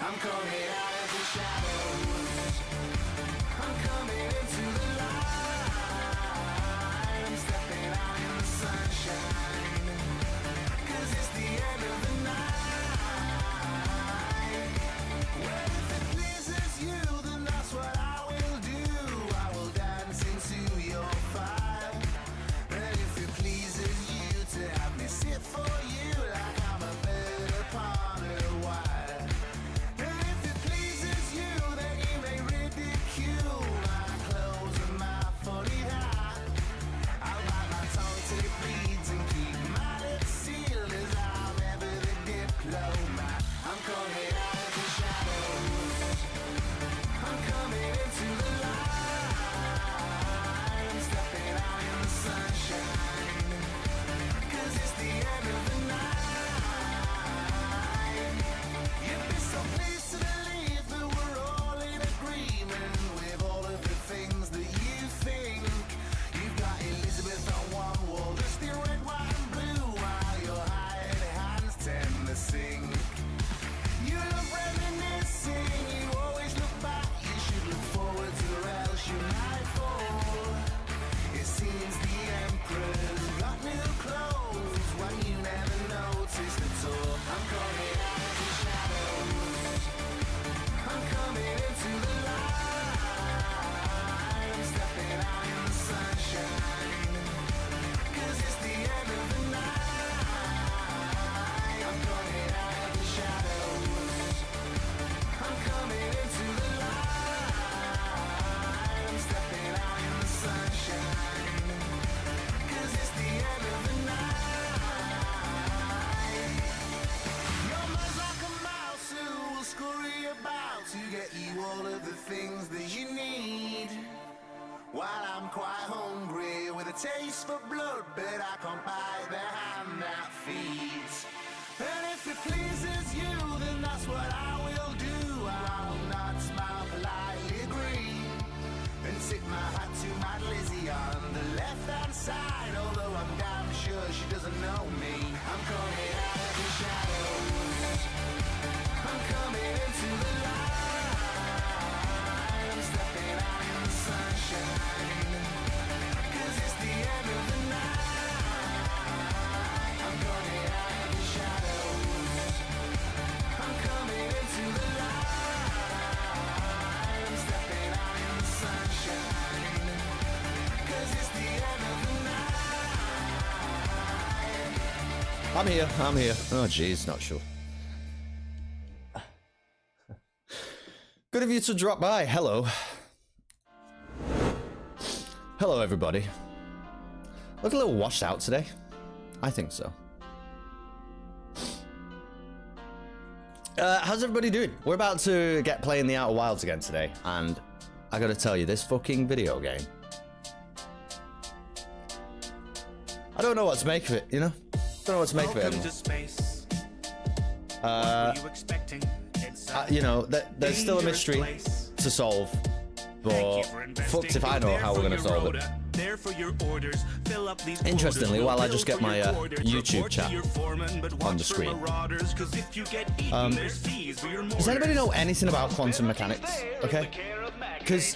I'm coming out of the shadows. I'm coming into the light. I'm stepping out in the sunshine. 'Cause it's the end of the night. Well, if it pleases you, then that's what I will do. I will dance into your fire. And if it pleases you to have me sit for you like I'm a bird upon a wire. And if it pleases you, then you may ridicule my clothes and my funny hat. I'll bite my tongue till it bleeds and keep my lips sealed as I'm ever the diplomat. I'm coming out of the shadows. I'm coming into the light. I'm stepping out in the sunshine. 'Cause it's the end of the night. You'd be so pleased to believe that we're all in agreement with all of the things that you think. You've got Elizabeth on one wall, dusty red, white and blue, while your hired hands tend to sink. You love reminiscing, you always look back, you should look forward to or else you might fall. It seems the emperor's got new clothes when you never noticed at all. I'm coming out of the shadows. I'm coming into the light. I'm stepping out in the sunshine. 'Cause it's the end of the night. I'm coming out of the shadows. I'm coming into the light. I'm stepping out in the sunshine. 'Cause it's the end of the night. Your mind's like a mouse who will scurry about to get you all of the things that you need. While I'm quite hungry with a taste for blood, but I can't bite the hand that feeds. And if it pleases you, then that's what I will do. I will not smile politely, agree, and tip my hat to Mad Lizzie on the left-hand side. Although I'm damn sure she doesn't know me. I'm coming out of the shadows. I'm coming into the light. I'm stepping out in the sunshine. 'Cause it's the end of the night. I'm coming out of the shadows. I'm coming into the light. I'm stepping out in the sunshine. 'Cause it's the end of the night. I'm here. I'm here. Oh, jeez, not sure. Good of you to drop by. Hello. Hello, everybody. Look a little washed out today. I think so. How's everybody doing? We're about to get playing the Outer Wilds again today, and I gotta tell you, this fucking video game. I don't know what to make of it, you know? Don't know what to make of it anymore. You know, there's still a mystery to solve, but fucked if I know how we're gonna solve it. Interestingly, while I just get my YouTube chat on the screen, does anybody know anything about quantum mechanics? Okay, because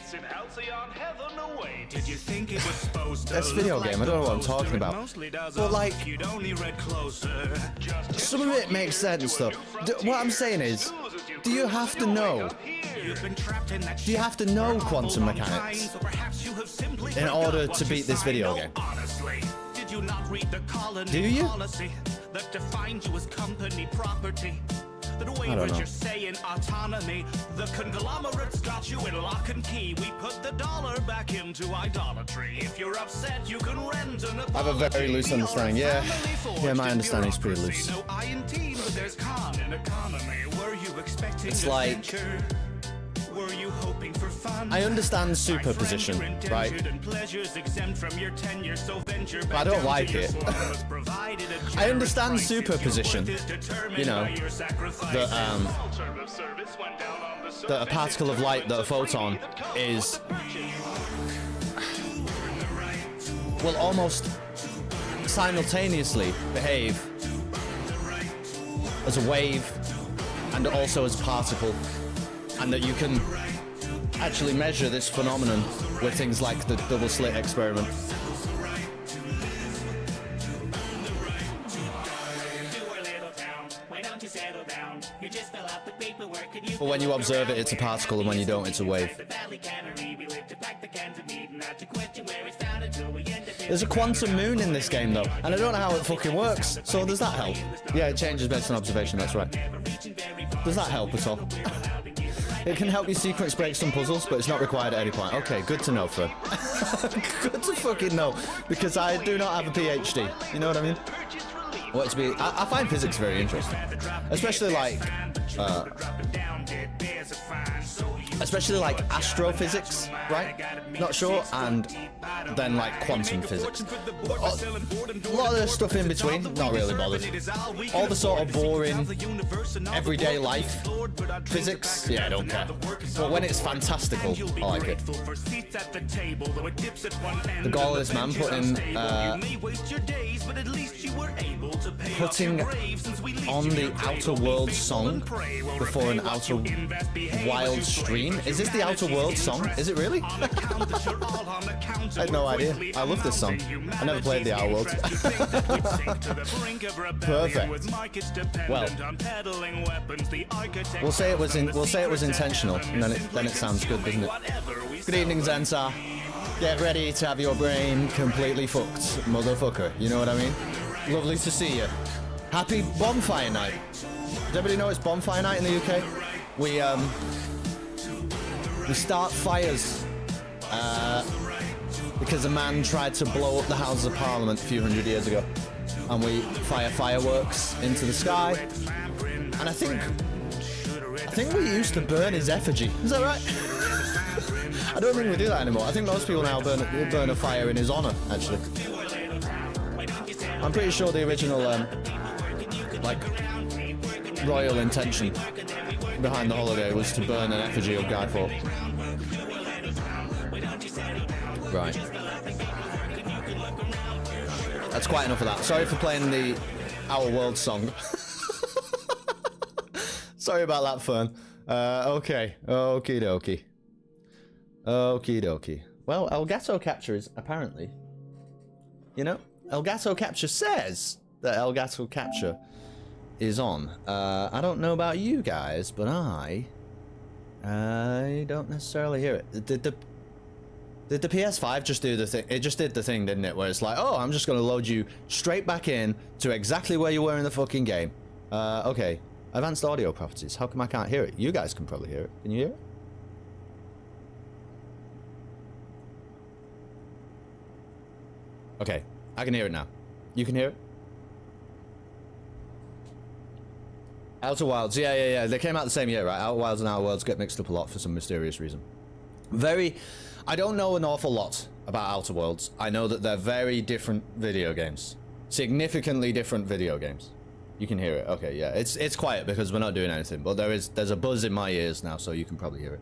this video game, I don't know what I'm talking about, but like, some of it makes sense though. What I'm saying is, do you have to know? Do you have to know quantum mechanics in order to beat this video game? Do you? I don't know. Saying autonomy, the conglomerates got you in lock and key. We put the dollar back into idolatry. If you're upset, you can rent an apology. I have a very loose understanding. Yeah, my understanding is pretty loose. No I in team, but there's con in economy. Were you expecting it's like, were you hoping for fun? I understand superposition, right? But I don't like it. I understand superposition. You know, that a particle of light, that a photon is, will almost simultaneously behave as a wave and also as a particle, and that you can actually measure this phenomenon with things like the double slit experiment. But when you observe it, it's a particle, and when you don't, it's a wave. There's a quantum moon in this game, though, and I don't know how it fucking works, so does that help? Yeah, it changes based on observation, that's right. Does that help at all? It can help you sequence break some puzzles, but it's not required at any point. Okay, good to know, Fred. Good to fucking know, because I do not have a PhD. You know what I mean? What to be? I find physics very interesting, especially like astrophysics, right? Not sure, and then like quantum physics. A lot of the stuff in between, not really bothered. All the sort of boring, everyday life physics, yeah, I don't care. But when it's fantastical, I like it. The goal of this man putting on the Outer Worlds song before an Outer Wild stream. Is this the Outer Worlds song? Is it really? I had no idea. I love this song. I never played the Outer Worlds. Perfect. Well, we'll say it was intentional, and then it sounds good, doesn't it? Good evening, Zensar. Get ready to have your brain completely fucked, motherfucker. You know what I mean? Lovely to see you. Happy Bonfire Night. Does everybody know it's Bonfire Night in the UK? We start fires because a man tried to blow up the Houses of Parliament a few hundred years ago, and we fire fireworks into the sky. And I think we used to burn his effigy. Is that right? I don't think we do that anymore. I think most people now burn a fire in his honor, actually. I'm pretty sure the original like royal intention behind the holiday was to burn an effigy of Guy Fawkes. Right. That's quite enough of that. Sorry for playing the Our World song. Sorry about that, Fern. Okay. Okie dokie. Okie dokie. Well, Elgato Capture is apparently... You know, Elgato Capture says that Elgato Capture is on. I don't know about you guys, but I don't necessarily hear it. Did the PS5 just do the thing? It just did the thing, didn't it? Where it's like, oh, I'm just going to load you straight back in to exactly where you were in the fucking game. Okay. Advanced audio properties. How come I can't hear it? You guys can probably hear it. Can you hear it? Okay. I can hear it now. You can hear it? Outer Wilds. Yeah. They came out the same year, right? Outer Wilds and Outer Worlds get mixed up a lot for some mysterious reason. I don't know an awful lot about Outer Worlds. I know that they're very different video games. Significantly different video games. You can hear it. Okay, yeah. It's quiet because we're not doing anything, but there's a buzz in my ears now, so you can probably hear it.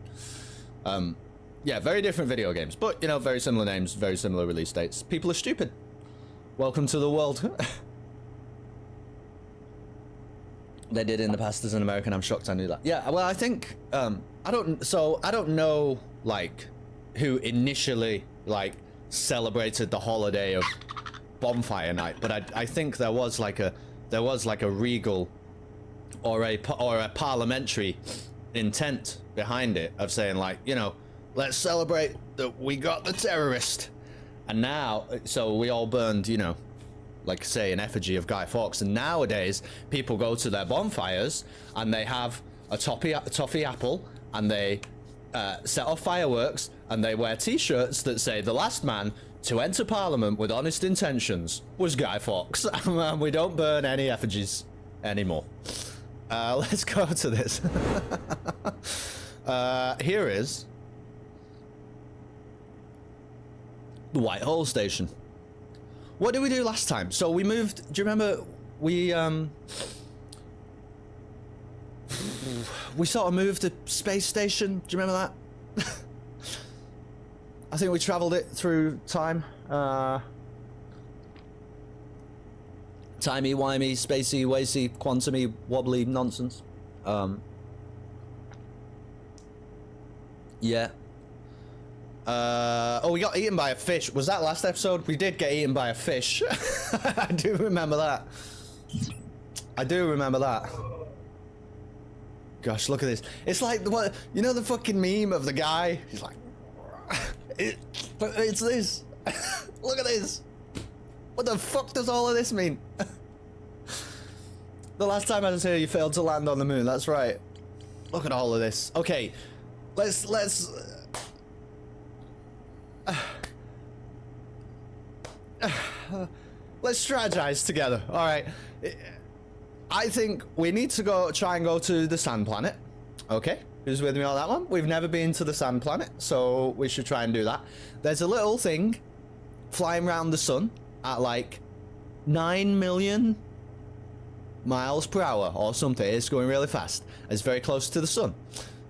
Yeah, very different video games, but you know, very similar names, very similar release dates. People are stupid. Welcome to the world. They did in the past as an American. I'm shocked I knew that. Yeah, well, I think I don't know like who initially like celebrated the holiday of Bonfire Night, but I think there was like a regal or a parliamentary intent behind it of saying like, you know, let's celebrate that we got the terrorist. And now, so we all burned, you know, like say an effigy of Guy Fawkes, and nowadays people go to their bonfires and they have a toffee apple and they set off fireworks and they wear t-shirts that say the last man to enter Parliament with honest intentions was Guy Fawkes. And we don't burn any effigies anymore. Let's go to this. Here is the Whitehall station. What did we do last time? So we moved, do you remember we sort of moved the space station? Do you remember that? I think we traveled it through time. Timey-wimey, spacey, wacy, quantumy, wobbly nonsense. Yeah. Oh, we got eaten by a fish. Was that last episode? We did get eaten by a fish. I do remember that. I do remember that. Gosh, look at this. It's like the what, you know, the fucking meme of the guy. He's like, but it's this. Look at this. What the fuck does all of this mean? The last time I was here, you failed to land on the moon. That's right. Look at all of this. Okay, let's strategize together. All right. I think we need to try and go to the sand planet. Okay, who's with me on that one? We've never been to the sand planet, so we should try and do that. There's a little thing flying around the sun at like 9 million miles per hour or something. It's going really fast. It's very close to the sun.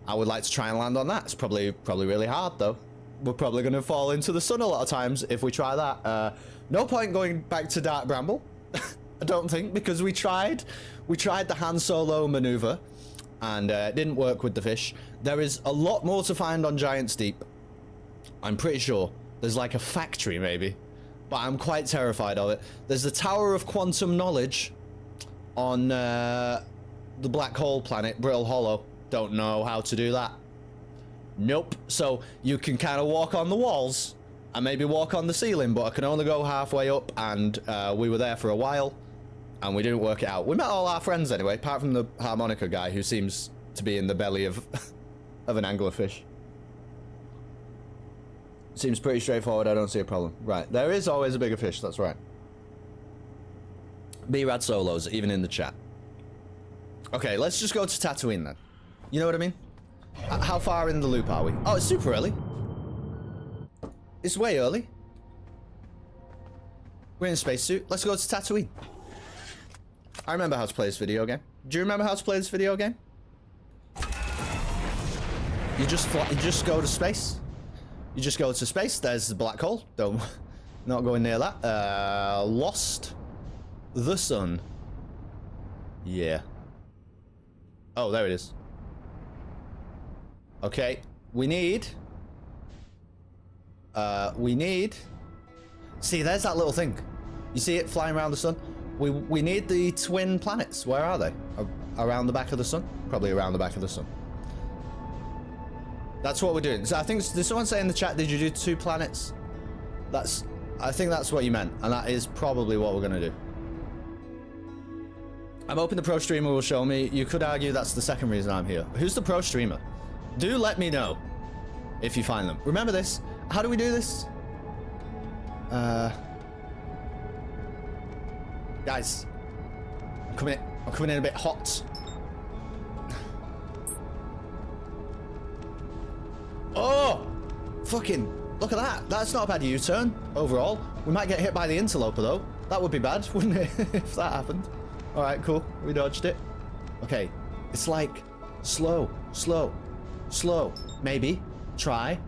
I would like to try and land on that. It's probably really hard though. We're probably going to fall into the sun a lot of times if we try that. No point going back to Dark Bramble. I don't think, because we tried the Han Solo maneuver and it didn't work with the fish. There is a lot more to find on Giant's Deep. I'm pretty sure there's like a factory maybe, but I'm quite terrified of it. There's the Tower of Quantum Knowledge on the black hole planet Brill Hollow. Don't know how to do that. Nope. So you can kind of walk on the walls and maybe walk on the ceiling, but I can only go halfway up, and we were there for a while and we didn't work it out. We met all our friends anyway, apart from the harmonica guy who seems to be in the belly of of an anglerfish. Seems pretty straightforward. I don't see a problem. Right, there is always a bigger fish. That's right. B-Rad solos, even in the chat. Okay, let's just go to Tatooine then. You know what I mean? How far in the loop are we? Oh, it's super early. It's way early. We're in a spacesuit. Let's go to Tatooine. I remember how to play this video game. Do you remember how to play this video game? You just go to space. You just go to space. There's the black hole. Don't, not going near that. Lost the sun. Yeah. Oh, there it is. Okay, we need... See, there's that little thing. You see it flying around the sun? We need the twin planets. Where are they? Around the back of the sun? Probably around the back of the sun. That's what we're doing. So I think, did someone say in the chat, did you do 2 planets? I think that's what you meant, and that is probably what we're gonna do. I'm hoping the pro streamer will show me. You could argue that's the second reason I'm here. Who's the pro streamer? Do let me know if you find them. Remember this. How do we do this? Guys, I'm coming in a bit hot. Oh, fucking look at that. That's not a bad U-turn overall. We might get hit by the interloper though. That would be bad, wouldn't it? If that happened. All right, cool. We dodged it. Okay, it's like slow. Maybe try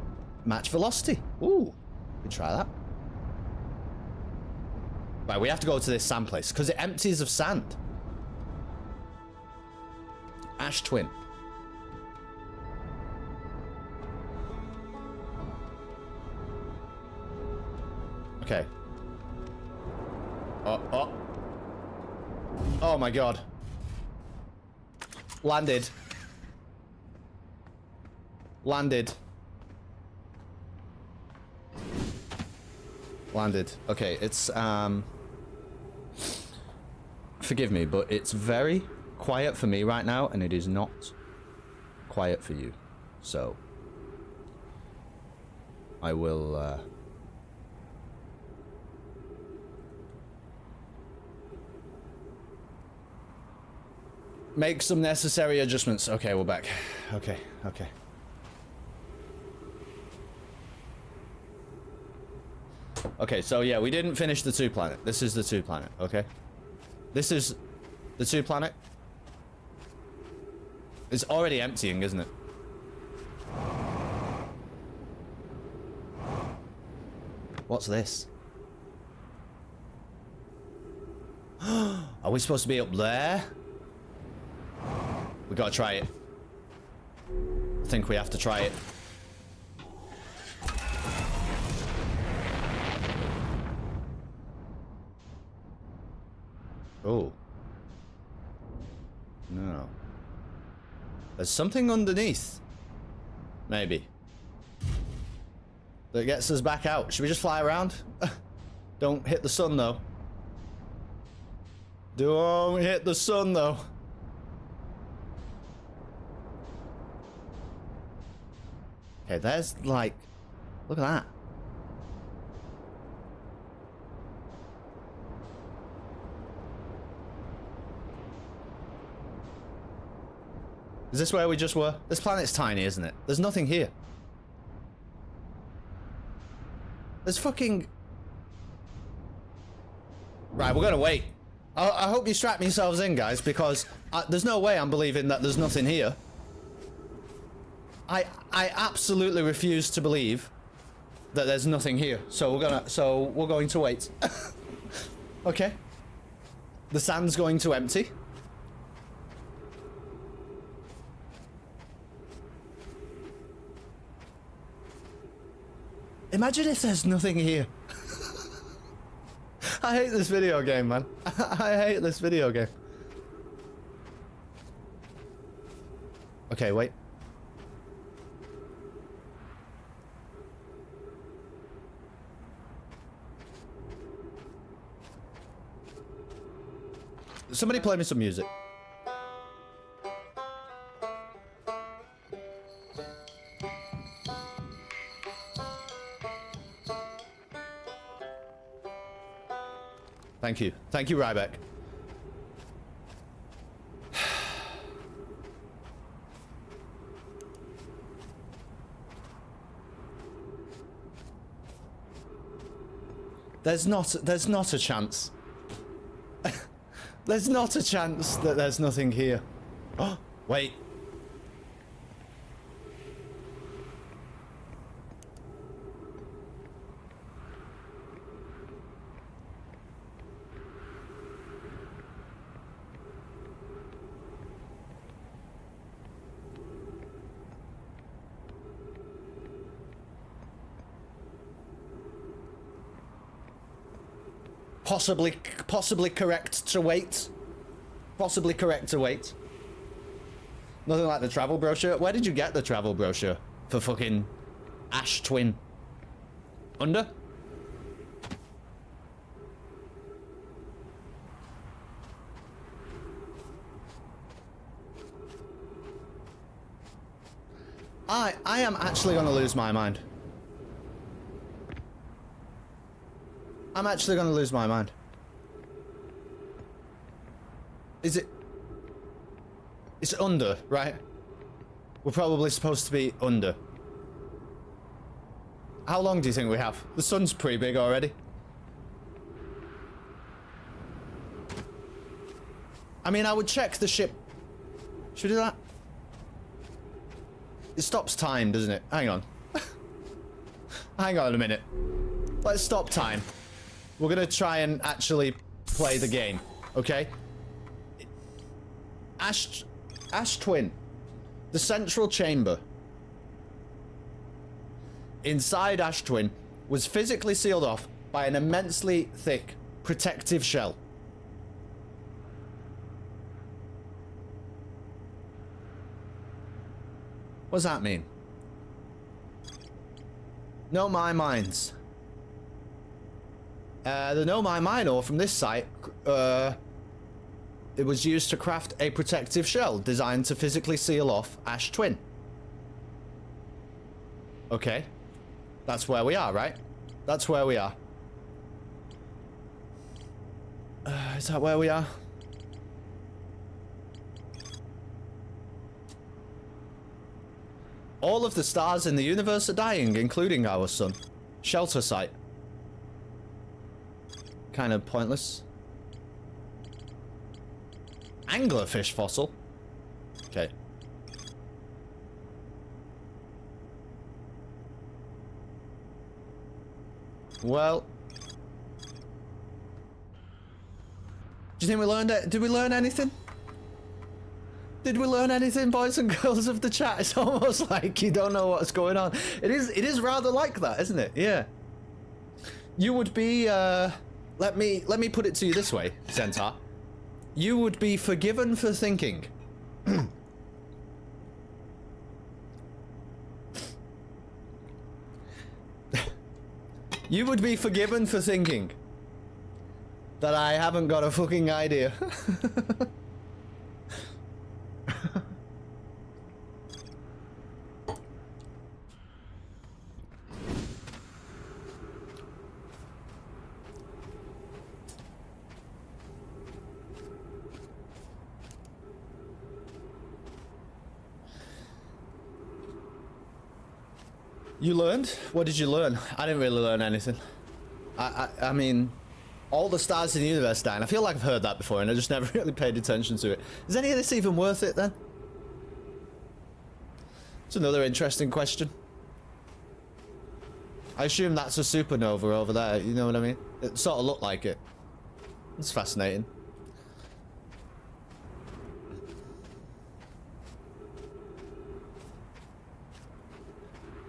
match velocity. Ooh, we try that. Right, we have to go to this sand place because it empties of sand. Ash Twin. Okay. Oh my god. Landed. Okay, it's forgive me, but it's very quiet for me right now, and it is not quiet for you. So I will make some necessary adjustments. Okay, we're back. Okay. Okay, so yeah, we didn't finish the 2 planet. This is the 2 planet, okay? This is the 2 planet. It's already emptying, isn't it? What's this? Are we supposed to be up there? We gotta try it. I think we have to try it. Oh. No. There's something underneath. Maybe. That gets us back out. Should we just fly around? Don't hit the sun, though. Don't hit the sun, though. Okay, there's like... Look at that. Is this where we just were? This planet's tiny, isn't it? There's nothing here. There's fucking... Right, we're gonna wait. I hope you strap yourselves in, guys, because there's no way I'm believing that there's nothing here. I absolutely refuse to believe that there's nothing here. So we're going to wait. Okay. The sand's going to empty. Imagine if there's nothing here. I hate this video game, man. I hate this video game. Okay, wait. Somebody play me some music. Thank you. Thank you, Ryback. There's not a chance. There's not a chance that there's nothing here. Oh, wait. Possibly correct to wait. Possibly correct to wait. Nothing like the travel brochure. Where did you get the travel brochure for fucking Ash Twin? Under? I am actually gonna lose my mind. I'm actually gonna lose my mind. Is it... It's under, right? We're probably supposed to be under. How long do you think we have? The sun's pretty big already. I mean, I would check the ship. Should we do that? It stops time, doesn't it? Hang on. Hang on a minute. Let's stop time. We're gonna try and actually play the game, okay? Ash Twin. The central chamber inside Ash Twin was physically sealed off by an immensely thick protective shell. What does that mean? Know my minds. The Know My Mine ore from this site, it was used to craft a protective shell designed to physically seal off Ash Twin. Okay. That's where we are, right? That's where we are. Is that where we are? All of the stars in the universe are dying, including our sun. Shelter site. Kind of pointless. Anglerfish fossil. Okay. Well. Do you think we learned it? Did we learn anything? Did we learn anything, boys and girls of the chat? It's almost like you don't know what's going on. It is rather like that, isn't it? Yeah. You would be, let me put it to you this way, Centaur. You would be forgiven for thinking. You would be forgiven for thinking that I haven't got a fucking idea. You learned? What did you learn? I didn't really learn anything. I mean, all the stars in the universe dying. I feel like I've heard that before and I just never really paid attention to it. Is any of this even worth it then? It's another interesting question. I assume that's a supernova over there, you know what I mean? It sort of looked like it. It's fascinating.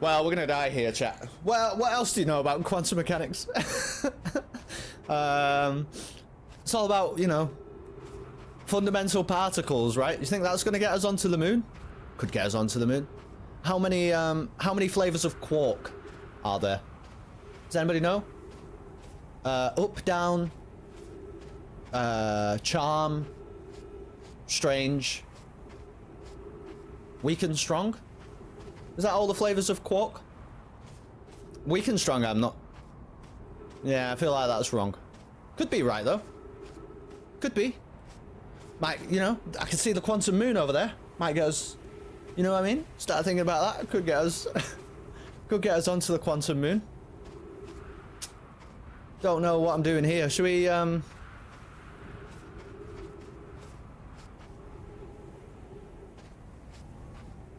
Well, we're gonna die here, chat. Well, what else do you know about quantum mechanics? It's all about, you know, fundamental particles, right? You think that's gonna get us onto the moon? Could get us onto the moon. How many flavors of quark are there? Does anybody know? Up, down, charm, strange, weak and strong? Is that all the flavors of quark? Weak and strong, I'm not. Yeah, I feel like that's wrong. Could be right, though. Could be. Might, you know, I can see the quantum moon over there. Might get us, you know what I mean? Start thinking about that. Could get us, could get us onto the quantum moon. Don't know what I'm doing here. Should we,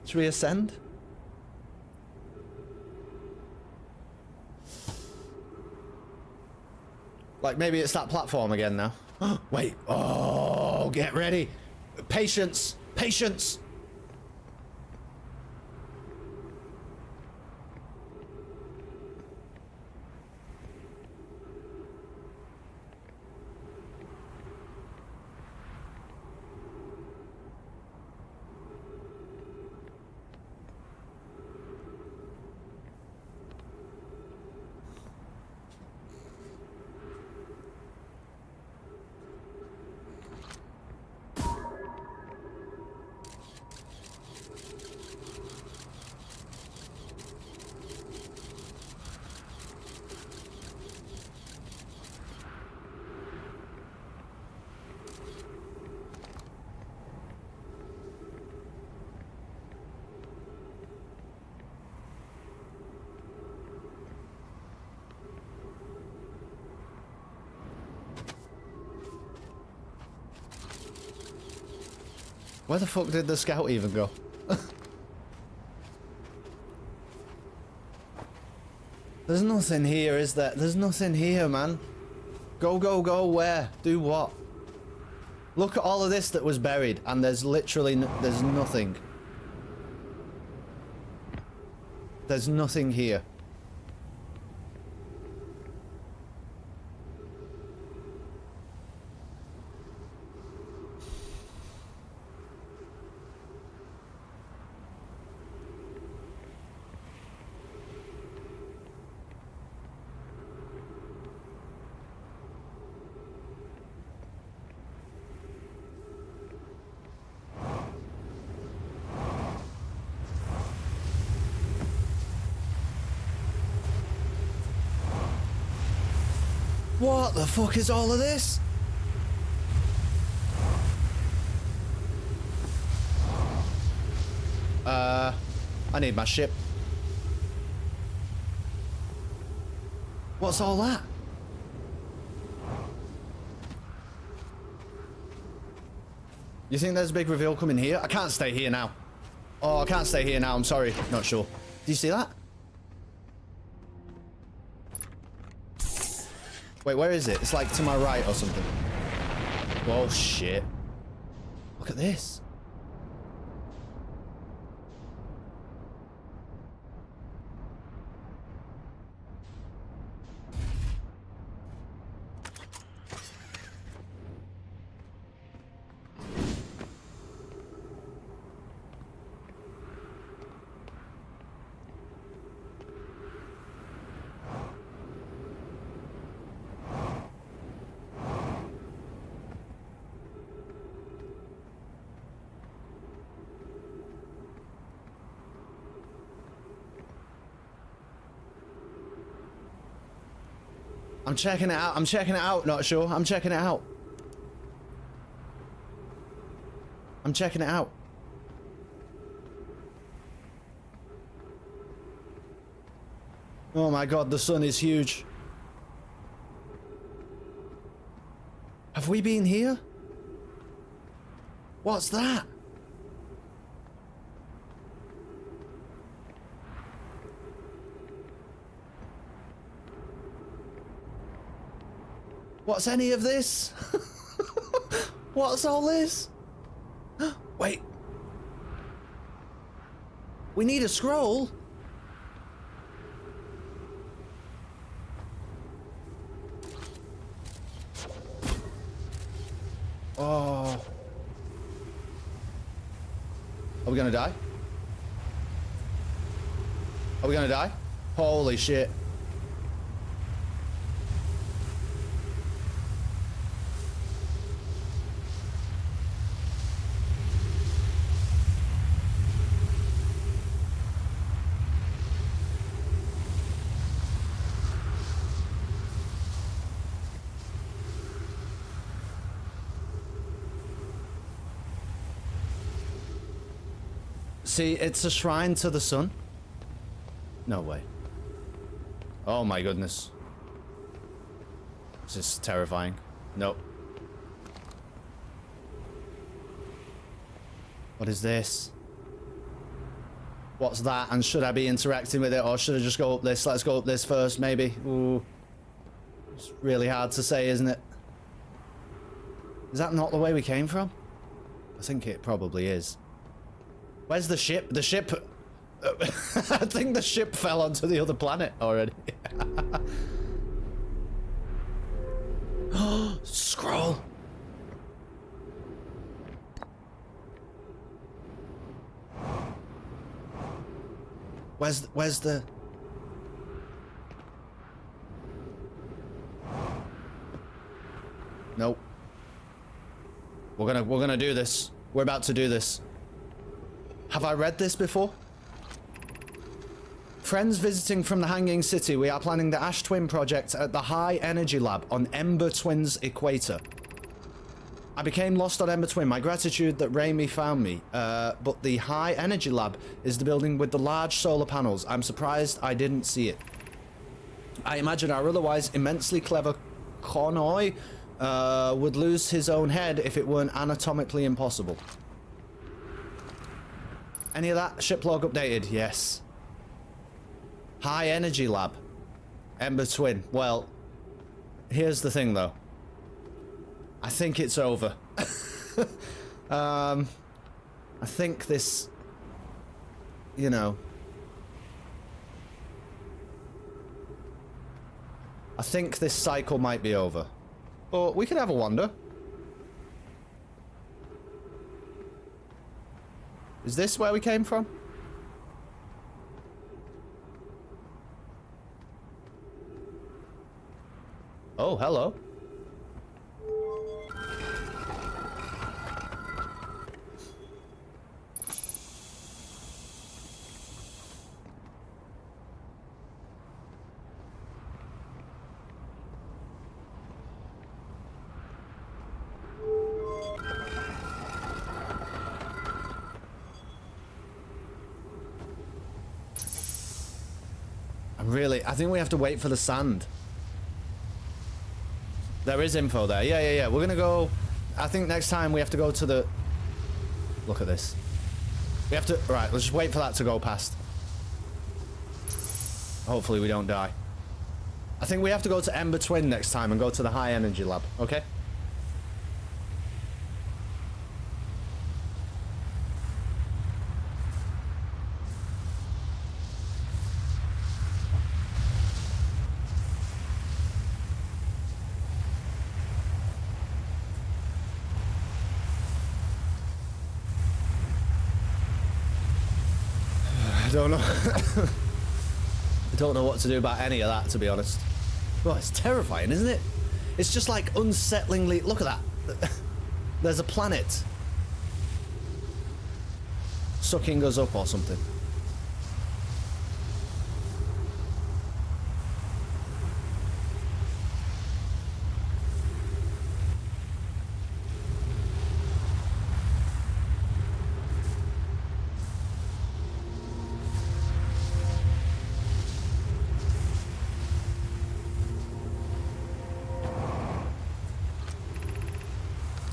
should we ascend? Like, maybe it's that platform again now. Wait. Oh, get ready. Patience. Patience. Where the fuck did the scout even go? There's nothing here, is there? There's nothing here, man. Go, go, go, where? Do what? Look at all of this that was buried, and there's literally there's nothing. There's nothing here. What the fuck is all of this? I need my ship. What's all that? You think there's a big reveal coming here? I can't stay here now. Oh, I can't stay here now. I'm sorry. Not sure. Do you see that? Wait, where is it? It's like to my right or something. Oh, shit. Look at this. I'm checking it out. I'm checking it out. Not sure. I'm checking it out. I'm checking it out. Oh my god, the sun is huge. Have we been here? What's that? What's any of this? What's all this? Wait. We need a scroll. Oh. Are we gonna die? Are we gonna die? Holy shit. See, it's a shrine to the sun. No way. Oh my goodness. This is terrifying. Nope. What is this? What's that? And should I be interacting with it, or should I just go up this? Let's go up this first, maybe. Ooh. It's really hard to say, isn't it? Is that not the way we came from? I think it probably is. Where's the ship? The ship... I think the ship fell onto the other planet already. Scroll. Where's the... Nope. We're gonna do this. We're about to do this. Have I read this before? Friends visiting from the Hanging City, we are planning the Ash Twin project at the High Energy Lab on Ember Twin's equator. I became lost on Ember Twin. My gratitude that Raimi found me. But the High Energy Lab is the building with the large solar panels. I'm surprised I didn't see it. I imagine our otherwise immensely clever Konoi would lose his own head if it weren't anatomically impossible. Any of that ship log updated? Yes. High Energy Lab. Ember Twin. Well, here's the thing though. I think it's over. I think this, you know, I think this cycle might be over. But we could have a wander. Is this where we came from? Oh, hello. I think we have to wait for the sand. There is info there. Yeah. We're gonna go... I think next time we have to go to the... Look at this. We have to... Right, let's just wait for that to go past. Hopefully we don't die. I think we have to go to Ember Twin next time and go to the High Energy Lab, okay? I don't know. I don't know what to do about any of that, to be honest. Well, it's terrifying, isn't it? It's just like unsettlingly... Look at that. There's a planet sucking us up or something.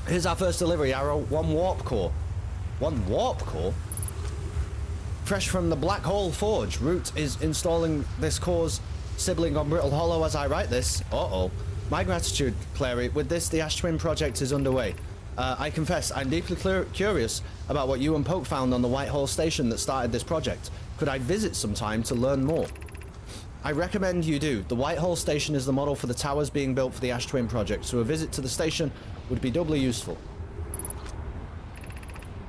Here's our first delivery, Arrow. 1 warp core. 1 warp core? Fresh from the Black Hole Forge. Root is installing this core's sibling on Brittle Hollow as I write this. Uh-oh. My gratitude, Clary. With this, the Ash Twin project is underway. I confess, I'm deeply curious about what you and Poke found on the Whitehall station that started this project. Could I visit sometime to learn more? I recommend you do. The Whitehall station is the model for the towers being built for the Ash Twin project, so a visit to the station would be doubly useful.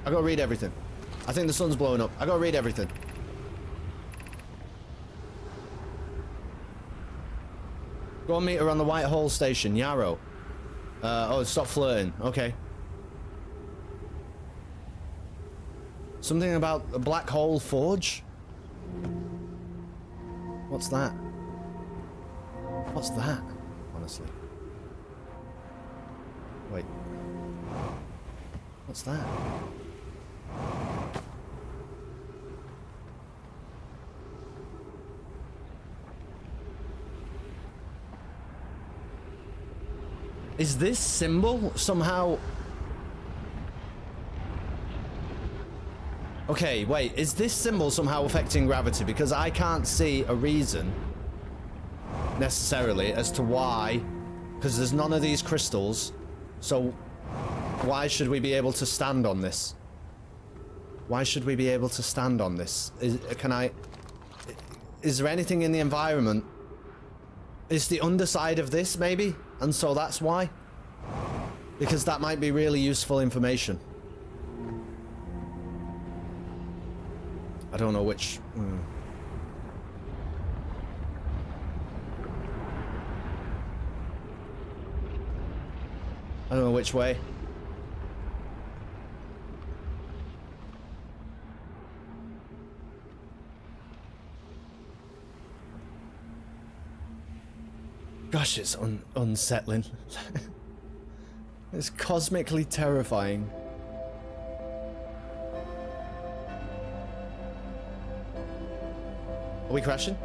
I gotta read everything. I think the sun's blowing up. I gotta read everything. Go and meet her on the Whitehall station, Yarrow. Oh, stop flirting. Okay. Something about a Black Hole Forge? What's that? What's that? Honestly. Wait. What's that? Is this symbol somehow... Okay, wait, is this symbol somehow affecting gravity? Because I can't see a reason, necessarily, as to why, because there's none of these crystals, so why should we be able to stand on this? Why should we be able to stand on this? Is there anything in the environment? Is the underside of this, maybe? And so that's why? Because that might be really useful information. I don't know which... I don't know which way. Gosh, it's unsettling. It's cosmically terrifying. Are we crashing?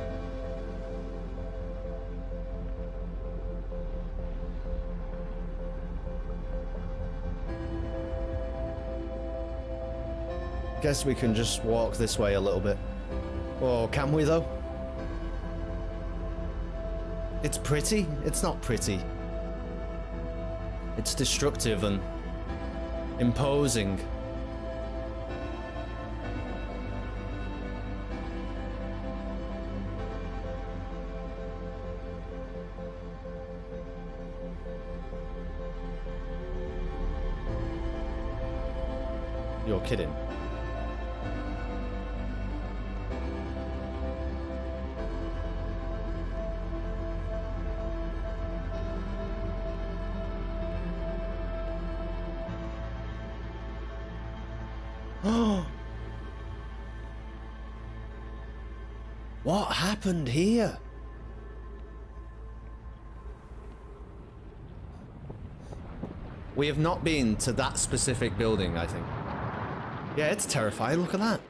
Guess we can just walk this way a little bit. Or can we though? It's pretty? It's not pretty. It's destructive and imposing. You're kidding. What happened here? We have not been to that specific building, I think. Yeah, it's terrifying. Look at that.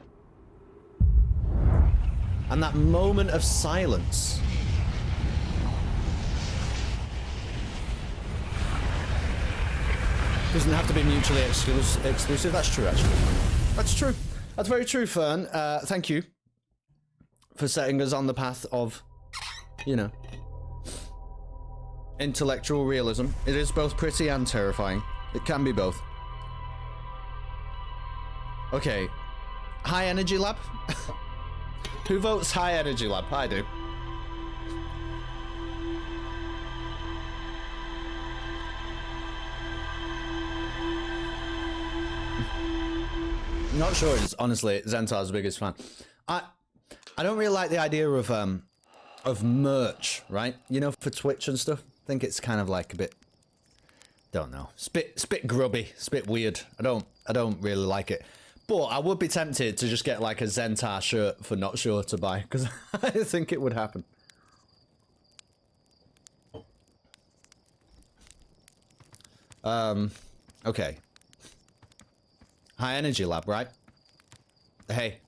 And that moment of silence. Doesn't have to be mutually exclusive. That's true, actually. That's true. That's very true, Fern. Thank you for setting us on the path of, you know, intellectual realism. It is both pretty and terrifying. It can be both. Okay. High Energy Lab? Who votes High Energy Lab? I do. I'm not sure it's honestly Zentar's biggest fan. I don't really like the idea of merch, right? You know, for Twitch and stuff. I think it's kind of like a bit, don't know, it's a bit grubby, it's a bit weird. I don't really like it. But I would be tempted to just get like a Zentar shirt for Not Sure to buy, because I think it would happen. Okay. High Energy Lab, right? Hey.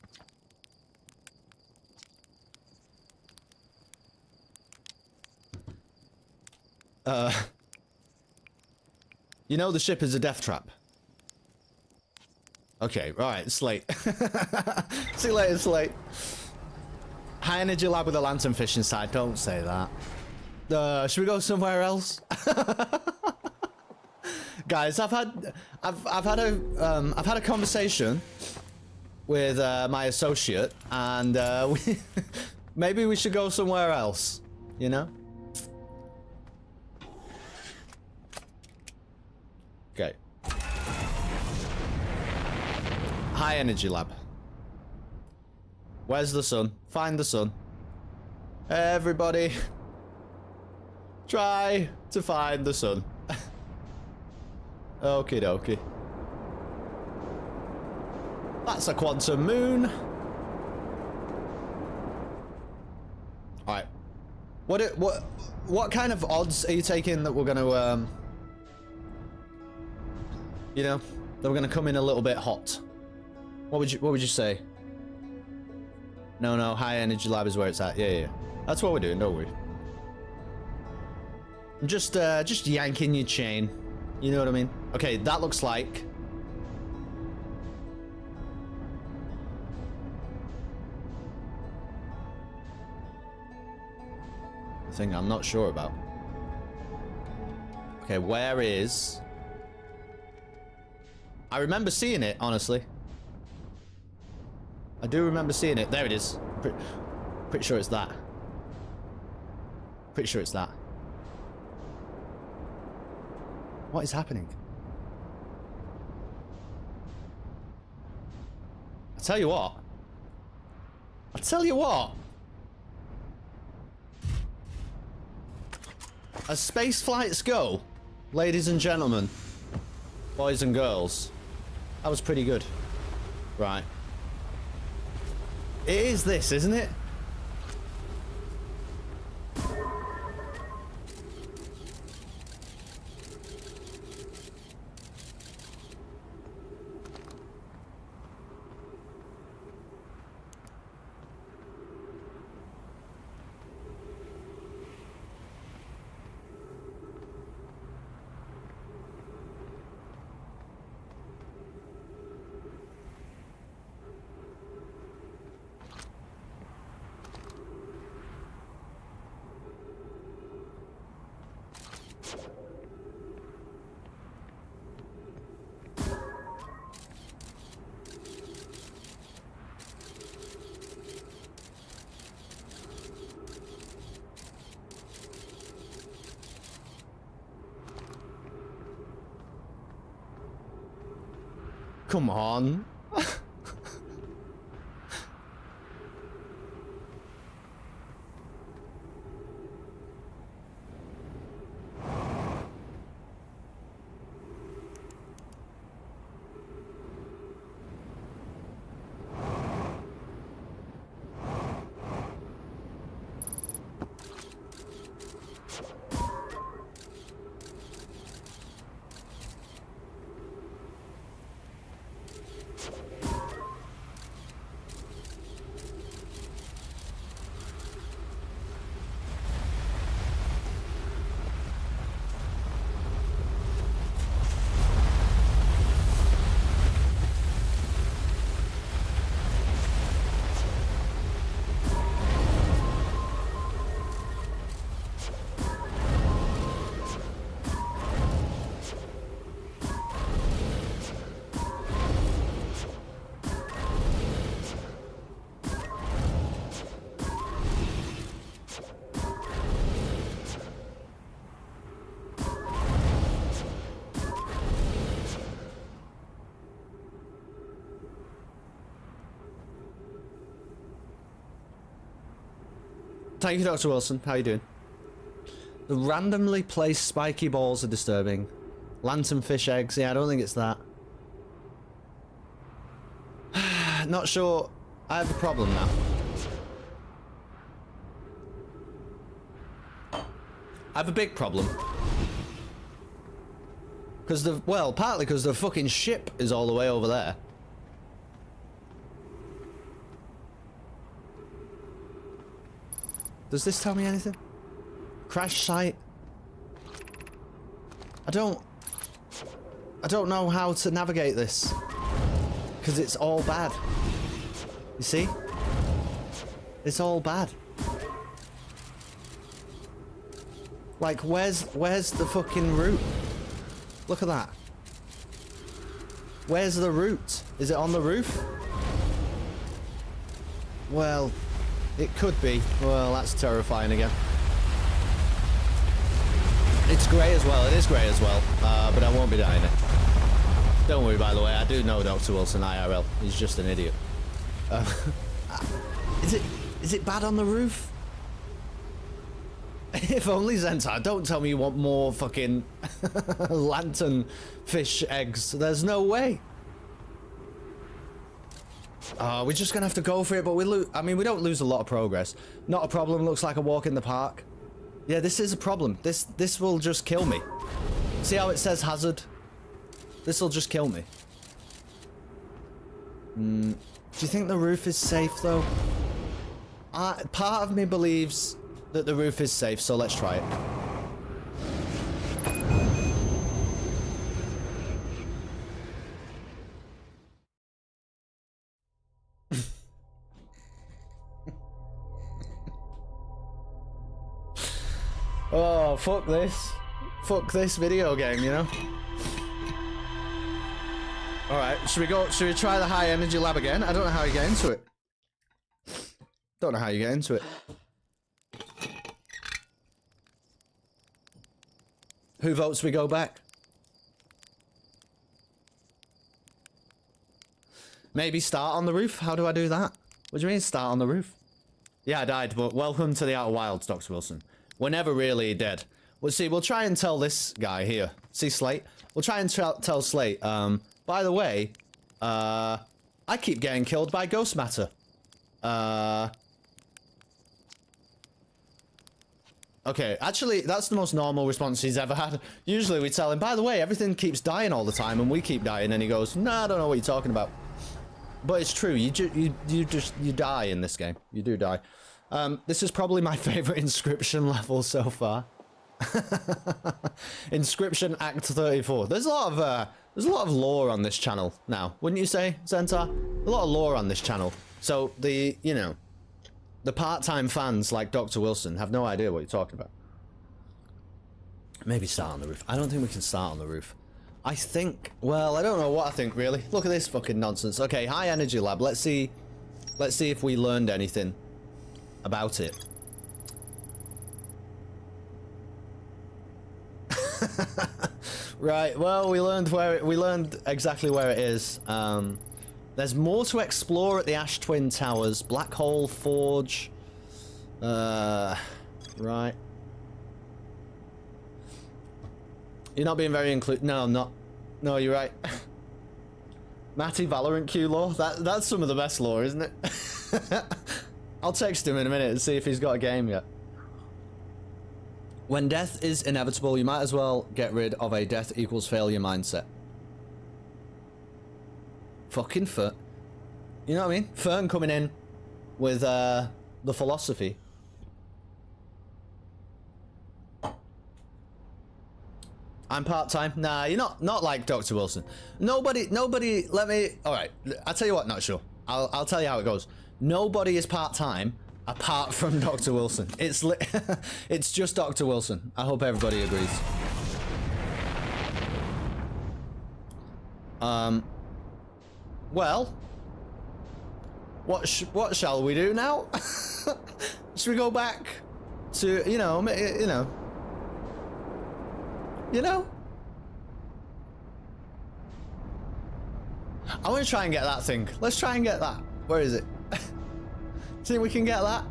You know the ship is a death trap. Okay, right, it's late. See you later, Slate. High energy lab with a lantern fish inside. Don't say that. Should we go somewhere else? Guys, I've had a conversation with my associate, and maybe we should go somewhere else. You know? Okay. High energy lab. Where's the sun? Find the sun. Everybody, try to find the sun. Okie dokie. That's a quantum moon. Alright. What kind of odds are you taking that we're gonna you know, that we're gonna come in a little bit hot? What would you say? No, high energy lab is where it's at. Yeah. That's what we're doing, don't we? I'm just yanking your chain. You know what I mean? Okay, that looks like... the thing I'm not sure about. Okay, where is... I remember seeing it, honestly. I do remember seeing it. There it is. Pretty sure it's that. Pretty sure it's that. What is happening? I tell you what. As space flights go, ladies and gentlemen, boys and girls, that was pretty good. Right. It is this, isn't it? Come on. Thank you, Dr. Wilson. How you doing? The randomly placed spiky balls are disturbing. Lanternfish eggs. Yeah, I don't think it's that. Not sure. I have a problem now. I have a big problem. Because the... well, partly because the fucking ship is all the way over there. Does this tell me anything? Crash site? I don't... I don't know how to navigate this. Because it's all bad. You see? It's all bad. Like, where's the fucking route? Look at that. Where's the route? Is it on the roof? Well, it could be. Well, that's terrifying again. It's grey as well. It is grey as well. But I won't be dying it. Don't worry, by the way. I do know Dr. Wilson IRL. He's just an idiot. Is it bad on the roof? If only Zentar. Don't tell me you want more fucking lantern fish eggs. There's no way. We're just gonna have to go for it, but we lose. I mean, we don't lose a lot of progress. Not a problem. Looks like a walk in the park. Yeah, this is a problem. This will just kill me. See how it says hazard? This will just kill me. Do you think the roof is safe though? Part of me believes that the roof is safe, so let's try it. Oh, fuck this. Fuck this video game, you know? Alright, should we try the high energy lab again? I don't know how you get into it. Don't know how you get into it. Who votes we go back? Maybe start on the roof? How do I do that? What do you mean start on the roof? Yeah, I died, but welcome to the Outer Wilds, Dr. Wilson. We're never really dead. We'll see, we'll try and tell this guy here. See Slate? We'll try and tell Slate, by the way, I keep getting killed by ghost matter. Okay, actually, that's the most normal response he's ever had. Usually we tell him, by the way, everything keeps dying all the time and we keep dying, and he goes, nah, I don't know what you're talking about. But it's true, you die in this game. You do die. This is probably my favorite Inscription level so far. Inscription Act 34. There's a lot of lore on this channel now, wouldn't you say, Zentar? A lot of lore on this channel. So the part-time fans like Dr. Wilson have no idea what you're talking about. Maybe start on the roof. I don't think we can start on the roof. I think, well, I don't know what I think really. Look at this fucking nonsense. Okay, high energy lab. Let's see if we learned anything about it. Right, well, we learned exactly where it is. There's more to explore at the Ash Twin Towers. Black Hole Forge. Right. You're not being very No, I'm not. No, you're right. Matty Valorant Q lore. That's some of the best lore, isn't it? I'll text him in a minute and see if he's got a game yet. When death is inevitable, you might as well get rid of a death equals failure mindset. Fucking Fern. You know what I mean? Fern coming in with the philosophy. I'm part-time. Nah, you're not like Dr. Wilson. Nobody, let me... Alright, I'll tell you what, not sure. I'll tell you how it goes. Nobody is part-time apart from Dr. Wilson. It's just Dr. Wilson. I hope everybody agrees. Well, what shall we do now? Should we go back to, you know? I want to try and get that thing. Let's try and get that. Where is it? See if we can get that.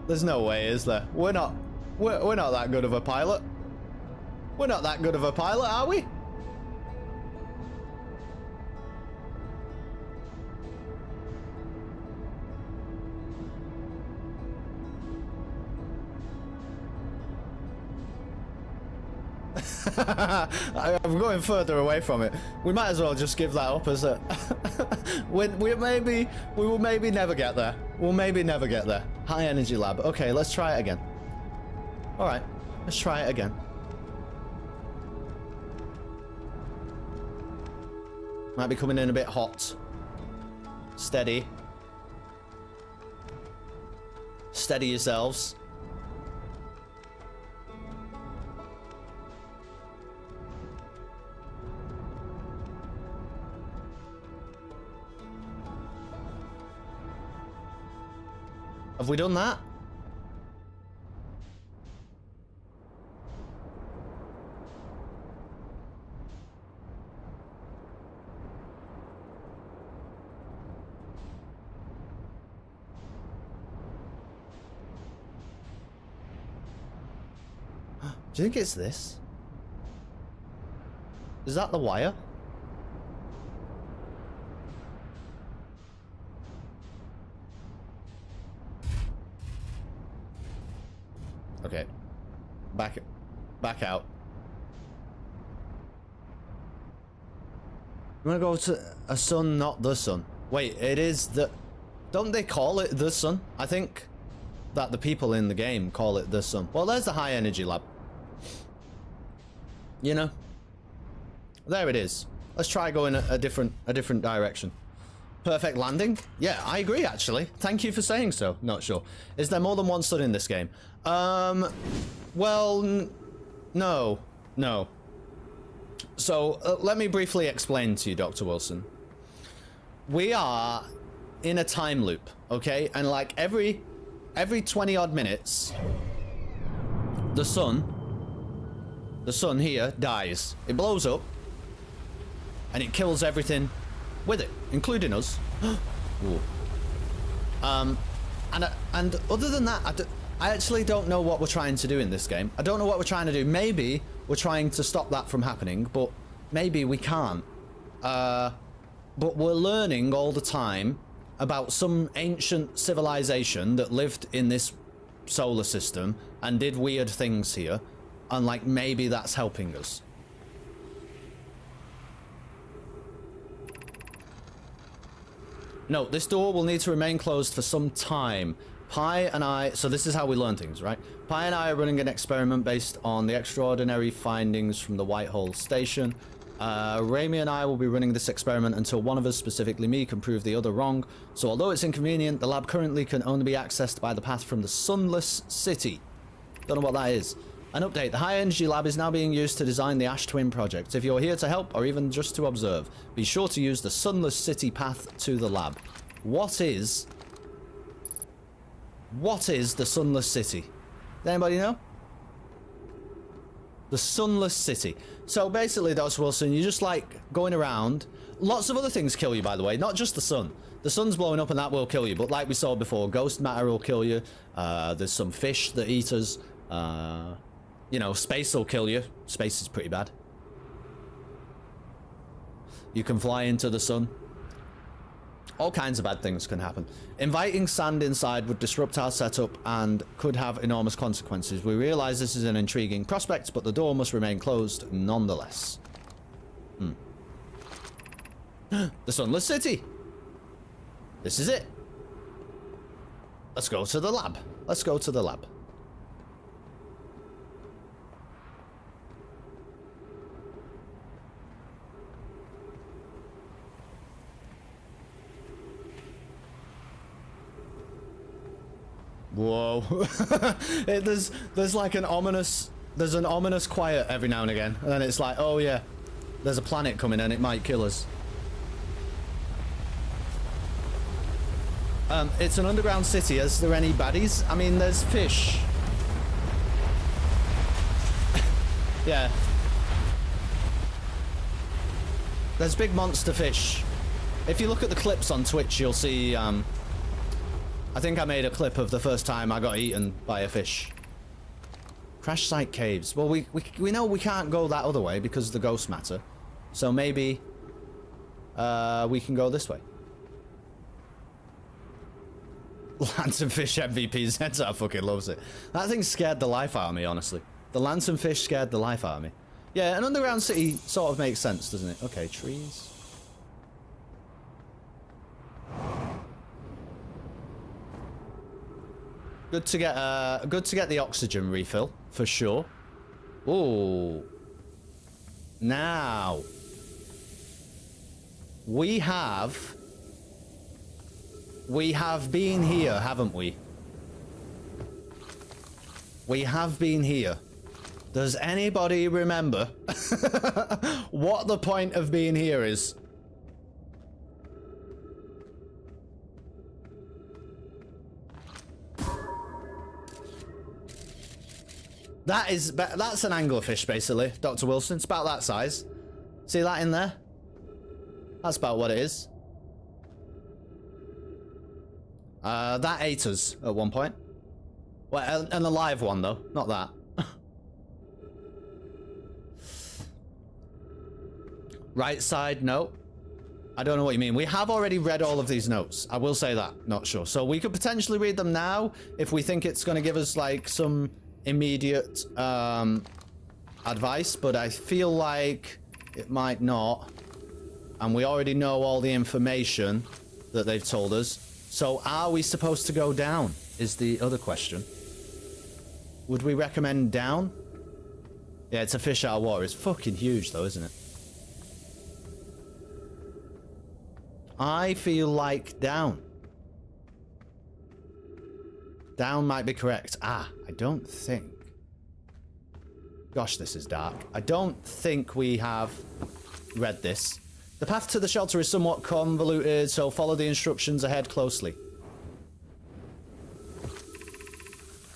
There's no way, is there? We're not that good of a pilot. We're not that good of a pilot, are we? I'm going further away from it. We might as well just give that up as a... we will maybe never get there. We'll maybe never get there. High energy lab. Okay, let's try it again. Alright, let's try it again. Might be coming in a bit hot. Steady. Steady yourselves. Have we done that? Do you think it's this? Is that the wire? Okay. Back out. I'm gonna go to a sun, not the sun. Wait, it is the... Don't they call it the sun? I think that the people in the game call it the sun. Well, there's the high energy lab. You know? There it is. Let's try going a different direction. Perfect landing? Yeah, I agree, actually. Thank you for saying so. Not sure. Is there more than one sun in this game? Well, no. No. So, let me briefly explain to you, Dr. Wilson. We are in a time loop, okay? And like every 20 odd minutes, the sun here dies. It blows up, and it kills everything with it, including us. And other than that, I actually don't know what we're trying to do in this game. I don't know what we're trying to do. Maybe we're trying to stop that from happening, but maybe we can't. But we're learning all the time about some ancient civilization that lived in this solar system and did weird things here, and like maybe that's helping us. No, this door will need to remain closed for some time. Pi and I, so this is how we learn things, right? Pi and I are running an experiment based on the extraordinary findings from the Whitehall station. Raimi and I will be running this experiment until one of us, specifically me, can prove the other wrong. So although it's inconvenient, the lab currently can only be accessed by the path from the Sunless City. Don't know what that is. An update, the high energy lab is now being used to design the Ash Twin project. If you're here to help or even just to observe, be sure to use the Sunless City path to the lab. What is the Sunless City? Does anybody know? The Sunless City. So basically, Dr. Wilson, you're just like going around. Lots of other things kill you, by the way, not just the sun. The sun's blowing up and that will kill you, but like we saw before, ghost matter will kill you. There's some fish that eat us. You know, space will kill you. Space is pretty bad. You can fly into the sun. All kinds of bad things can happen. Inviting sand inside would disrupt our setup and could have enormous consequences. We realize this is an intriguing prospect, but the door must remain closed nonetheless. The Sunless City. This is it. Let's go to the lab. Let's go to the lab. Whoa. There's like an ominous quiet every now and again, and then it's like, oh yeah, there's a planet coming and it might kill us. It's an underground city. Is there any baddies? I mean, there's fish. Yeah. There's big monster fish. If you look at the clips on Twitch, you'll see, I think I made a clip of the first time I got eaten by a fish. Crash site caves. Well, we know we can't go that other way because of the ghost matter. So maybe we can go this way. Lanternfish MVP Zenta fucking loves it. That thing scared the life out of me, honestly. The lanternfish scared the life out of me. Yeah, an underground city sort of makes sense, doesn't it? Okay, trees. Good to get the oxygen refill for sure. Ooh. Now. We have been here, haven't we? We have been here. Does anybody remember what the point of being here is? That's an anglerfish, basically, Dr. Wilson. It's about that size. See that in there? That's about what it is. That ate us at one point. Well, an alive one, though. Not that. Right side, no. I don't know what you mean. We have already read all of these notes. I will say that. Not sure. So we could potentially read them now if we think it's going to give us, like, some immediate advice. But I feel like it might not. And we already know all the information that they've told us. So are we supposed to go down is the other question. Would we recommend down? Yeah, it's a fish out of water. It's fucking huge though, isn't it? I feel like down. Down might be correct. I don't think. Gosh, this is dark. I don't think we have read this. The path to the shelter is somewhat convoluted, so follow the instructions ahead closely.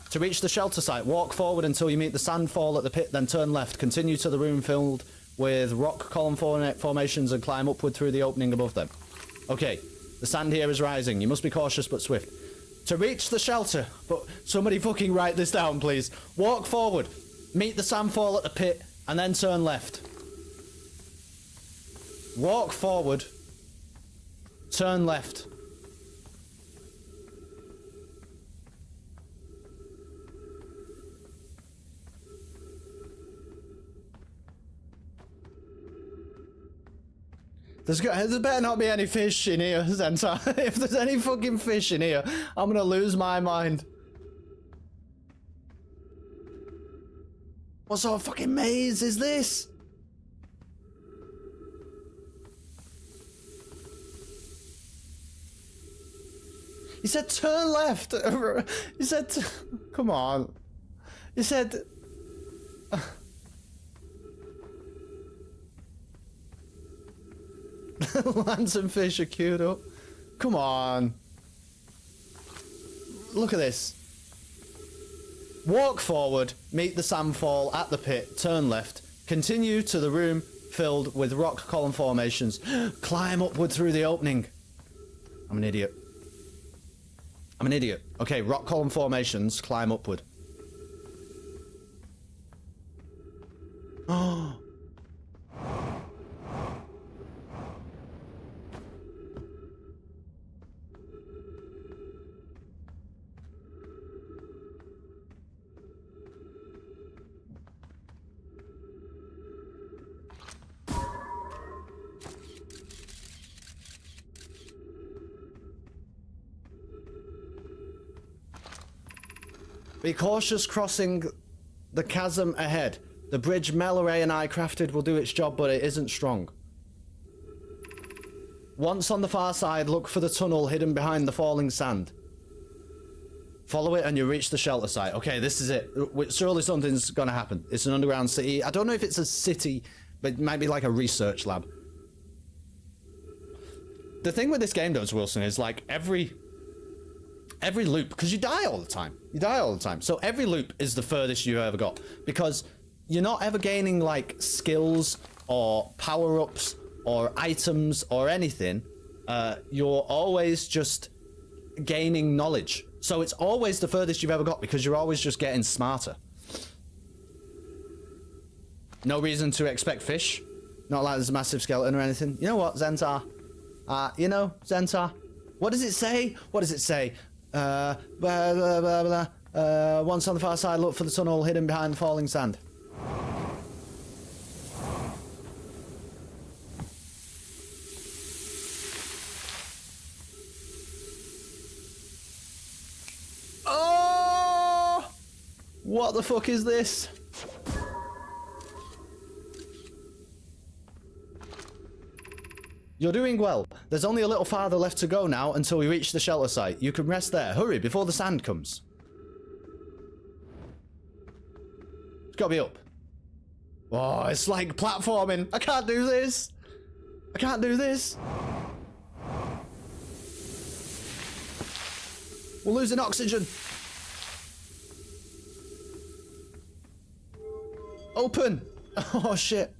To reach the shelter site, walk forward until you meet the sandfall at the pit, then turn left. Continue to the room filled with rock column formations and climb upward through the opening above them. Okay, the sand here is rising. You must be cautious but swift. To reach the shelter, but somebody fucking write this down, please. Walk forward, meet the sandfall at the pit, and then turn left. Walk forward, turn left. There better not be any fish in here, Zenta. If there's any fucking fish in here, I'm gonna lose my mind. What sort of fucking maze is this? He said turn left. He said, come on. He said... Land and fish are queued up. Come on. Look at this. Walk forward, meet the sandfall at the pit, turn left, continue to the room filled with rock column formations. Climb upward through the opening. I'm an idiot. I'm an idiot. Okay, rock column formations, climb upward. Oh. Be cautious crossing the chasm ahead. The bridge Melloray and I crafted will do its job, but it isn't strong. Once on the far side, look for the tunnel hidden behind the falling sand. Follow it and you reach the shelter site. Okay, this is it. Surely something's gonna happen. It's an underground city. I don't know if it's a city, but it might be like a research lab. The thing with this game, though, Wilson, is like every loop, because you die all the time. You die all the time. So every loop is the furthest you've ever got. Because you're not ever gaining, like, skills or power-ups or items or anything. You're always just gaining knowledge. So it's always the furthest you've ever got because you're always just getting smarter. No reason to expect fish. Not like there's a massive skeleton or anything. You know what, Zentar? Zentar? What does it say? What does it say? Blah, blah, blah, blah. Once on the far side, look for the tunnel hidden behind the falling sand. Oh! What the fuck is this? You're doing well. There's only a little farther left to go now until we reach the shelter site. You can rest there. Hurry before the sand comes. It's gotta be up. Oh, it's like platforming. I can't do this. I can't do this. We're losing oxygen. Open. Oh, shit.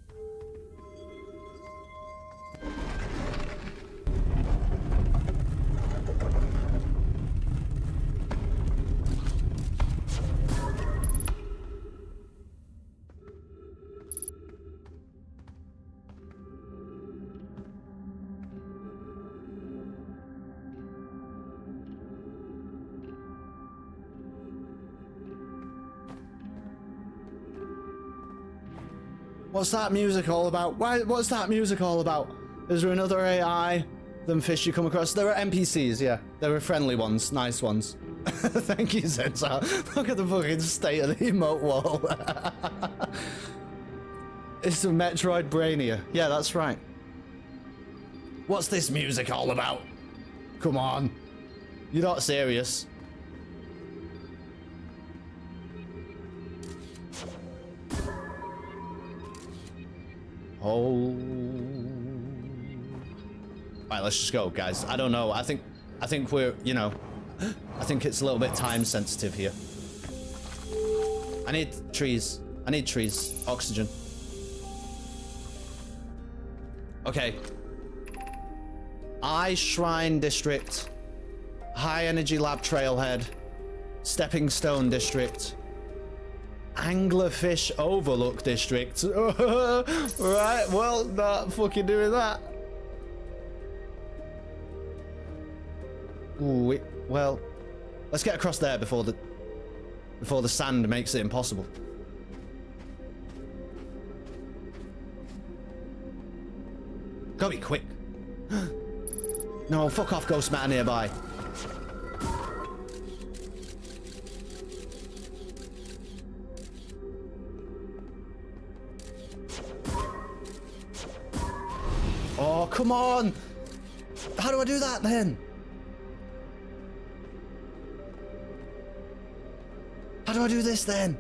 What's that music all about? What's that music all about? Is there another AI than fish you come across? There are NPCs, yeah. There are friendly ones, nice ones. Thank you, Zensar. Look at the fucking state of the emote wall. It's a Metroid Brainia. Yeah, that's right. What's this music all about? Come on. You're not serious. Oh. Right, let's just go, guys. I don't know. I think we're, you know, I think it's a little bit time sensitive here. I need trees. I need trees. Oxygen. Okay. Shrine District. High Energy Lab Trailhead. Stepping Stone District. Anglerfish Overlook District. Right, well, not fucking doing that. Ooh, well, let's get across there before the sand makes it impossible. Gotta be quick. No, fuck off, Ghost Matter nearby. Oh, come on! How do I do that then? How do I do this then?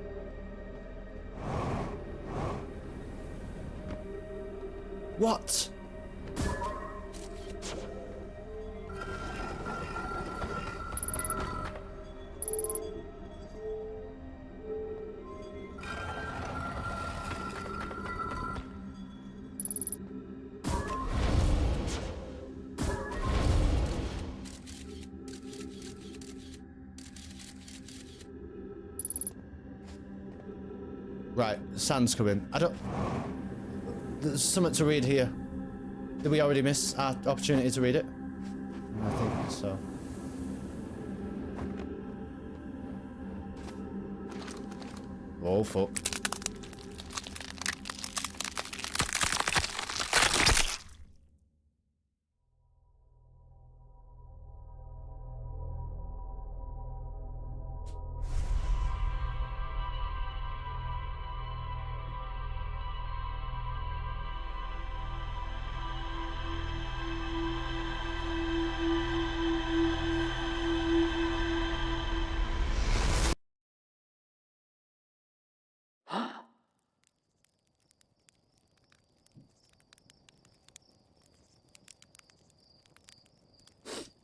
What? Right, sand's coming. There's something to read here. Did we already miss our opportunity to read it? I think so. Oh, fuck.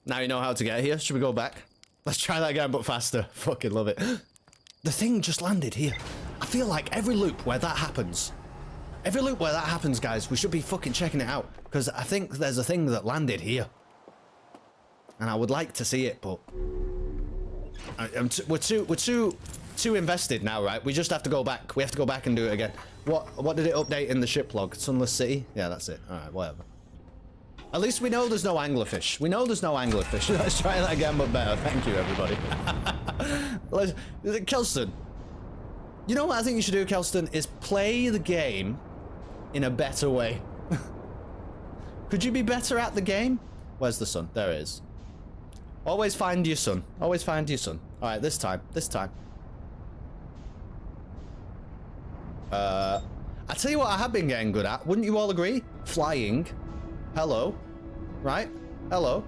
Now you know how to get here. Should we go back? Let's try that again, but faster. Fucking love it. The thing just landed here. I feel like every loop where that happens, guys, we should be fucking checking it out. Because I think there's a thing that landed here. And I would like to see it, but... we're too invested now, right? We just have to go back. We have to go back and do it again. What did it update in the ship log? Sunless City? Yeah, that's it. Alright, whatever. At least we know there's no anglerfish. We know there's no anglerfish. Let's try that again, but better. Thank you, everybody. Kelston. You know what I think you should do, Kelston? Is play the game in a better way. Could you be better at the game? Where's the sun? There it is. Always find your sun. Always find your sun. Alright, this time. This time. I tell you what I have been getting good at. Wouldn't you all agree? Flying. Hello. right? Hello.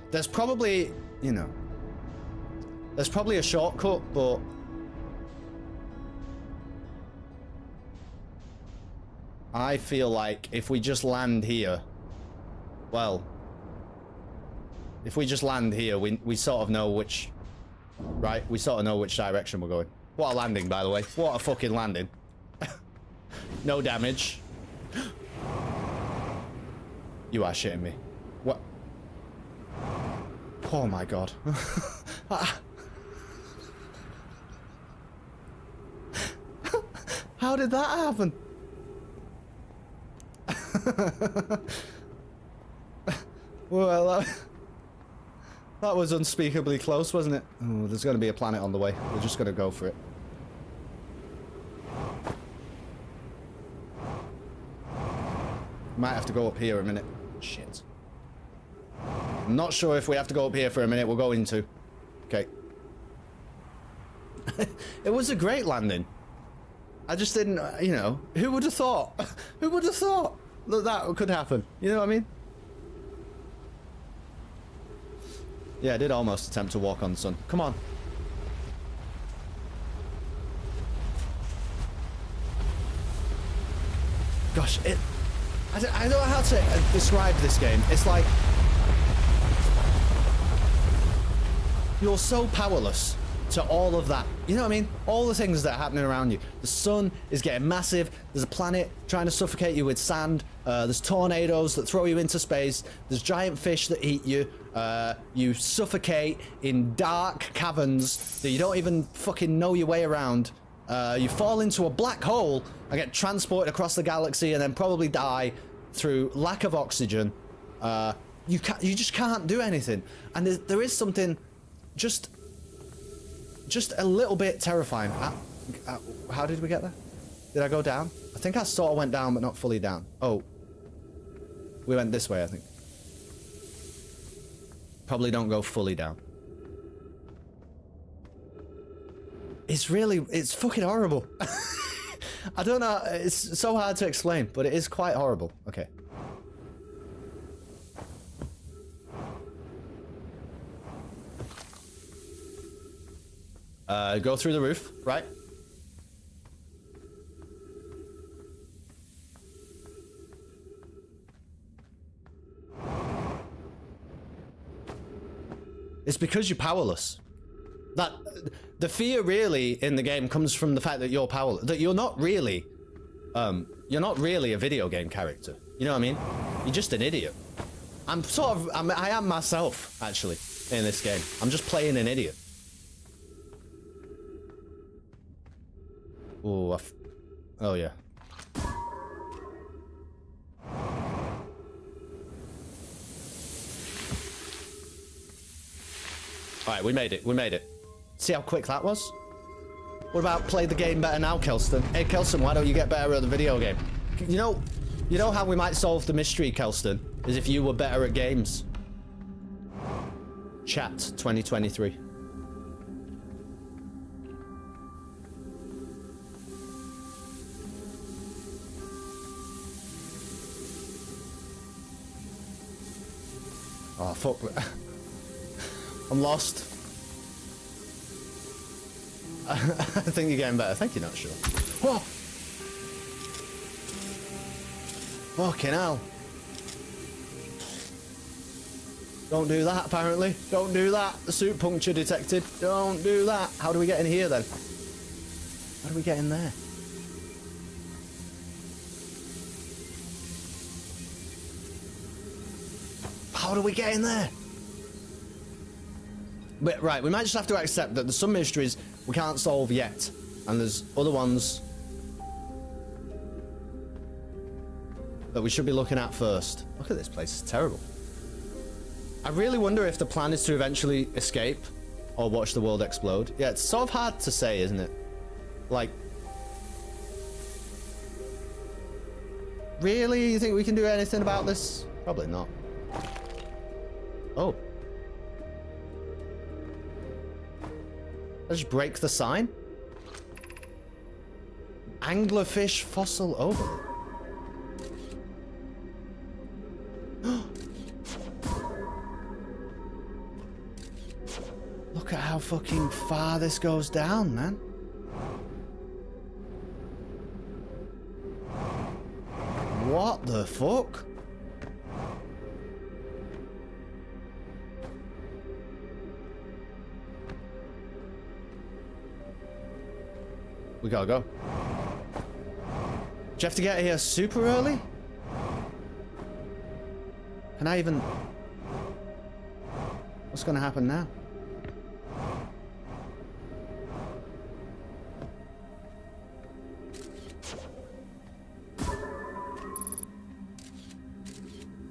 There's probably, you know, there's probably a shortcut, but I feel like if we just land here, well, if we just land here, we sort of know which, right? We sort of know which direction we're going. What a landing, by the way. What a fucking landing. No damage. You are shitting me. What? Oh my god. How did that happen? Well, that was unspeakably close, wasn't it? Oh, there's going to be a planet on the way. We're just going to go for it. Might have to go up here a minute. Shit. I'm not sure if we have to go up here for a minute. We're going to. Okay. It was a great landing. I just didn't, you know, who would have thought? Who would have thought that that could happen? You know what I mean? Yeah, I did almost attempt to walk on the sun. Come on. Gosh, I don't know how to describe this game. It's like you're so powerless to all of that. You know what I mean? All the things that are happening around you. The sun is getting massive. There's a planet trying to suffocate you with sand. There's tornadoes that throw you into space. There's giant fish that eat you. You suffocate in dark caverns that you don't even fucking know your way around. You fall into a black hole and get transported across the galaxy and then probably die through lack of oxygen. You just can't do anything. And there is something just a little bit terrifying. How did we get there? Did I go down? I think I sort of went down, but not fully down. Oh. We went this way, I think. Probably don't go fully down. It's fucking horrible. I don't know, it's so hard to explain, but it is quite horrible. Okay. Go through the roof, right? It's because you're powerless. That the fear really in the game comes from the fact that you're powerless. That you're not really a video game character. You know what I mean? You're just an idiot. I am myself actually in this game. I'm just playing an idiot. Oh, oh yeah. Alright, we made it. We made it. See how quick that was? What about play the game better now, Kelston? Hey, Kelston, why don't you get better at the video game? You know how we might solve the mystery, Kelston? Is if you were better at games. Chat 2023. Oh, fuck. I'm lost. I think you're getting better. I think you're not sure. Whoa! Fucking hell. Don't do that, apparently. Don't do that. The suit puncture detected. Don't do that. How do we get in here, then? How do we get in there? How do we get in there? But, right, we might just have to accept that there's some mysteries we can't solve yet. And there's other ones that we should be looking at first. Look at this place, it's terrible. I really wonder if the plan is to eventually escape or watch the world explode. Yeah, it's sort of hard to say, isn't it? Like, really? You think we can do anything about this? Probably not. Oh. I just break the sign? Anglerfish fossil overlook. Look at how fucking far this goes down, man. What the fuck? We gotta go. Do you have to get here super early? Can I even... What's gonna happen now?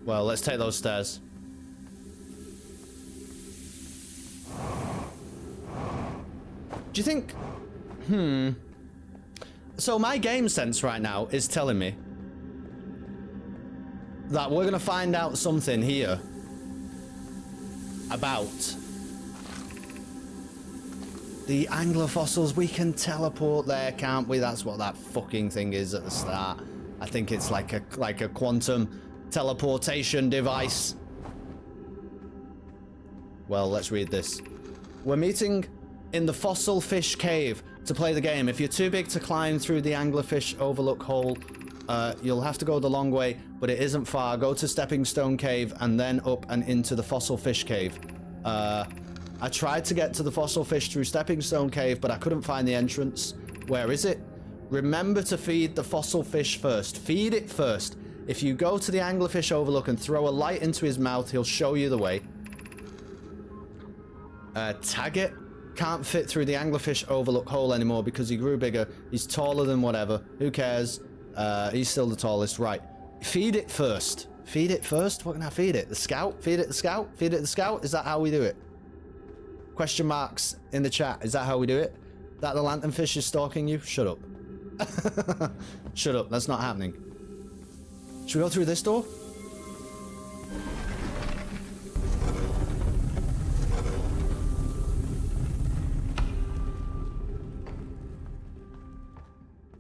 Well, let's take those stairs. Do you think... So my game sense right now is telling me that we're gonna find out something here about the angler fossils. We can teleport there, can't we? That's what that fucking thing is at the start. I think it's like a quantum teleportation device. Well, let's read this. We're meeting in the Fossil Fish Cave to play the game. If you're too big to climb through the Anglerfish Overlook hole, you'll have to go the long way, but it isn't far. Go to Stepping Stone Cave and then up and into the Fossil Fish Cave. I tried to get to the Fossil Fish through Stepping Stone Cave, but I couldn't find the entrance. Where is it? Remember to feed the fossil fish first. Feed it first. If you go to the Anglerfish Overlook and throw a light into his mouth, he'll show you the way. Taggart can't fit through the Anglerfish Overlook hole anymore because he grew bigger. He's taller than whatever. Who cares? He's still the tallest. Right. Feed it first. Feed it first? What can I feed it? The scout? Feed it the scout? Feed it the scout? Is that how we do it? Question marks in the chat. Is that how we do it? That the lanternfish is stalking you? Shut up. Shut up. That's not happening. Should we go through this door?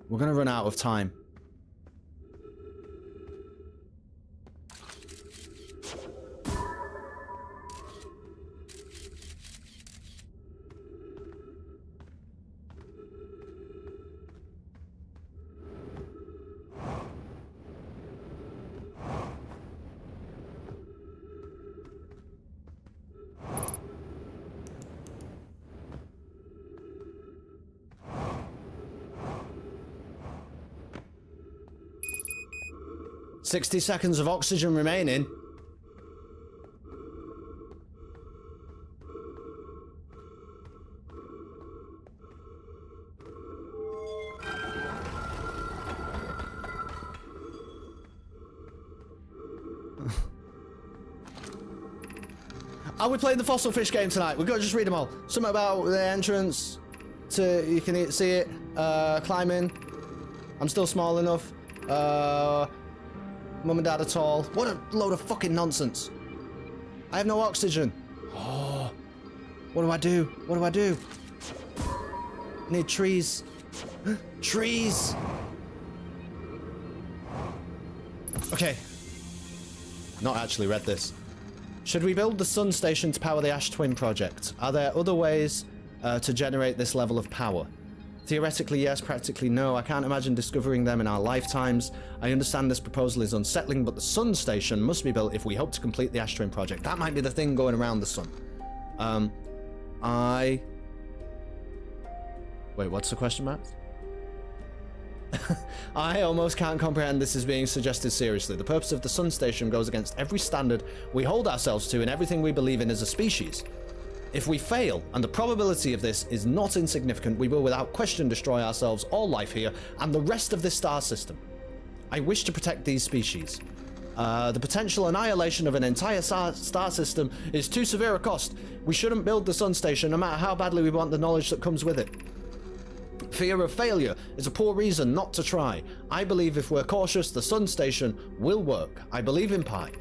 We're gonna run out of time. "60 seconds of oxygen remaining." Are we playing the Fossil Fish game tonight? We've got to just read them all. Something about the entrance to... You can see it. Climbing. I'm still small enough. Mum and Dad are tall. What a load of fucking nonsense. I have no oxygen. Oh. What do I do? What do I do? I need trees. Trees! Okay. Not actually read this. Should we build the sun station to power the Ash Twin project? Are there other ways to generate this level of power? Theoretically, yes. Practically, no. I can't imagine discovering them in our lifetimes. I understand this proposal is unsettling, but the sun station must be built if we hope to complete the Ash Twin project. That might be the thing going around the sun. Wait, what's the question, Matt? I almost can't comprehend this is being suggested seriously. The purpose of the sun station goes against every standard we hold ourselves to and everything we believe in as a species. If we fail, and the probability of this is not insignificant, we will without question destroy ourselves, all life here, and the rest of this star system. I wish to protect these species. The potential annihilation of an entire star system is too severe a cost. We shouldn't build the sun station, no matter how badly we want the knowledge that comes with it. Fear of failure is a poor reason not to try. I believe if we're cautious, the sun station will work. I believe in Pi.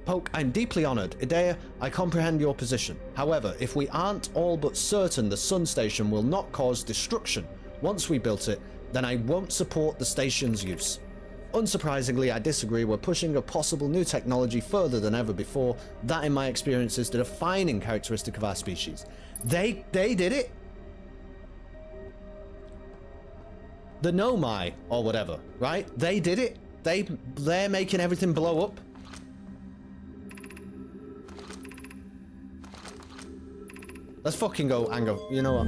Poke, I'm deeply honored. Idea, I comprehend your position. However, if we aren't all but certain the Sun Station will not cause destruction once we built it, then I won't support the station's use. Unsurprisingly, I disagree. We're pushing a possible new technology further than ever before. That, in my experience, is the defining characteristic of our species. They did it. The Nomai, or whatever, right? They did it. They're making everything blow up. Let's fucking go, Ango. You know what?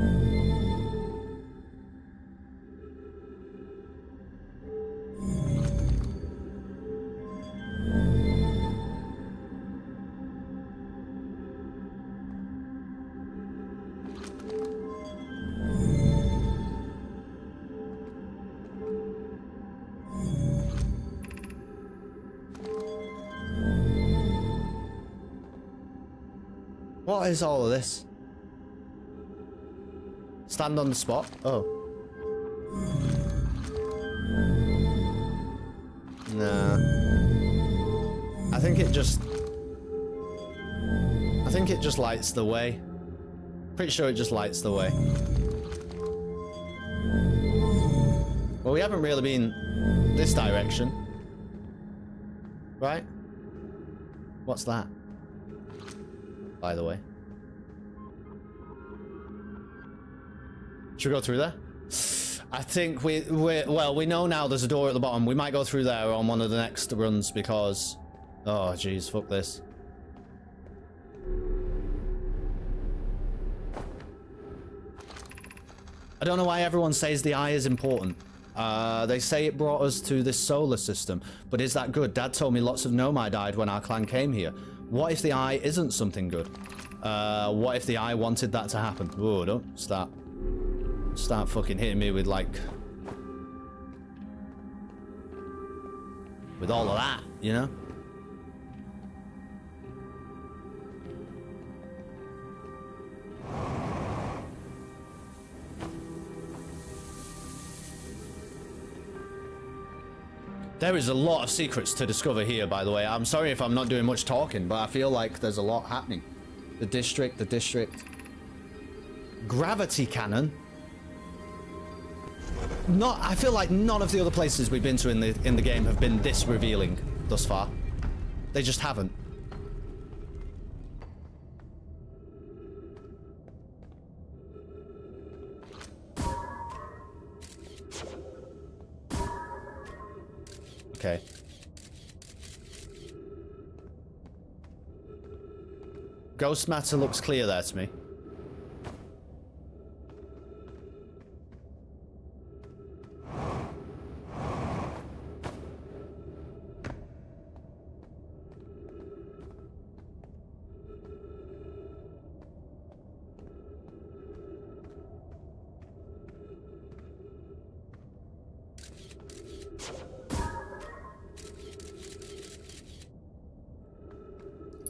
What is all of this? Stand on the spot? Oh. Nah. I think it just lights the way. Pretty sure it just lights the way. Well, we haven't really been this direction. Right? What's that? By the way. Should we go through there? I think we know now there's a door at the bottom. We might go through there on one of the next runs because... Oh, jeez, fuck this. I don't know why everyone says the eye is important. They say it brought us to this solar system, but is that good? Dad told me lots of Nomai died when our clan came here. What if the eye isn't something good? What if the eye wanted that to happen? Oh, don't start fucking hitting me with like... with all of that, you know? There is a lot of secrets to discover here, by the way. I'm sorry if I'm not doing much talking, but I feel like there's a lot happening. The district. Gravity cannon. I feel like none of the other places we've been to in the game have been this revealing thus far. They just haven't. Okay. Ghost matter looks clear there to me.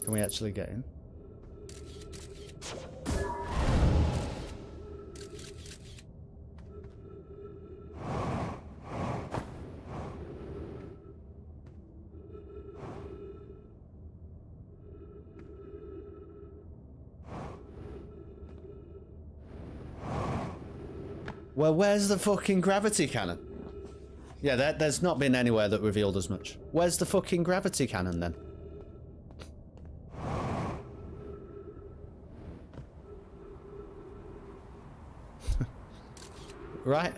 Can we actually get in? Well, where's the fucking gravity cannon? Yeah, there's not been anywhere that revealed as much. Where's the fucking gravity cannon then? Right?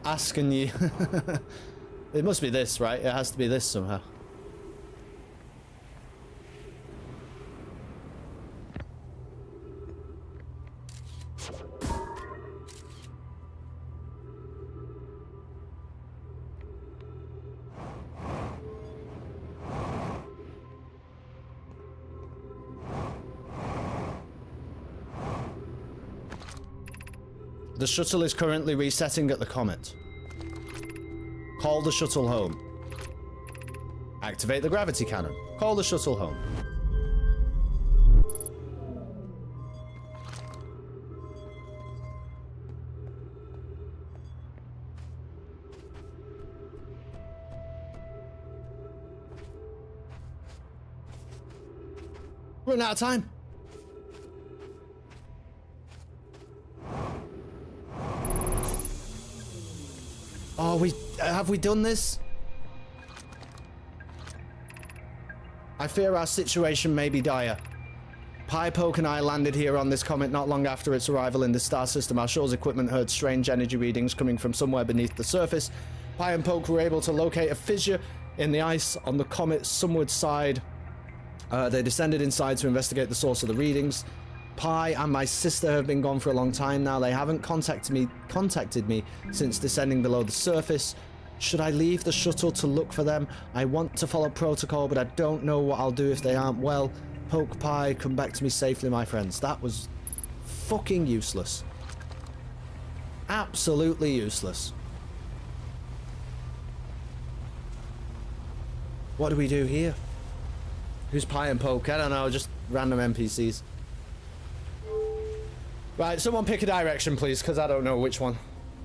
Asking you. It must be this, right? It has to be this somehow. The shuttle is currently resetting at the comet. Call the shuttle home. Activate the gravity cannon. Call the shuttle home. Running out of time. Oh, have we done this? I fear our situation may be dire. Pie Poke and I landed here on this comet not long after its arrival in the star system. Our show's equipment heard strange energy readings coming from somewhere beneath the surface. Pie and Poke were able to locate a fissure in the ice on the comet's sunward side. They descended inside to investigate the source of the readings. Pie and my sister have been gone for a long time now. They haven't contacted me since descending below the surface. Should I leave the shuttle to look for them? I want to follow protocol, but I don't know what I'll do if they aren't well. Poke, Pie, come back to me safely, my friends. That was fucking useless. Absolutely useless. What do we do here? Who's Pie and Poke? I don't know, just random NPCs. Right, someone pick a direction, please, because I don't know which one.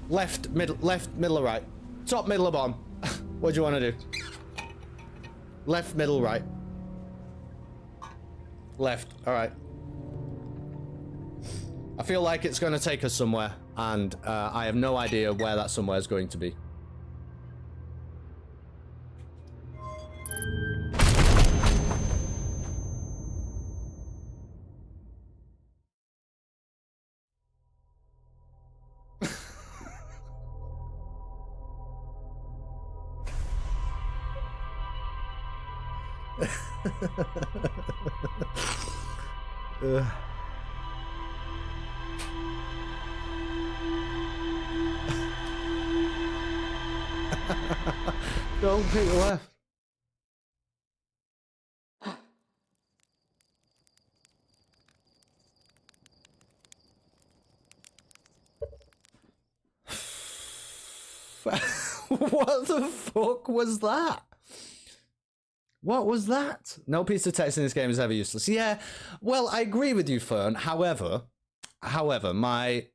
Left, middle, or right? Top, middle, or bottom? What do you want to do? Left, middle, right? Left. Alright. I feel like it's going to take us somewhere, and I have no idea where that somewhere is going to be. Don't pick left. What the fuck was that? What was that? No piece of text in this game is ever useless. Yeah, well, I agree with you, Fern. However, my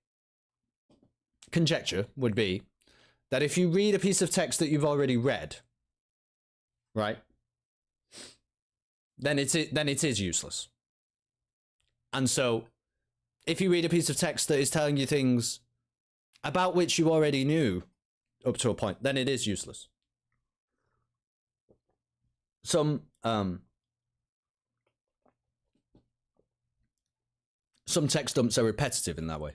conjecture would be that if you read a piece of text that you've already read, right, then it is useless. And so, if you read a piece of text that is telling you things about which you already knew up to a point, then it is useless. Some text dumps are repetitive in that way.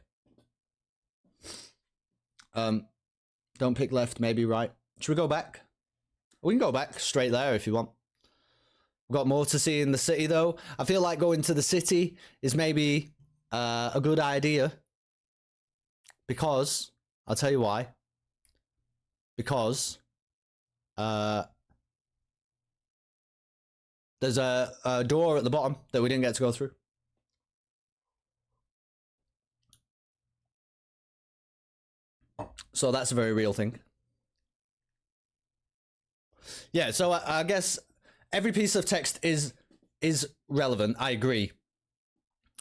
Don't pick left, maybe right. Should we go back? We can go back straight there if you want. We've got more to see in the city, though. I feel like going to the city is maybe a good idea. Because, I'll tell you why. Because, there's a door at the bottom that we didn't get to go through. So that's a very real thing. Yeah, so I guess every piece of text is relevant, I agree.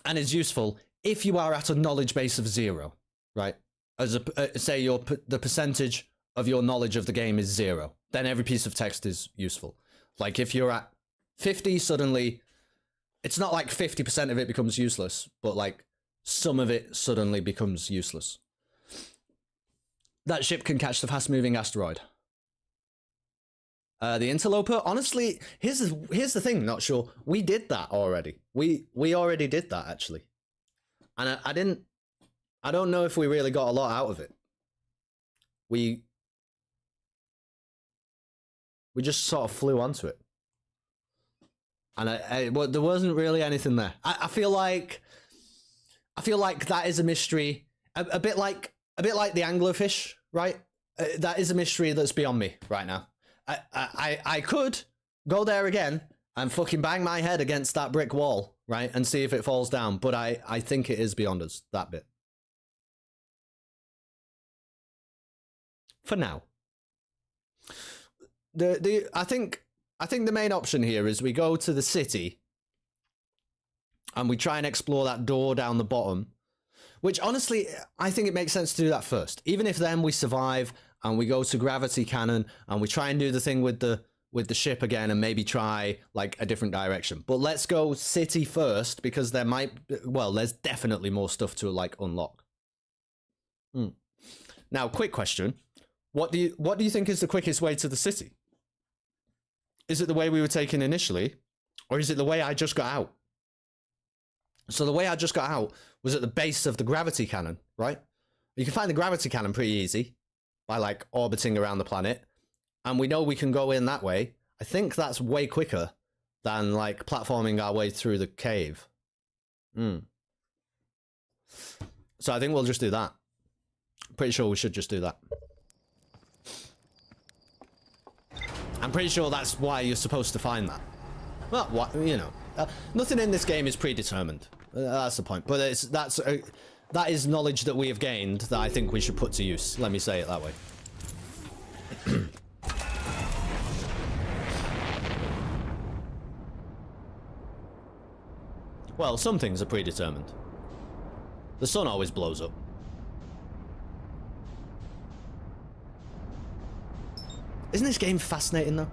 And is useful if you are at a knowledge base of 0, right? As say the percentage of your knowledge of the game is 0, then every piece of text is useful. Like if you're at 50, suddenly it's not like 50% of it becomes useless, but like some of it suddenly becomes useless. That ship can catch the fast-moving asteroid. The interloper, honestly, here's the thing, not sure. We did that already. We already did that, actually. And I don't know if we really got a lot out of it. We just sort of flew onto it. And well, there wasn't really anything there. I feel like that is a mystery, a bit like the anglerfish, right? That is a mystery that's beyond me right now. I could go there again and fucking bang my head against that brick wall, right, and see if it falls down. But I think it is beyond us, that bit. For now. I think the main option here is we go to the city and we try and explore that door down the bottom, which honestly, I think it makes sense to do that first. Even if then we survive and we go to Gravity Cannon and we try and do the thing with the with the ship again and maybe try like a different direction. But let's go city first because there might, well, there's definitely more stuff to like unlock. Now, quick question. What do you think is the quickest way to the city? Is it the way we were taking initially, or is it the way I just got out? So the way I just got out was at the base of the gravity cannon, right? You can find the gravity cannon pretty easy by like orbiting around the planet. And we know we can go in that way. I think that's way quicker than like platforming our way through the cave. So I think we'll just do that. Pretty sure we should just do that. I'm pretty sure that's why you're supposed to find that. Well, what, you know, nothing in this game is predetermined. That's the point. But that is knowledge that we have gained that I think we should put to use. Let me say it that way. Well, some things are predetermined. The sun always blows up. Isn't this game fascinating, though?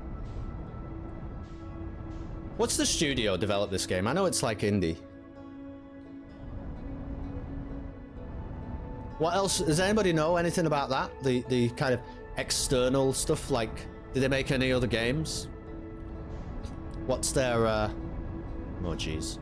What's the studio developed this game? I know it's like indie. What else? Does anybody know anything about that? The kind of external stuff? Like, did they make any other games? What's their, oh, jeez.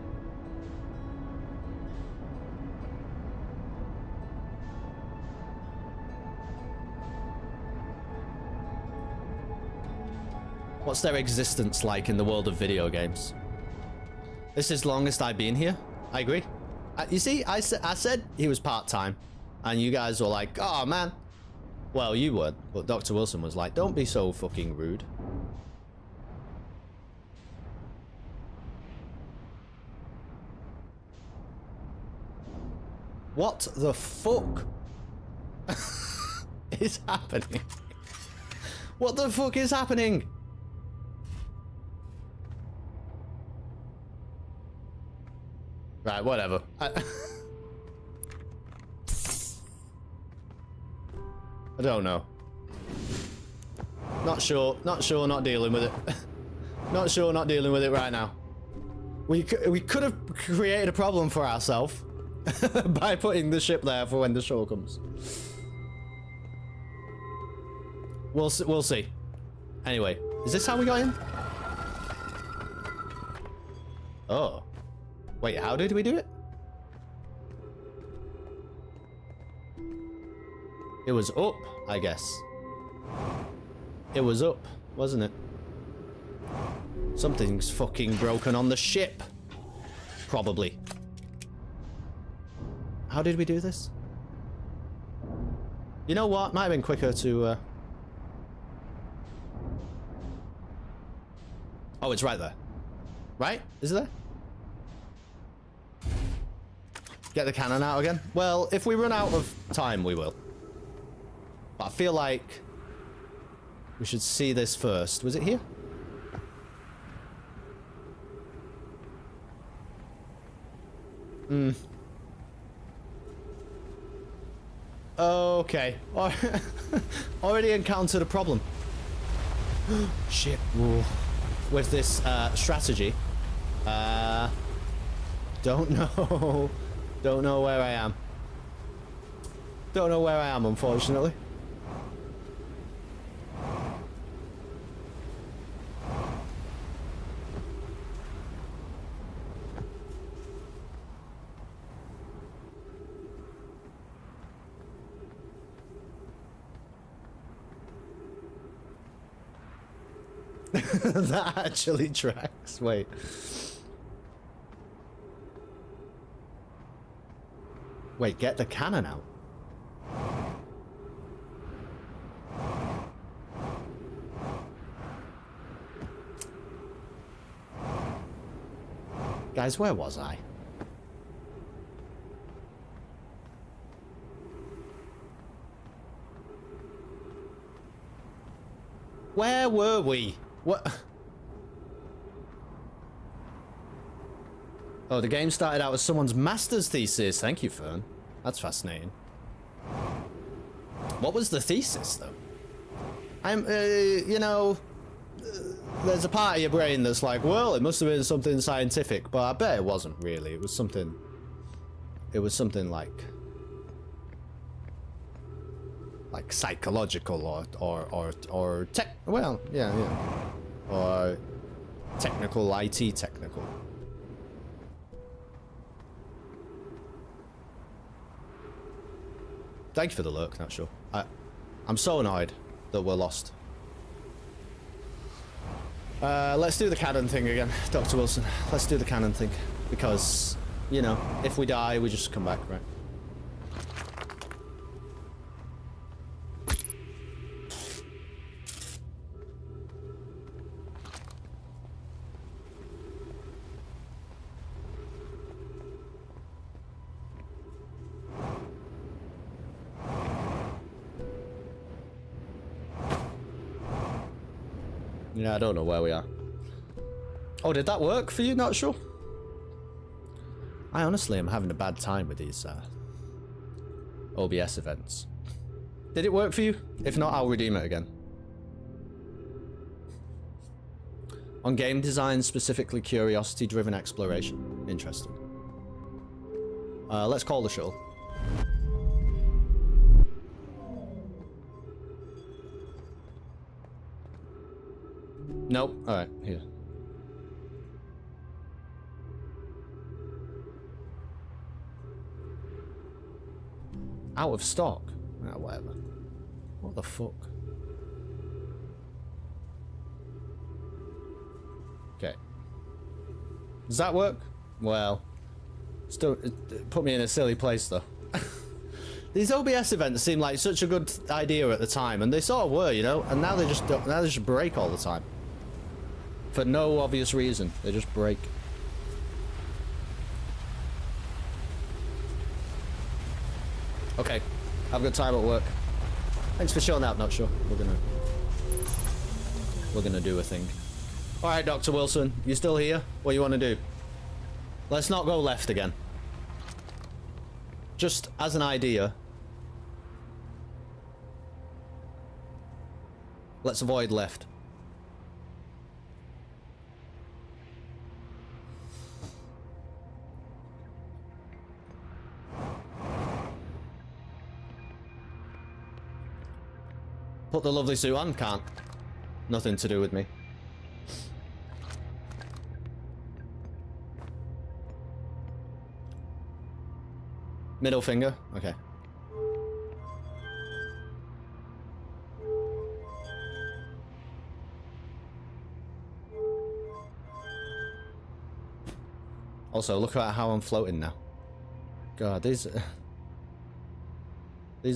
What's their existence like in the world of video games? This is the longest I've been here. I agree. You see, I said he was part-time. And you guys were like, oh, man. Well, you would. But Dr. Wilson was like, don't be so fucking rude. What the fuck is happening? What the fuck is happening? Right, whatever. I don't know. Not sure, not dealing with it. Not sure, not dealing with it right now. We could have created a problem for ourselves by putting the ship there for when the show comes. We'll see. Anyway, is this how we got in? Oh. Wait, how did we do it? It was up, I guess. It was up, wasn't it? Something's fucking broken on the ship. Probably. How did we do this? You know what? Might have been quicker to... Oh, it's right there. Right? Is it there? Get the cannon out again? Well, if we run out of time, we will. But I feel like we should see this first. Was it here? Okay. Already encountered a problem. Shit. Ooh. With this strategy. Don't know. Don't know where I am. Don't know where I am, unfortunately. That actually tracks. Wait. Wait, get the cannon out. Guys, where was I? Where were we? What? Oh, the game started out as someone's master's thesis. Thank you, Fern. That's fascinating. What was the thesis, though? You know, there's a part of your brain that's like, well, it must have been something scientific, but I bet it wasn't really. It was something like psychological or tech. Well, yeah, or technical, IT technical. Thank you for the lurk, not sure. I'm so annoyed that we're lost. Let's do the cannon thing again, Dr. Wilson. Let's do the cannon thing. Because, you know, if we die, we just come back, right? Yeah, I don't know where we are. Oh, did that work for you? Not sure. I honestly am having a bad time with these OBS events. Did it work for you? If not, I'll redeem it again. On game design, specifically curiosity-driven exploration. Interesting. Let's call the shuttle. Nope. Alright, here. Out of stock? Ah, whatever. What the fuck? Okay. Does that work? Well, still, it put me in a silly place though. These OBS events seem like such a good idea at the time, and they sort of were, you know. And now they just don't, now they just break all the time, for no obvious reason. They just break. Okay, I've got time at work. Thanks for showing up. Not sure. We're gonna do a thing. All right, Dr. Wilson, you still here? What do you want to do? Let's not go left again. Just as an idea. Let's avoid left. Put the lovely suit on? Can't. Nothing to do with me. Middle finger? Okay. Also, look at how I'm floating now. God, these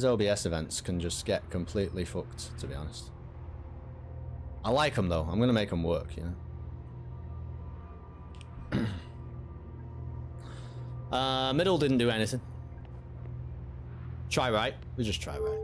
OBS events can just get completely fucked, to be honest. I like them though. I'm gonna make them work, you know. Middle didn't do anything. Try right. We just try right.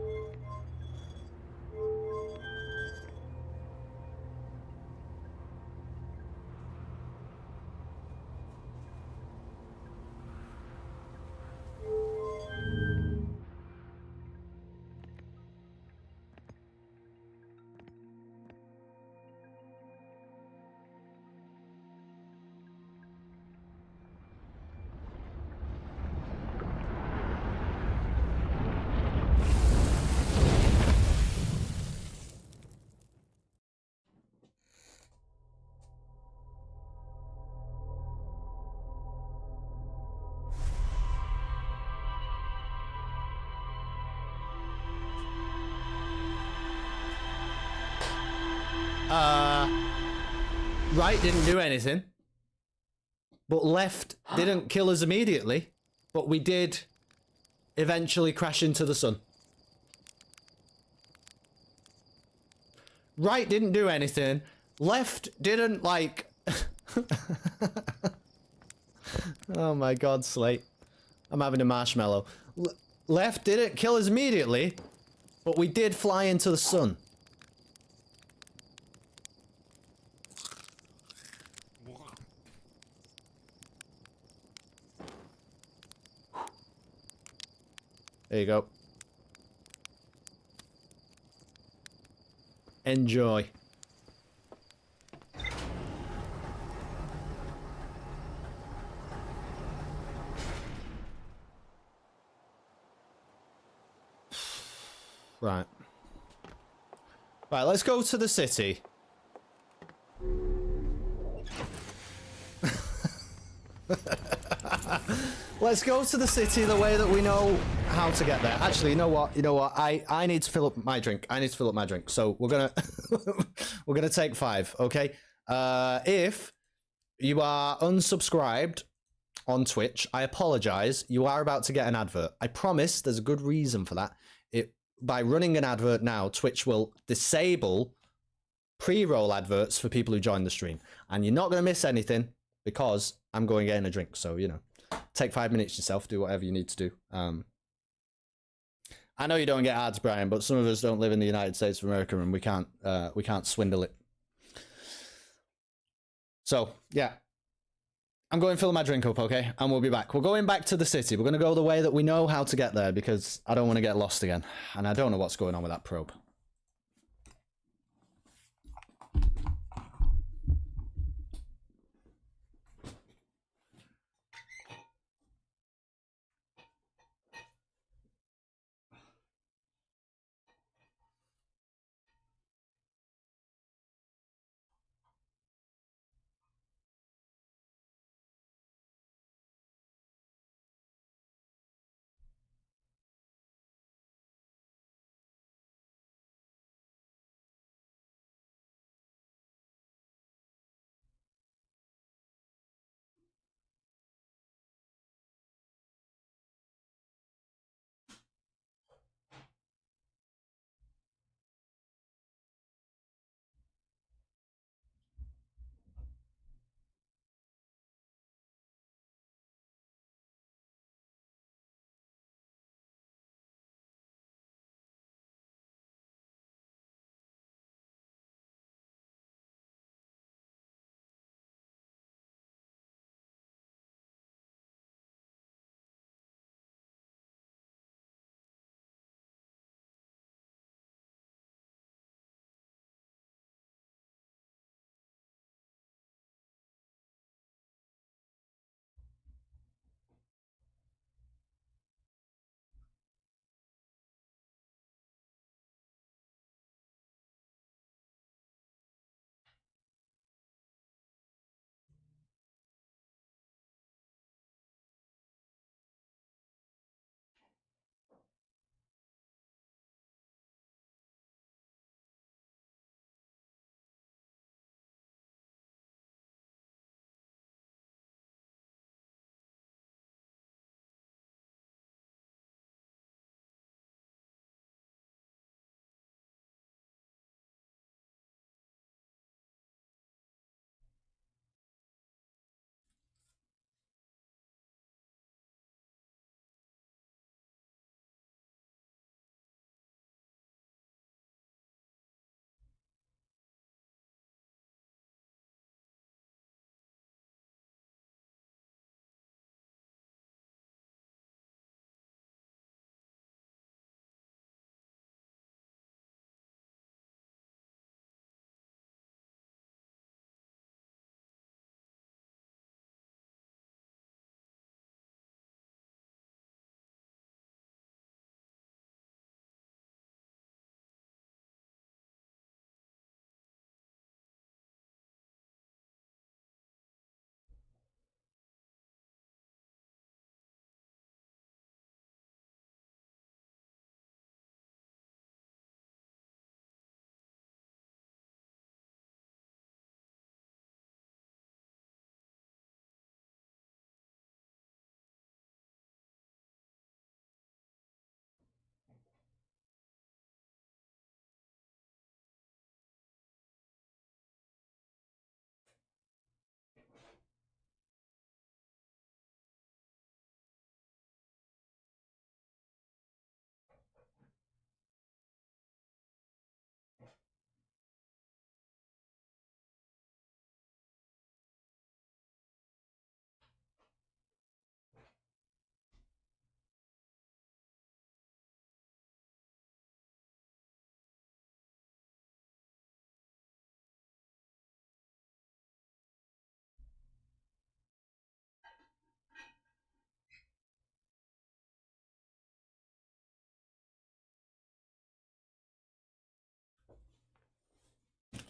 Right didn't do anything, but left didn't kill us immediately, but we did eventually crash into the sun. Right didn't do anything, left didn't like... Oh my god, Slate. I'm having a marshmallow. Left didn't kill us immediately, but we did fly into the sun. There you go. Enjoy. Right. Right, let's go to the city. Let's go to the city the way that we know how to get there. Actually, you know what? I need to fill up my drink. So we're gonna we're gonna take 5, okay? If you are unsubscribed on Twitch, I apologize. You are about to get an advert. I promise there's a good reason for that. By running an advert now, Twitch will disable pre-roll adverts for people who join the stream. And you're not going to miss anything because I'm going getting a drink. So, take 5 minutes yourself, do whatever you need to do. I know you don't get ads, Brian, but some of us don't live in the United States of America and we can't swindle it. So, yeah. I'm going to fill my drink up, okay? And we'll be back. We're going back to the city. We're going to go the way that we know how to get there because I don't want to get lost again. And I don't know what's going on with that probe.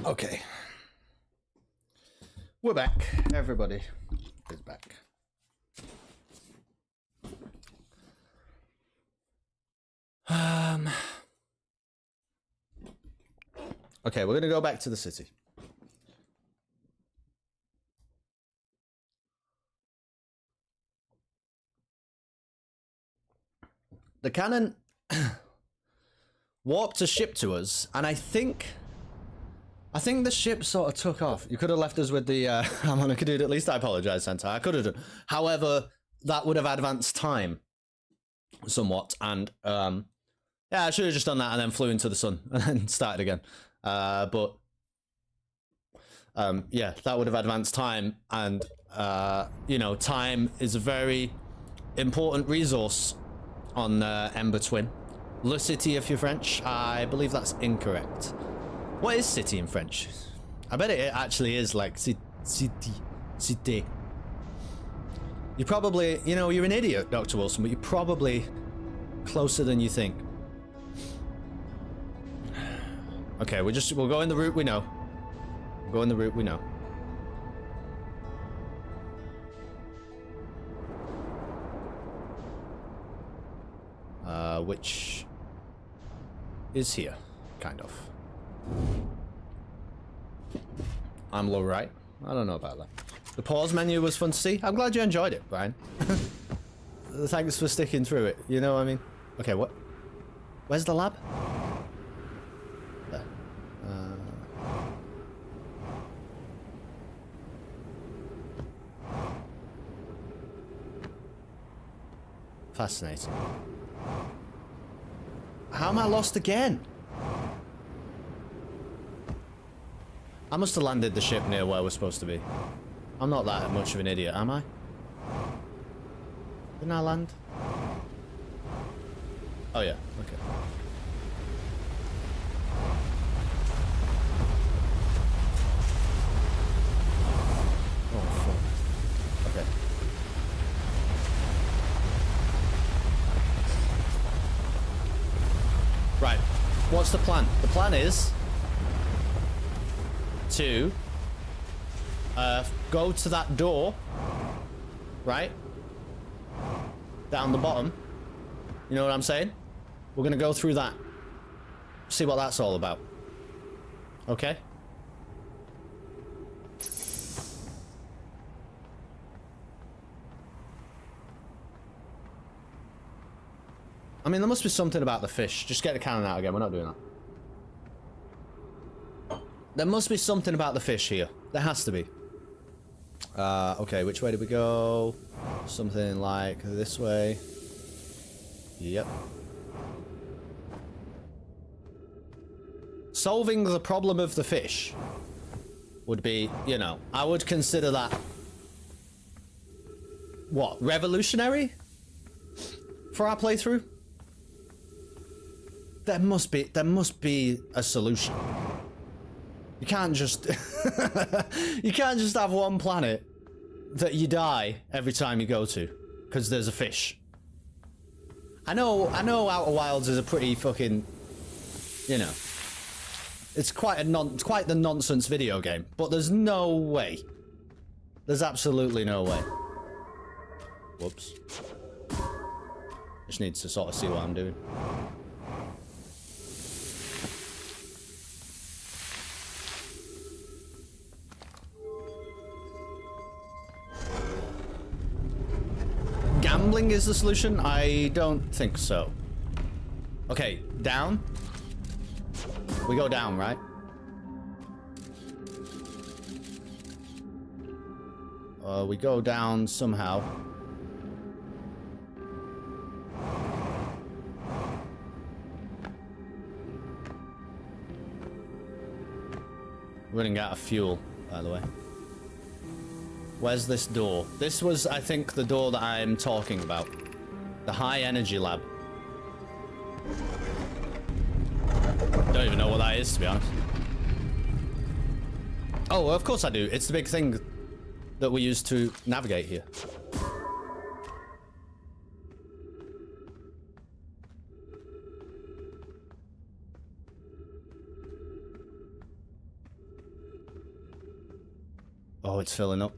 Okay. We're back. Everybody is back. Okay, we're gonna go back to the city. The cannon warped a ship to us, and I think the ship sort of took off. You could have left us with the harmonica dude. At least I apologize, Santa. I could have done. However, that would have advanced time somewhat, and yeah, I should have just done that and then flew into the sun and then started again. But yeah, that would have advanced time, and you know, time is a very important resource on Ember Twin. Le City, if you're French. I believe that's incorrect. What is city in French? I bet it actually is like cité. You probably, you know, you're an idiot, Dr. Wilson, but you're probably closer than you think. Okay, we'll go in the route we know. We'll go in the route we know. Which is here, kind of. I'm low right. I don't know about that. The pause menu was fun to see. I'm glad you enjoyed it, Brian. Thanks for sticking through it. You know what I mean? Okay, what? Where's the lab? There. Fascinating. How am I lost again? I must have landed the ship near where we're supposed to be. I'm not that much of an idiot, am I? Didn't I land? Oh yeah, okay. Oh fuck. Okay. Right. What's the plan? The plan is to go to that door, right? Down the bottom. You know what I'm saying? We're gonna go through that. See what that's all about. Okay? I mean, there must be something about the fish. Just get the cannon out again. We're not doing that. There must be something about the fish here. There has to be. Okay, which way did we go? Something like this way. Yep. Solving the problem of the fish would be, you know, I would consider that... what? Revolutionary? For our playthrough? There must be a solution. You can't just you can't just have one planet that you die every time you go to because there's a fish. I know Outer Wilds is a pretty fucking, you know, it's quite the nonsense video game, but there's no way. There's absolutely no way. Whoops. Just need to sort of see what I'm doing. Gambling is the solution? I don't think so. Okay, down. We go down, right? We go down somehow. We're running out of fuel, by the way. Where's this door? This was, I think, the door that I'm talking about. The high energy lab. Don't even know what that is, to be honest. Oh, well, of course I do. It's the big thing that we use to navigate here. Oh, it's filling up.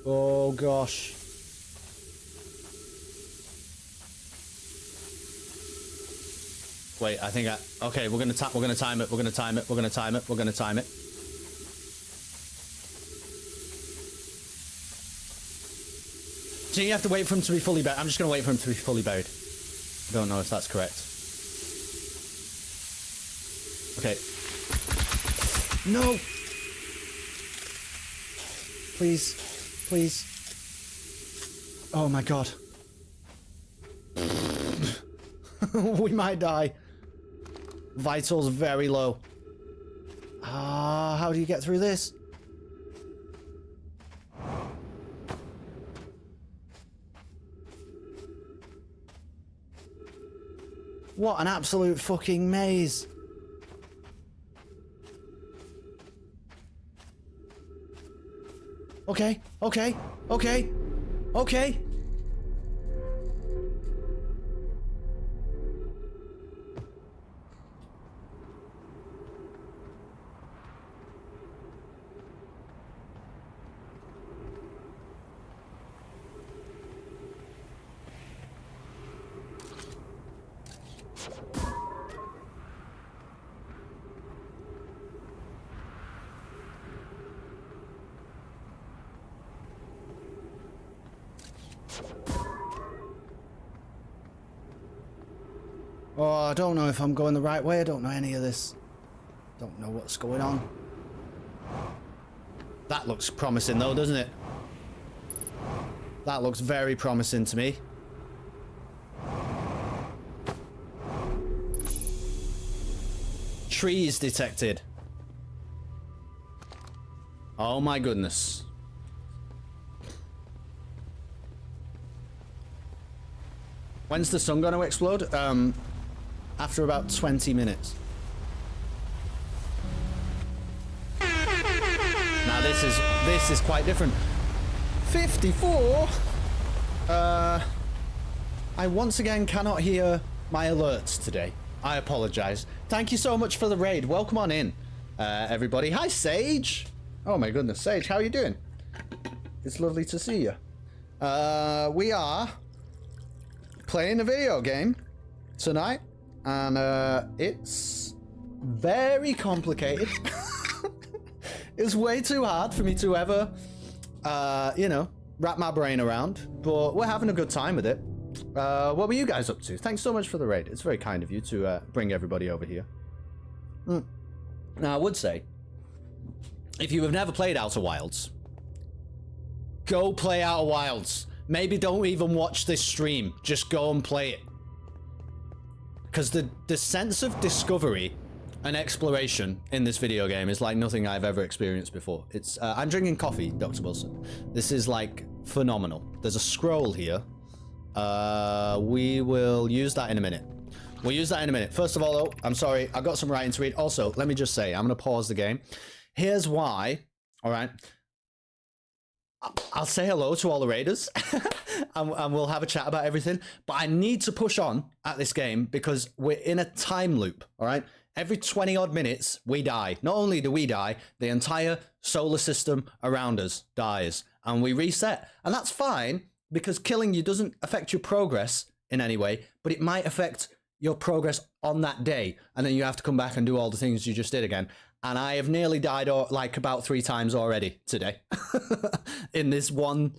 Oh gosh. Wait, I think okay, we're gonna time it. We're gonna time it. We're gonna time it. We're gonna time it. So you have to wait for him to be fully buried. I'm just gonna wait for him to be fully buried. I don't know if that's correct. Okay. No. Please. Please. Oh my god. We might die. Vitals very low. Ah, how do you get through this? What an absolute fucking maze. Okay, okay, okay, okay. Oh, I don't know if I'm going the right way. I don't know any of this. Don't know what's going on. That looks promising though, doesn't it? That looks very promising to me. Trees detected. Oh my goodness. When's the sun going to explode? After about 20 minutes. Now this is quite different. 54. I once again cannot hear my alerts today. I apologize. Thank you so much for the raid. Welcome on in, everybody. Hi, Sage. Oh my goodness, Sage, how are you doing? It's lovely to see you. We are playing a video game tonight, and it's very complicated. It's way too hard for me to ever, you know, wrap my brain around, but we're having a good time with it. What were you guys up to? Thanks so much for the raid. It's very kind of you to bring everybody over here. Now, I would say, if you have never played Outer Wilds, go play Outer Wilds. Maybe don't even watch this stream. Just go and play it. Because the sense of discovery and exploration in this video game is like nothing I've ever experienced before. It's I'm drinking coffee, Dr. Wilson. This is like phenomenal. There's a scroll here. We will use that in a minute. We'll use that in a minute. First of all, though, I'm sorry. I got some writing to read. Also, let me just say, I'm going to pause the game. Here's why. All right. I'll say hello to all the raiders and we'll have a chat about everything. But I need to push on at this game because we're in a time loop. All right. Every 20 odd minutes, we die. Not only do we die, the entire solar system around us dies and we reset. And that's fine because killing you doesn't affect your progress in any way, but it might affect your progress on that day. And then you have to come back and do all the things you just did again. And I have nearly died like about 3 times already today in this one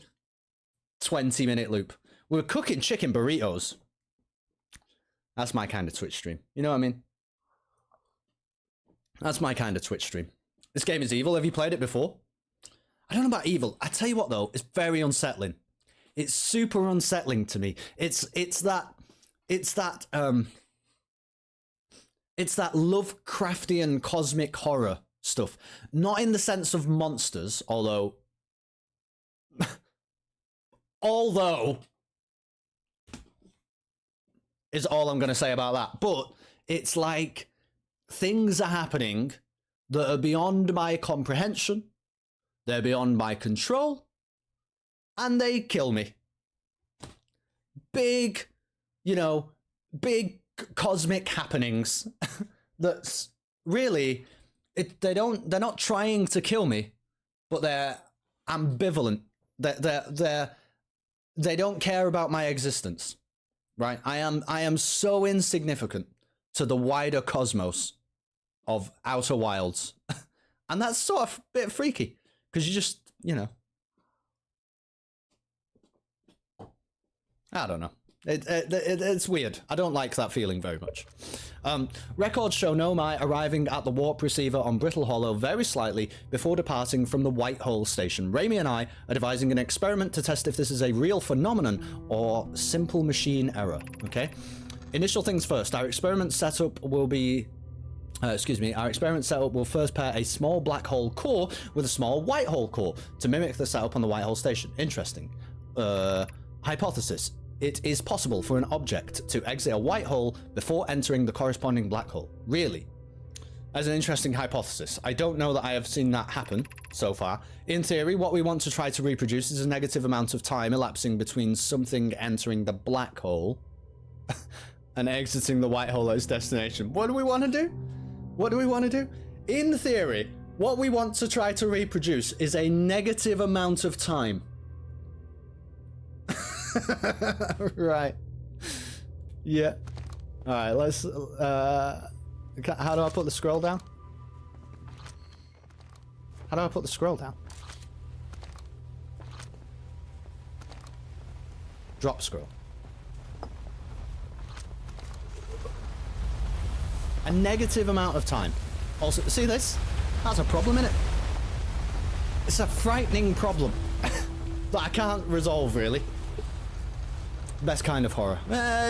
20-minute loop. We're cooking chicken burritos. That's my kind of Twitch stream. You know what I mean? That's my kind of Twitch stream. This game is evil. Have you played it before? I don't know about evil. I tell you what, though, it's very unsettling. It's super unsettling to me. It's that Lovecraftian cosmic horror stuff. Not in the sense of monsters, although is all I'm going to say about that. But it's like things are happening that are beyond my comprehension. They're beyond my control. And they kill me. Big, you know, big cosmic happenings that really, they're not trying to kill me, but they're ambivalent. They don't care about my existence, right? I am so insignificant to the wider cosmos of Outer Wilds. And that's sort of a bit freaky, because you just, you know, I don't know. It's weird. I don't like that feeling very much. Records show Nomai arriving at the warp receiver on Brittle Hollow very slightly before departing from the White Hole station. Raimi and I are devising an experiment to test if this is a real phenomenon or simple machine error. Okay. Initial things first. Our experiment setup will be. Our experiment setup will first pair a small black hole core with a small white hole core to mimic the setup on the White Hole station. Interesting. Hypothesis. It is possible for an object to exit a white hole before entering the corresponding black hole. Really? As an interesting hypothesis. I don't know that I have seen that happen so far. In theory, what we want to try to reproduce is a negative amount of time elapsing between something entering the black hole and exiting the white hole at its destination. What do we want to do? What do we want to do? In theory, what we want to try to reproduce is a negative amount of time. Right. Yeah. Alright, let's... how do I put the scroll down? How do I put the scroll down? Drop scroll. A negative amount of time. Also, see this? That's a problem, innit? It's a frightening problem that I can't resolve, really. Best kind of horror.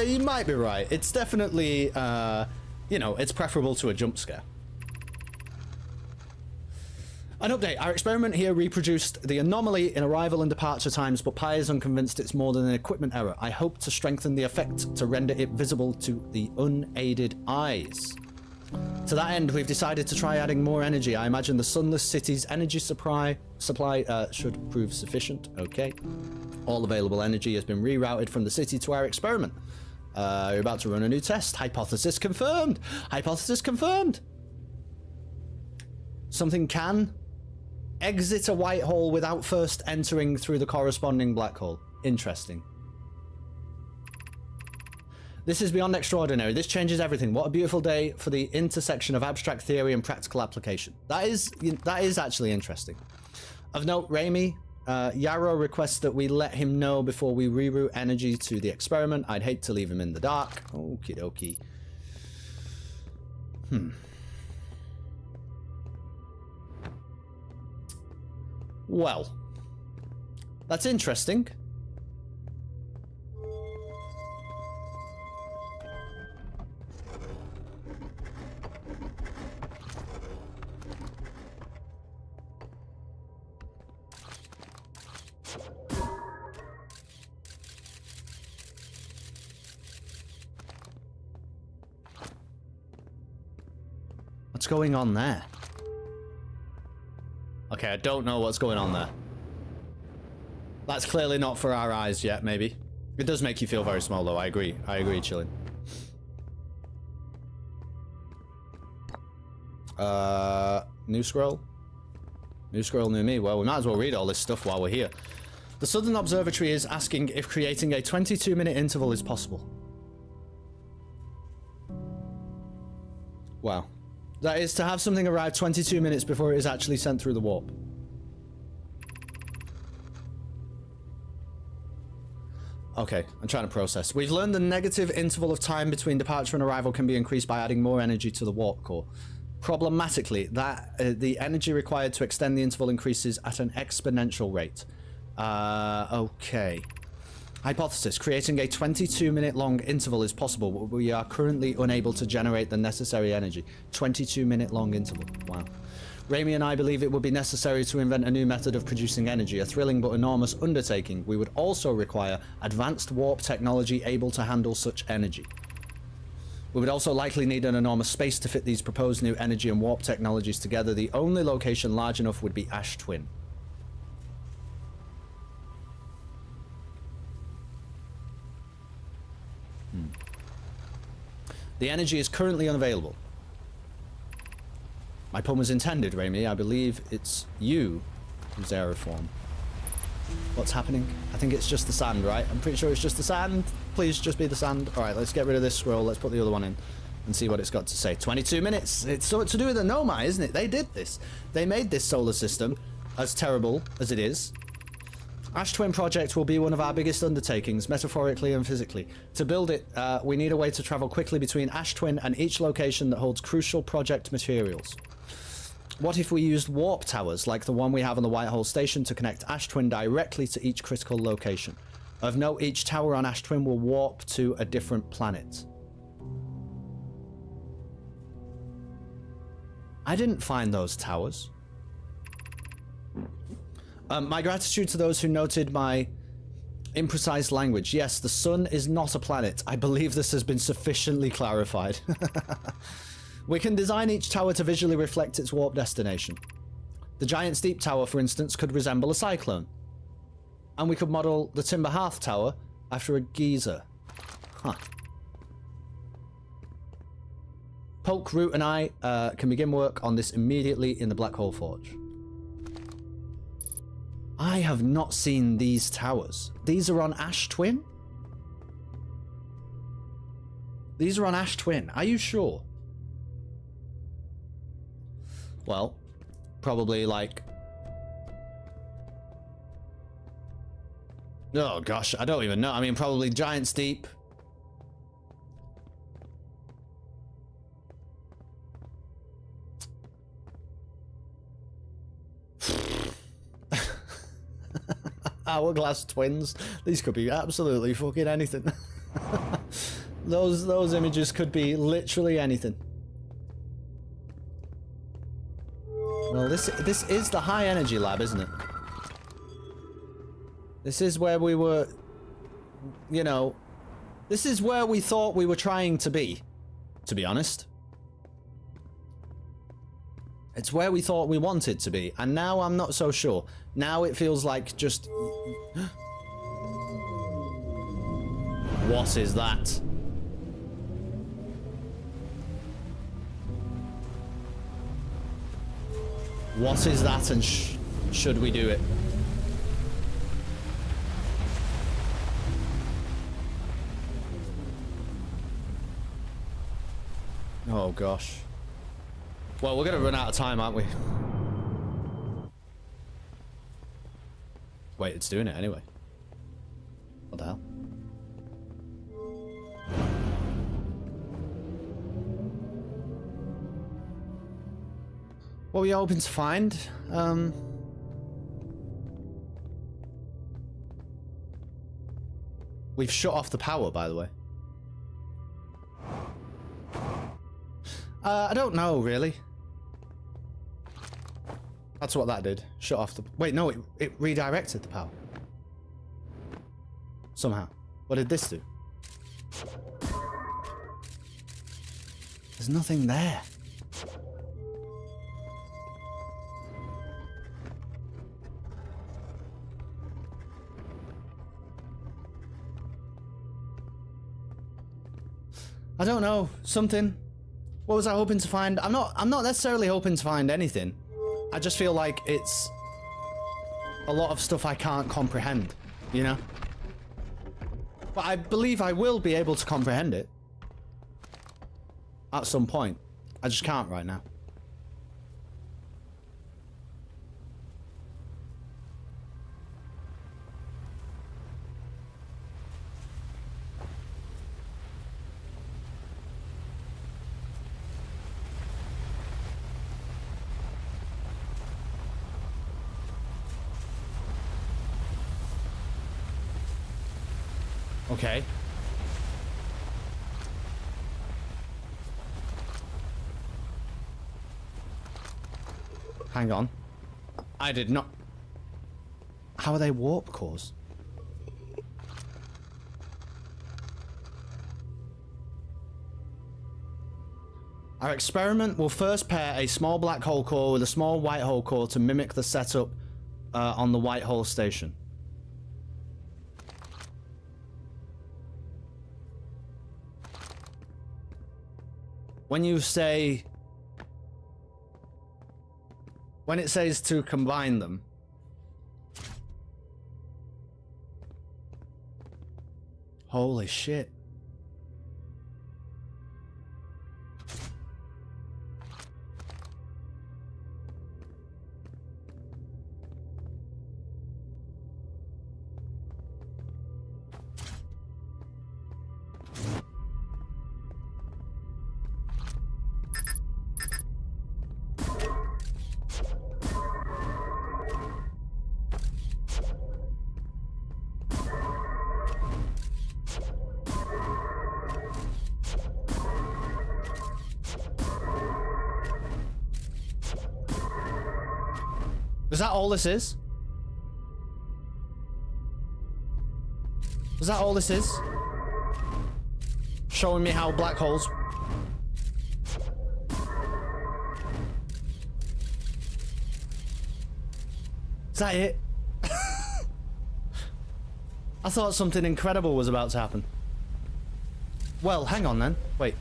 You might be right. It's definitely, you know, it's preferable to a jump scare. An update. Our experiment here reproduced the anomaly in arrival and departure times, but Pi is unconvinced it's more than an equipment error. I hope to strengthen the effect to render it visible to the unaided eyes. To that end, we've decided to try adding more energy. I imagine the Sunless City's energy supply should prove sufficient. Okay. All available energy has been rerouted from the city to our experiment. You're about to run a new test. Hypothesis confirmed. Hypothesis confirmed. Something can exit a white hole without first entering through the corresponding black hole. Interesting. This is beyond extraordinary. This changes everything. What a beautiful day for the intersection of abstract theory and practical application. That is actually interesting. Of note, Raimi, Yarrow requests that we let him know before we reroute energy to the experiment. I'd hate to leave him in the dark. Okie dokie. Well, that's interesting. What's going on there? Okay, I don't know what's going on there. That's clearly not for our eyes yet, maybe. It does make you feel very small, though. I agree. I agree, Chillin. New scroll? New scroll, new me. Well, we might as well read all this stuff while we're here. The Southern Observatory is asking if creating a 22-minute interval is possible. Wow. That is to have something arrive 22 minutes before it is actually sent through the warp. Okay, I'm trying to process. We've learned the negative interval of time between departure and arrival can be increased by adding more energy to the warp core. Problematically, the energy required to extend the interval increases at an exponential rate. Okay. Hypothesis. Creating a 22-minute long interval is possible, but we are currently unable to generate the necessary energy. 22-minute long interval. Wow. Raimi and I believe it would be necessary to invent a new method of producing energy, a thrilling but enormous undertaking. We would also require advanced warp technology able to handle such energy. We would also likely need an enormous space to fit these proposed new energy and warp technologies together. The only location large enough would be Ash Twin. The energy is currently unavailable. My pun was intended, Raimi. I believe it's you who's aeroform. What's happening? I think it's just the sand, right? I'm pretty sure it's just the sand. Please just be the sand. All right, let's get rid of this scroll. Let's put the other one in and see what it's got to say. 22 minutes. It's something to do with the Nomai, isn't it? They did this. They made this solar system, as terrible as it is. Ash Twin Project will be one of our biggest undertakings, metaphorically and physically. To build it, we need a way to travel quickly between Ash Twin and each location that holds crucial project materials. What if we used warp towers, like the one we have on the Whitehall Station, to connect Ash Twin directly to each critical location? Of note, each tower on Ash Twin will warp to a different planet. I didn't find those towers. My gratitude to those who noted my imprecise language. Yes, the sun is not a planet. I believe this has been sufficiently clarified. We can design each tower to visually reflect its warp destination. The Giant's Deep Tower, for instance, could resemble a cyclone. And we could model the Timber Hearth Tower after a geyser. Huh. Polk, Root, and I can begin work on this immediately in the Black Hole Forge. I have not seen these towers. These are on Ash Twin? These are on Ash Twin. Are you sure? Well, probably like... Oh gosh, I don't even know. I mean, probably Giant's Deep. Hourglass twins. These could be absolutely fucking anything. Those images could be literally anything. Well, this is the high energy lab, isn't it? This is where we were, you know, this is where we thought we were trying to be honest. It's where we thought we wanted to be, and now I'm not so sure. Now it feels like just... What is that? What is that, and should we do it? Oh gosh. Well, we're gonna run out of time, aren't we? Wait, it's doing it anyway. What the hell? What were you hoping to find? We've shut off the power, by the way. I don't know, really. That's what that did. Shut off the... Wait, no, it redirected the power. Somehow. What did this do? There's nothing there. I don't know. Something. What was I hoping to find? I'm not necessarily hoping to find anything. I just feel like it's a lot of stuff I can't comprehend, you know? But I believe I will be able to comprehend it at some point. I just can't right now. Okay. Hang on. I did not... How are they warp cores? Our experiment will first pair a small black hole core with a small white hole core to mimic the setup on the Whitehall Station. When you say when it says to combine them. Holy shit. Is that all this is? Is that all this is? Showing me how black holes... Is that it? I thought something incredible was about to happen. Well, hang on then. Wait.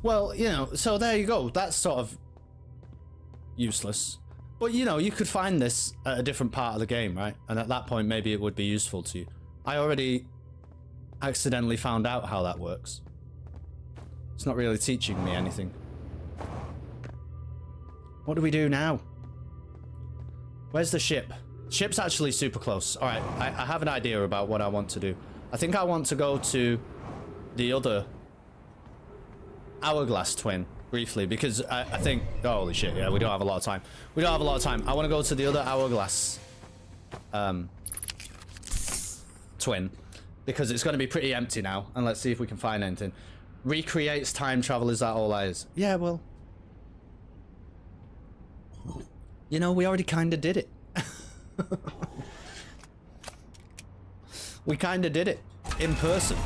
Well, you know, so there you go. That's sort of useless. But, you know, you could find this at a different part of the game, right? And at that point, maybe it would be useful to you. I already accidentally found out how that works. It's not really teaching me anything. What do we do now? Where's the ship? Ship's actually super close. All right, I have an idea about what I want to do. I think I want to go to the other Hourglass twin briefly, because I think... Oh, holy shit, yeah, we don't have a lot of time. We don't have a lot of time. I want to go to the other Hourglass twin, because it's going to be pretty empty now, and let's see if we can find anything. Recreates time travel, is that all that is? Yeah, well... You know, we already kind of did it. We kind of did it. In person.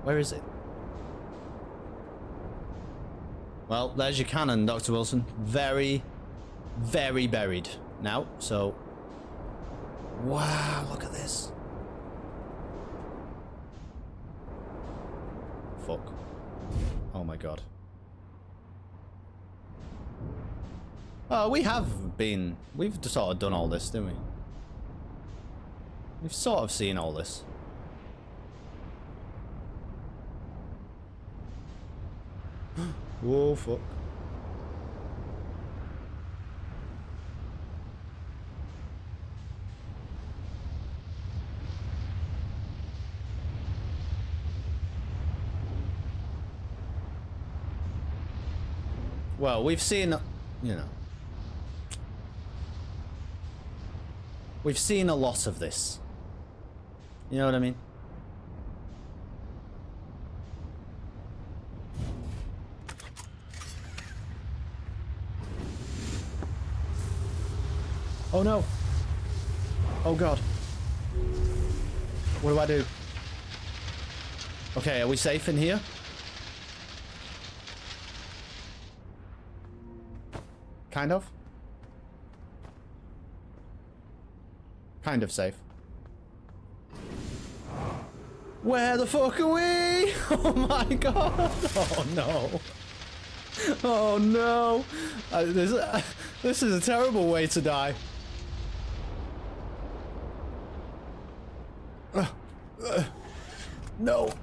Where is it? Well, there's your cannon, Dr. Wilson. Very, very buried now, so... Wow, look at this. Fuck. Oh my god. Oh, we've sort of done all this, didn't we? We've sort of seen all this. Whoa, fuck. Well, we've seen, you know, we've seen a lot of this. You know what I mean? Oh no. Oh god. What do I do? Okay, are we safe in here? Kind of? Kind of safe. Where the fuck are we? Oh my god. Oh no. Oh no. This is a terrible way to die. No.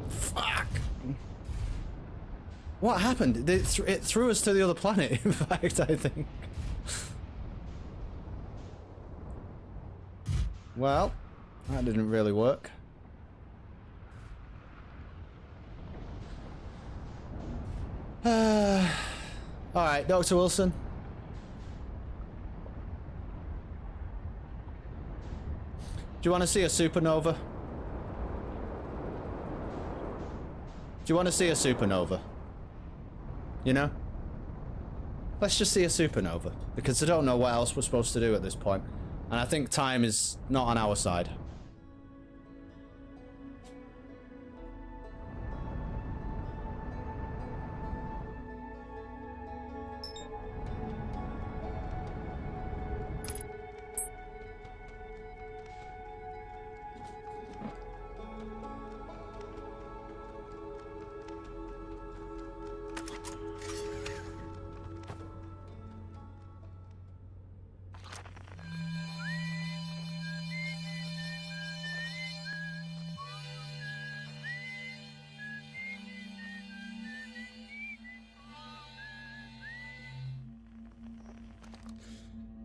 Fuck. What happened? It threw us to the other planet, in fact, I think. Well, that didn't really work. Alright, Dr. Wilson. Do you want to see a supernova? you want to see a supernova? You know? Let's just see a supernova. Because I don't know what else we're supposed to do at this point. And I think time is not on our side.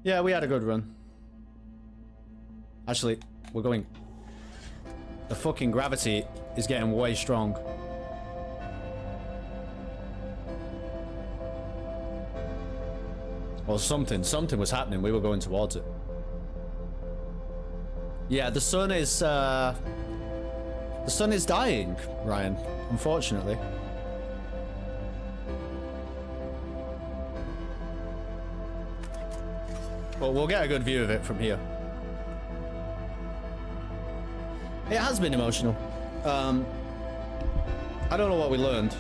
Yeah, we had a good run. Actually, we're going... The fucking gravity is getting way strong. Well, something was happening. We were going towards it. Yeah, the sun is dying, Ryan, unfortunately. But we'll get a good view of it from here. It has been emotional. I don't know what we learned.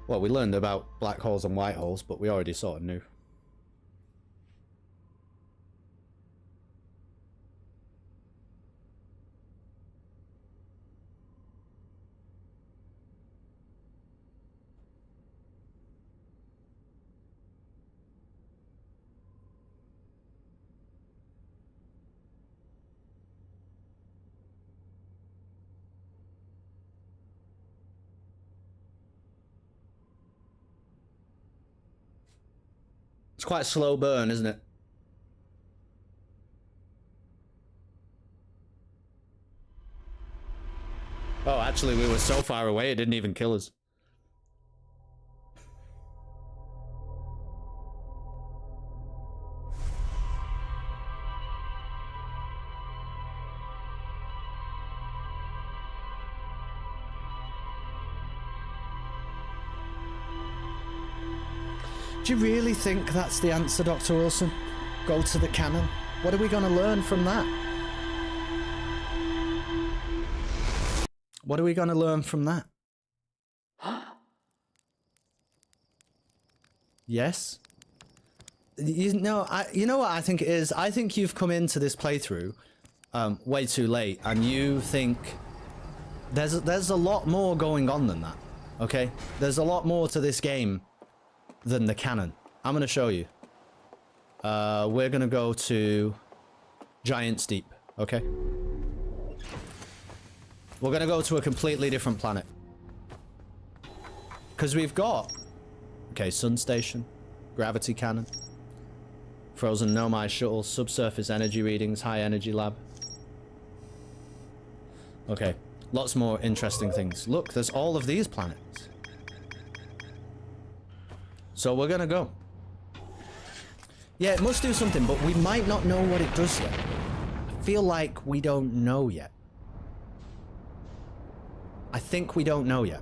Well, we learned about black holes and white holes, but we already sort of knew. It's quite a slow burn, isn't it? Oh, actually, we were so far away, it didn't even kill us. Do you really think that's the answer, Dr. Wilson? Go to the cannon? What are we going to learn from that? What are we going to learn from that? Yes? You know what I think it is? I think you've come into this playthrough way too late, and you think there's a lot more going on than that, okay? There's a lot more to this game than the cannon. I'm going to show you. We're going to go to Giant's Deep, okay? We're going to go to a completely different planet. Because we've got... Okay, Sun Station, Gravity Cannon, Frozen Nomai Shuttle, Subsurface Energy Readings, High Energy Lab. Okay, lots more interesting things. Look, there's all of these planets. So we're gonna go. Yeah, it must do something, but we might not know what it does yet. I feel like we don't know yet. I think we don't know yet.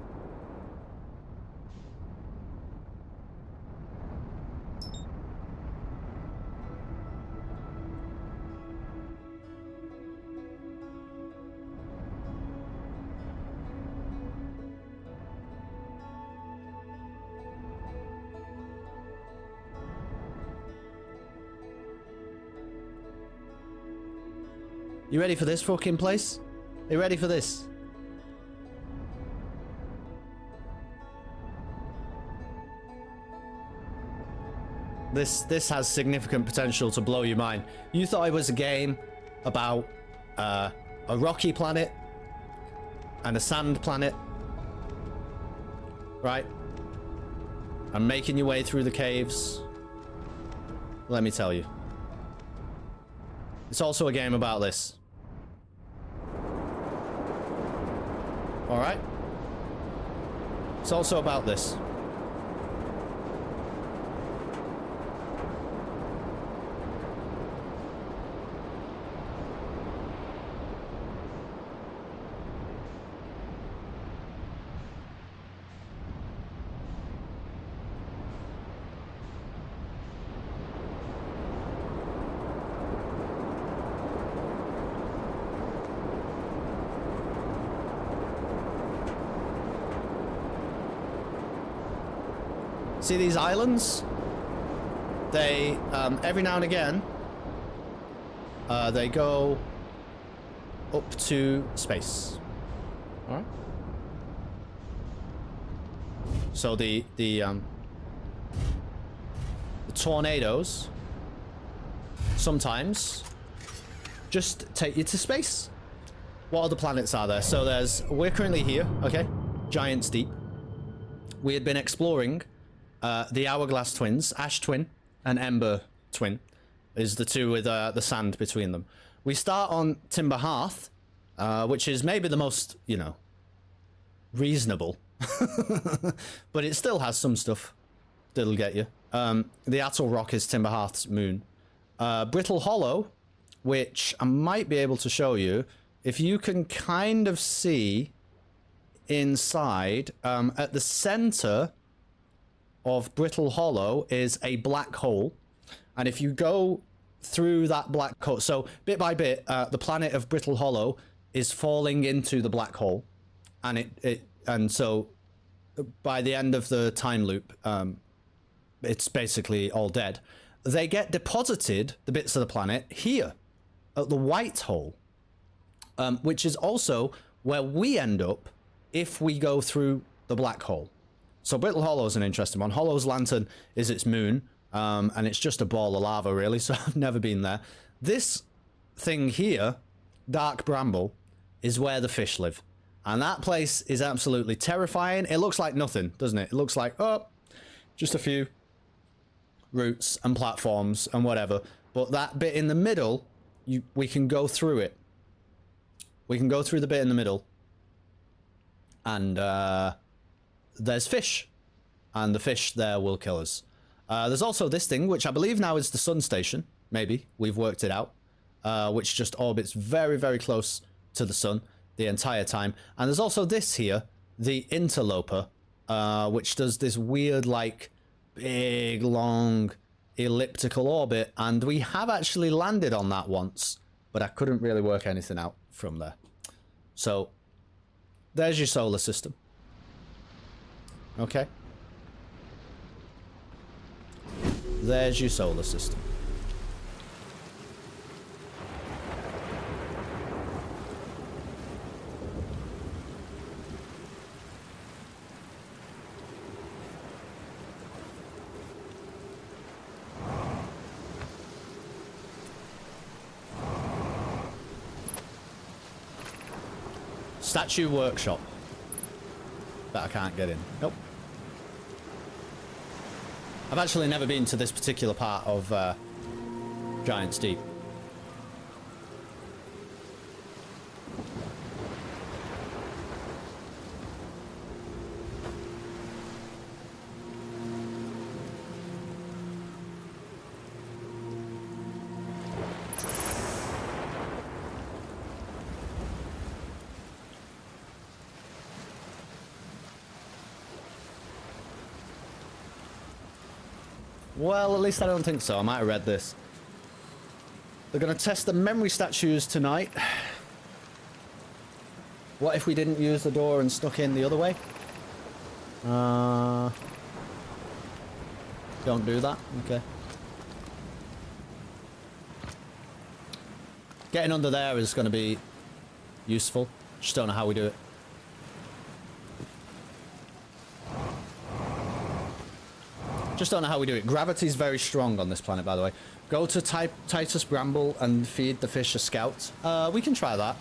You ready for this fucking place? Are you ready for this? This has significant potential to blow your mind. You thought it was a game. about a rocky planet and a sand planet, right? And making your way through the caves. Let me tell you. It's also a game about this. Alright? It's also about this. See these islands? They, every now and again, they go up to space. Alright? So the tornadoes sometimes just take you to space. What other planets are there? So we're currently here, okay? Giants Deep. We had been exploring the Hourglass Twins, Ash Twin and Ember Twin, is the two with the sand between them. We start on Timber Hearth, which is maybe the most, you know, reasonable, but it still has some stuff that'll get you. The Atoll Rock is Timber Hearth's moon. Brittle Hollow, which I might be able to show you, if you can kind of see inside, at the center of Brittle Hollow is a black hole, and if you go through that black hole, so bit by bit, the planet of Brittle Hollow is falling into the black hole, and and so by the end of the time loop, it's basically all dead. They get deposited, the bits of the planet, here at the white hole, which is also where we end up if we go through the black hole. So Brittle Hollow is an interesting one. Hollow's Lantern is its moon, and it's just a ball of lava, really, so I've never been there. This thing here, Dark Bramble, is where the fish live. And that place is absolutely terrifying. It looks like nothing, doesn't it? It looks like, oh, just a few roots and platforms and whatever. But that bit in the middle, we can go through it. We can go through the bit in the middle. And, there's fish, and the fish there will kill us. There's also this thing, which I believe now is the Sun Station. Maybe we've worked it out, which just orbits very, very close to the sun the entire time. And there's also this here, the Interloper, which does this weird, like, big, long, elliptical orbit. And we have actually landed on that once, but I couldn't really work anything out from there. So there's your solar system. Okay. There's your solar system. Statue Workshop. That I can't get in. Nope. I've actually never been to this particular part of Giants Deep. Well, at least I don't think so. I might have read this. They're going to test the memory statues tonight. What if we didn't use the door and snuck in the other way? Don't do that? Okay. Getting under there is going to be useful. Just don't know how we do it. Just don't know how we do it. Gravity's very strong on this planet, by the way. Go to Titus Bramble and feed the fish a scout. We can try that.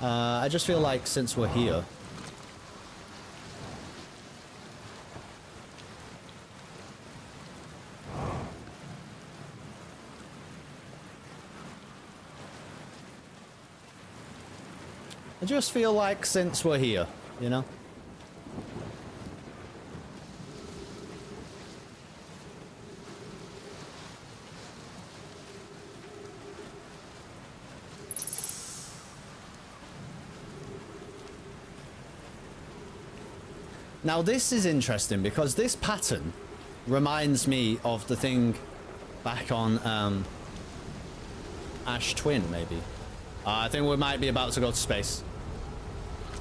I just feel like since we're here... I just feel like since we're here, you know? Now this is interesting because this pattern reminds me of the thing back on Ash Twin, maybe. I think we might be about to go to space.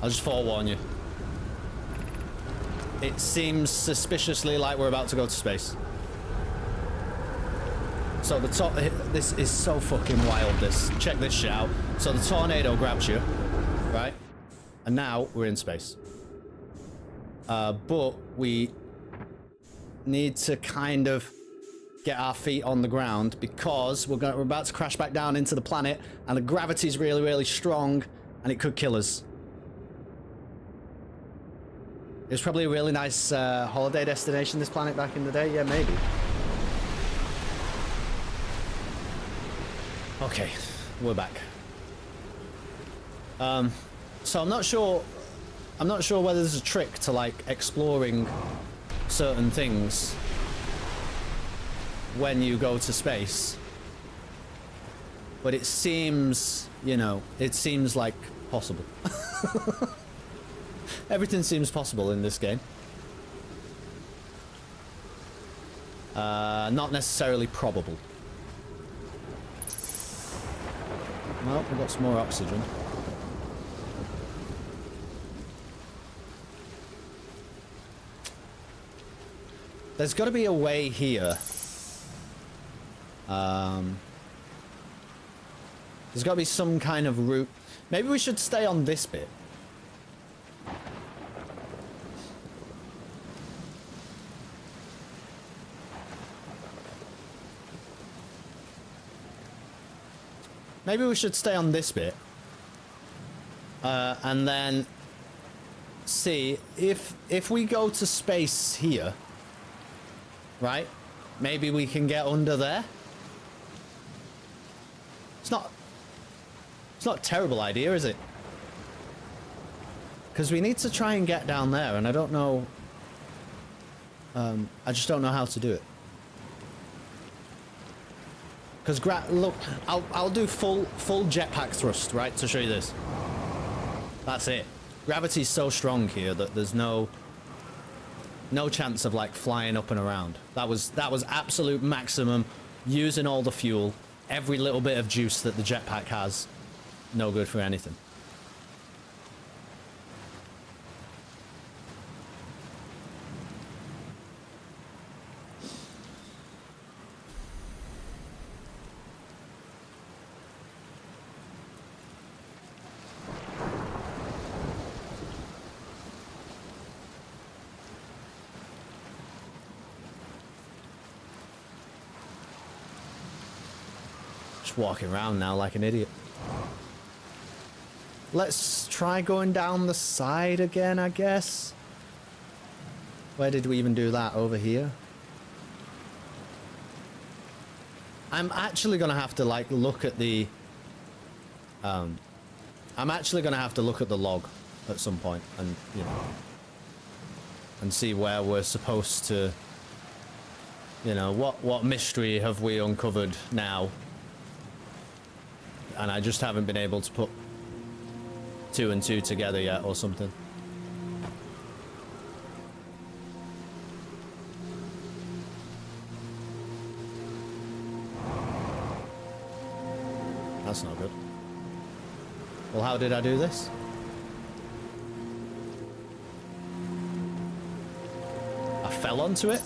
I'll just forewarn you. It seems suspiciously like we're about to go to space. So the this is so fucking wild, this. Check this shit out. So the tornado grabs you, right? And now we're in space. But we need to kind of get our feet on the ground because we're about to crash back down into the planet and the gravity's really, really strong and it could kill us. It was probably a really nice holiday destination, this planet, back in the day. Yeah, maybe. Okay, we're back. So I'm not sure whether there's a trick to like exploring certain things when you go to space, but it seems, you know, it seems like possible. Everything seems possible in this game. Not necessarily probable. Well, we've got some more oxygen. There's got to be a way here. There's got to be some kind of route. Maybe we should stay on this bit. Maybe we should stay on this bit. And then see if we go to space here, right? Maybe we can get under there. It's not a terrible idea, is it? Because we need to try and get down there, and I don't know. I just don't know how to do it. Because look, I'll do full jetpack thrust, right, to show you this. That's it. Gravity's so strong here that there's no chance of like flying up and around. That was absolute maximum, using all the fuel, every little bit of juice that the jetpack has. No good for anything. Walking around now like an idiot. Let's try going down the side again, I guess. Where did we even do that? Over here? I'm actually gonna have to like look at the I'm actually gonna have to look at the log at some point and, you know, and see where we're supposed to, you know, what mystery have we uncovered now. And I just haven't been able to put 2 and 2 together yet or something. That's not good. Well, how did I do this? I fell onto it,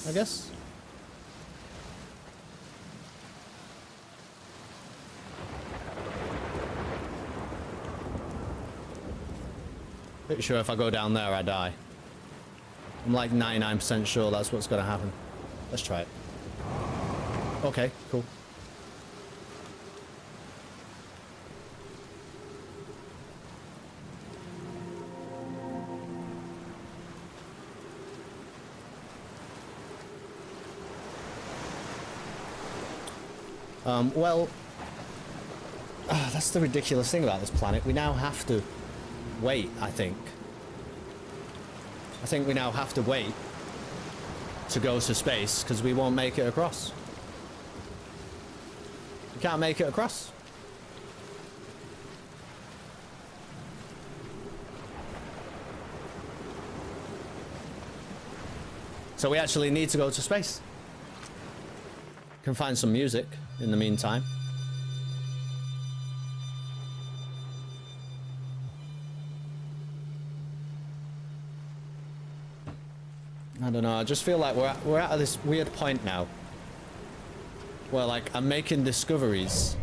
I guess. Pretty sure if I go down there, I die. I'm like 99% sure that's what's going to happen. Let's try it. Okay, cool. Well, that's the ridiculous thing about this planet. We now have to wait, I think. I think we now have to wait to go to space because we won't make it across. We can't make it across. So we actually need to go to space. Can find some music in the meantime. I don't know, I just feel like we're at this weird point now where like I'm making discoveries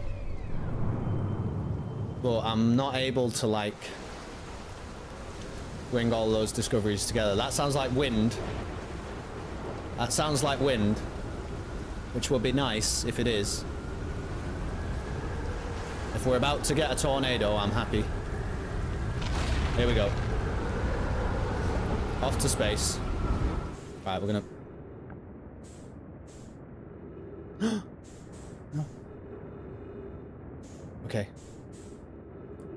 but I'm not able to like bring all those discoveries together. That sounds like wind. That sounds like wind, which would be nice if it is. If we're about to get a tornado, I'm happy. Here we go. Off to space. Right, we're gonna... No. Okay.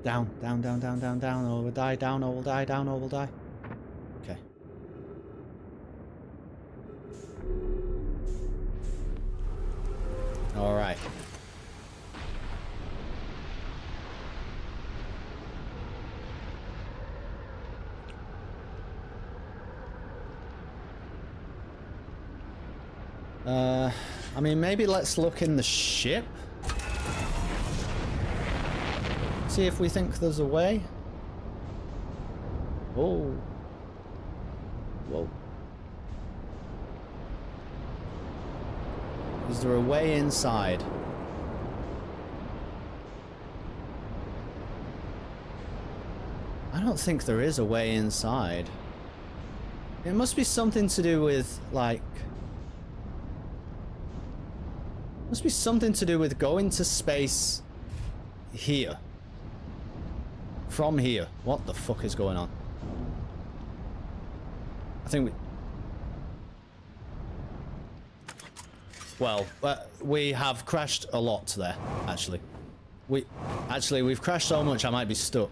Down, down, down, down, down, down, or we'll die, down, or we'll die, down, or we'll die. Okay. Alright. I mean, maybe let's look in the ship. See if we think there's a way. Oh. Whoa. Is there a way inside? I don't think there is a way inside. It must be something to do with, like... Must be something to do with going to space here. From here. What the fuck is going on? I think we... Well, we have crashed a lot there, actually. We've crashed so much I might be stuck.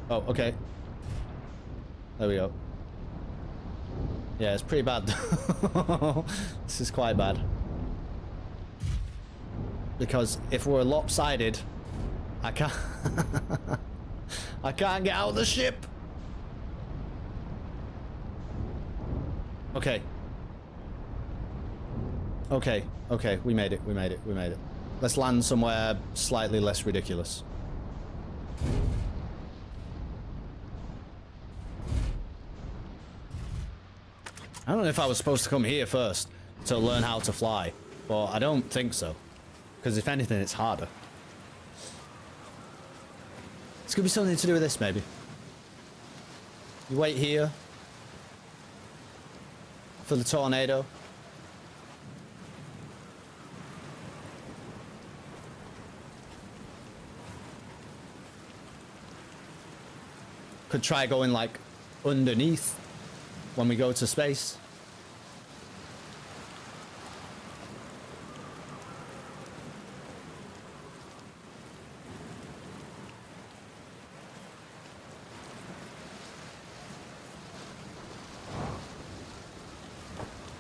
Oh, okay. There we go. Yeah, it's pretty bad. This is quite bad. Because if we're lopsided, I can't... I can't get out of the ship! Okay. Okay, okay, we made it, we made it, we made it. Let's land somewhere slightly less ridiculous. I don't know if I was supposed to come here first to learn how to fly, but I don't think so. Because if anything, it's harder. It's gonna be something to do with this, maybe. You wait here for the tornado. Could try going like underneath when we go to space.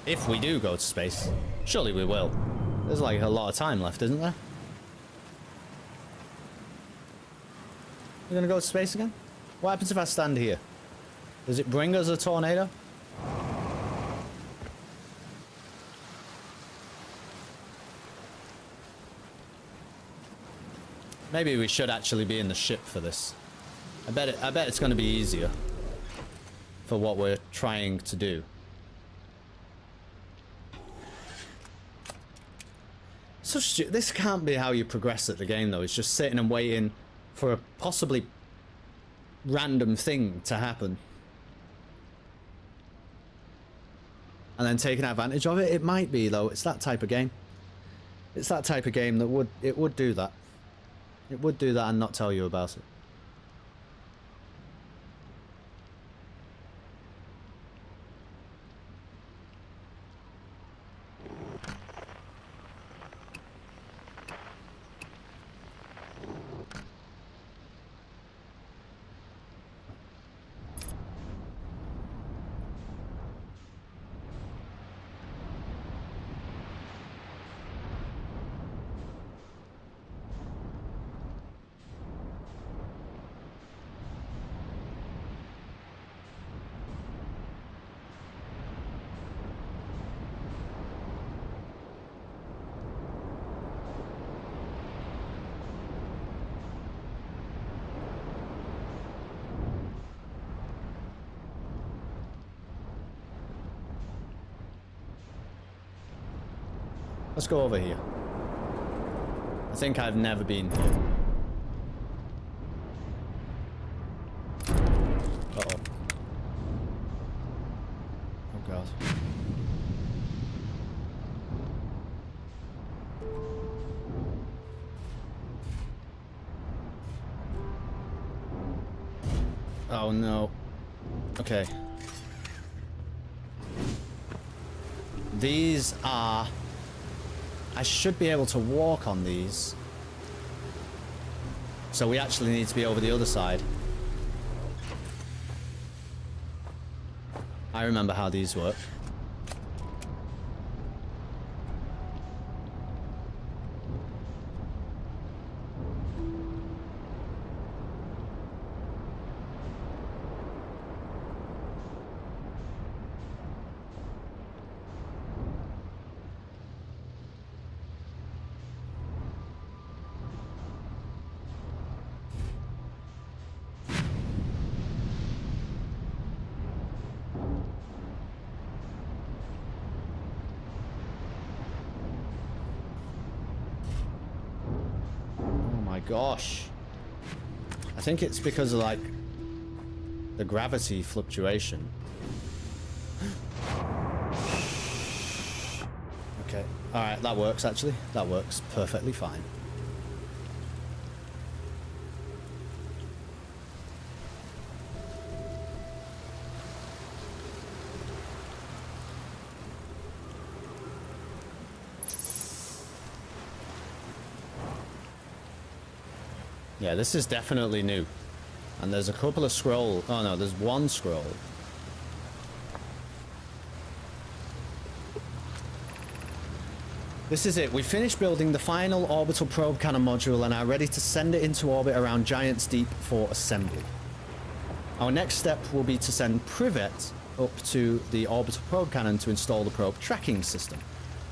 If we do go to space, surely we will. There's like a lot of time left, isn't there? We're gonna go to space again? What happens if I stand here? Does it bring us a tornado? Maybe we should actually be in the ship for this. I bet it's gonna be easier for what we're trying to do. So this can't be how you progress at the game, though. It's just sitting and waiting for a possibly random thing to happen. And then taking advantage of it, it might be though. It's that type of game. It's that type of game that would do that. It would do that and not tell you about it. Let's go over here. I think I've never been here. Uh-oh. Oh god. Oh no. Okay. These are... I should be able to walk on these. So we actually need to be over the other side. I remember how these work. Gosh. I think it's because of like the gravity fluctuation. Okay. Alright, that works actually. That works perfectly fine. Yeah, this is definitely new. And there's a couple of scroll. Oh no, there's one scroll. This is it. We finished building the final orbital probe cannon module and are ready to send it into orbit around Giant's Deep for assembly. Our next step will be to send Privet up to the orbital probe cannon to install the probe tracking system.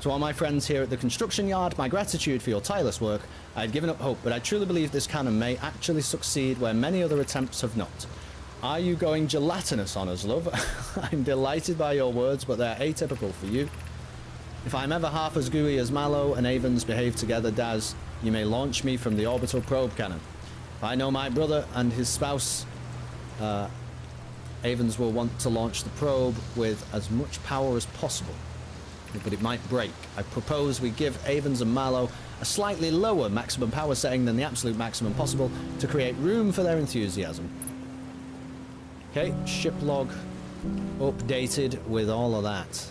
To all my friends here at the construction yard, my gratitude for your tireless work. I had given up hope, but I truly believe this cannon may actually succeed where many other attempts have not. Are you going gelatinous on us, love? I'm delighted by your words, but they're atypical for you. If I'm ever half as gooey as Mallow and Avens behave together, Daz, you may launch me from the orbital probe cannon. If I know my brother and his spouse, Avens will want to launch the probe with as much power as possible. But it might break. I propose we give Avens and Mallow a slightly lower maximum power setting than the absolute maximum possible to create room for their enthusiasm. Okay, ship log updated with all of that.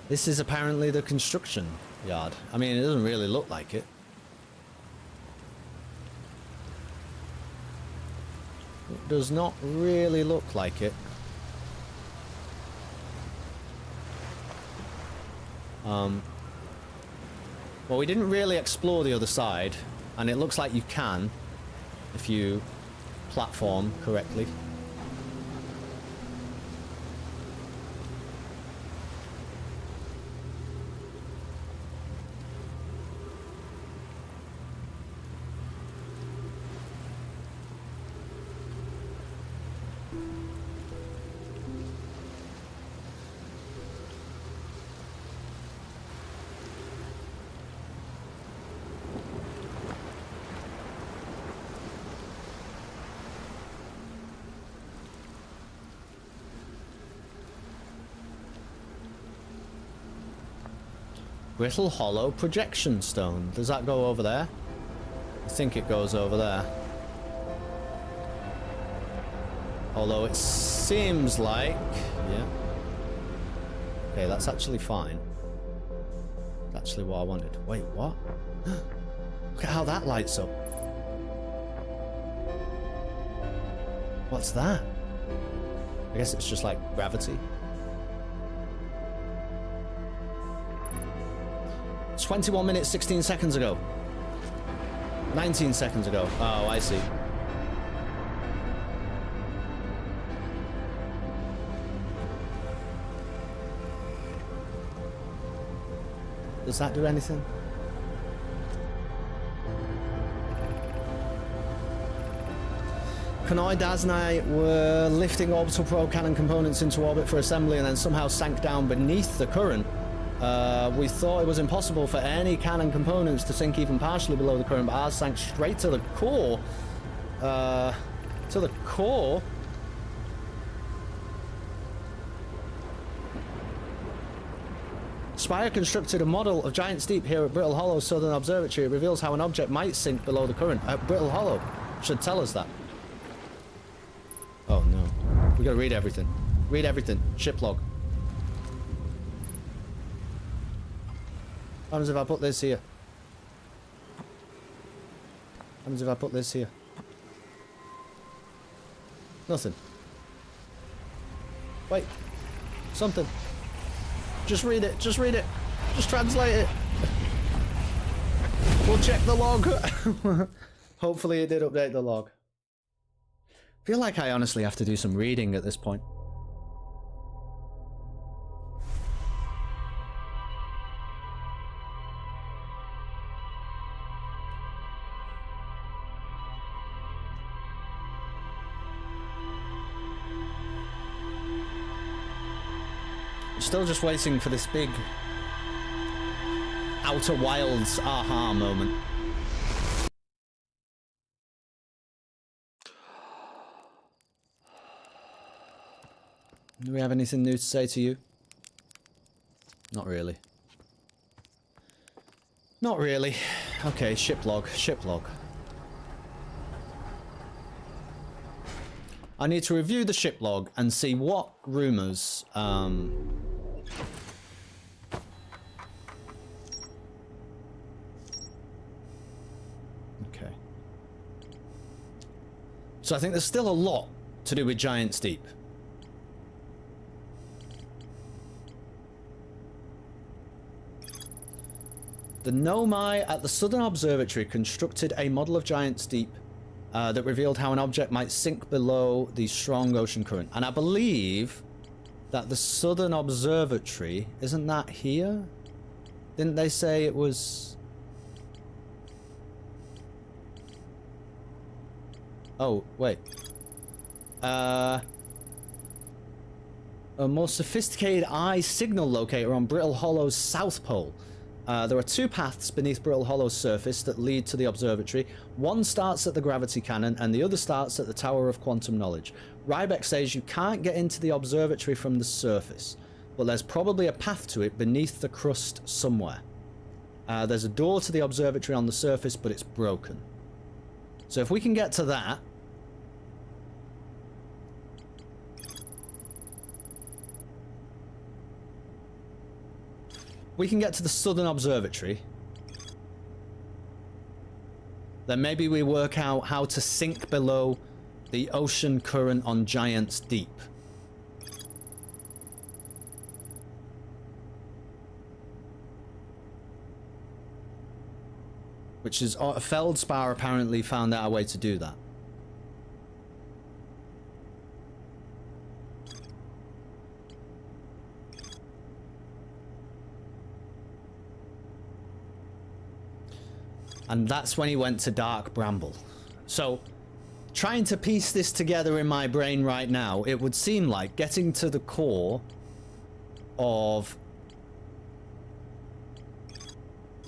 This is apparently the construction yard. I mean, it doesn't really look like it. It does not really look like it. Well, we didn't really explore the other side, and it looks like you can if you platform correctly. Brittle Hollow Projection Stone. Does that go over there? I think it goes over there. Although it seems like... Yeah. Okay, that's actually fine. That's actually what I wanted. Wait, what? Look at how that lights up. What's that? I guess it's just like gravity. 21 minutes, 16 seconds ago. 19 seconds ago. Oh, I see. Does that do anything? Kanoi, Daz and I were lifting orbital probe cannon components into orbit for assembly and then somehow sank down beneath the current. We thought it was impossible for any cannon components to sink even partially below the current, but ours sank straight to the core. To the core? Spire constructed a model of Giant Steep here at Brittle Hollow Southern Observatory. It reveals how an object might sink below the current. Brittle Hollow should tell us that. Oh no. We gotta read everything. Read everything. Ship log. What happens if I put this here? What happens if I put this here? Nothing. Wait. Something. Just read it. Just read it. Just translate it. We'll check the log. Hopefully it did update the log. I feel like I honestly have to do some reading at this point. Still just waiting for this big Outer Wilds aha moment. Do we have anything new to say to you? Not really. Not really. Okay, ship log, ship log. I need to review the ship log and see what rumors, Okay. So I think there's still a lot to do with Giant Steep. The Nomai at the Southern Observatory constructed a model of Giant Steep that revealed how an object might sink below the strong ocean current. And I believe that the Southern Observatory, isn't that here? Didn't they say it was... Oh, wait. A more sophisticated eye signal locator on Brittle Hollow's south pole. There are two paths beneath Brittle Hollow's surface that lead to the observatory. One starts at the gravity cannon and the other starts at the Tower of Quantum Knowledge. Rybeck says you can't get into the observatory from the surface, but there's probably a path to it beneath the crust somewhere. There's a door to the observatory on the surface, but it's broken. So if we can get to that... we can get to the Southern Observatory. Then maybe we work out how to sink below the ocean current on Giant's Deep. Which is... Feldspar apparently found out a way to do that. And that's when he went to Dark Bramble. So, trying to piece this together in my brain right now, it would seem like getting to the core of...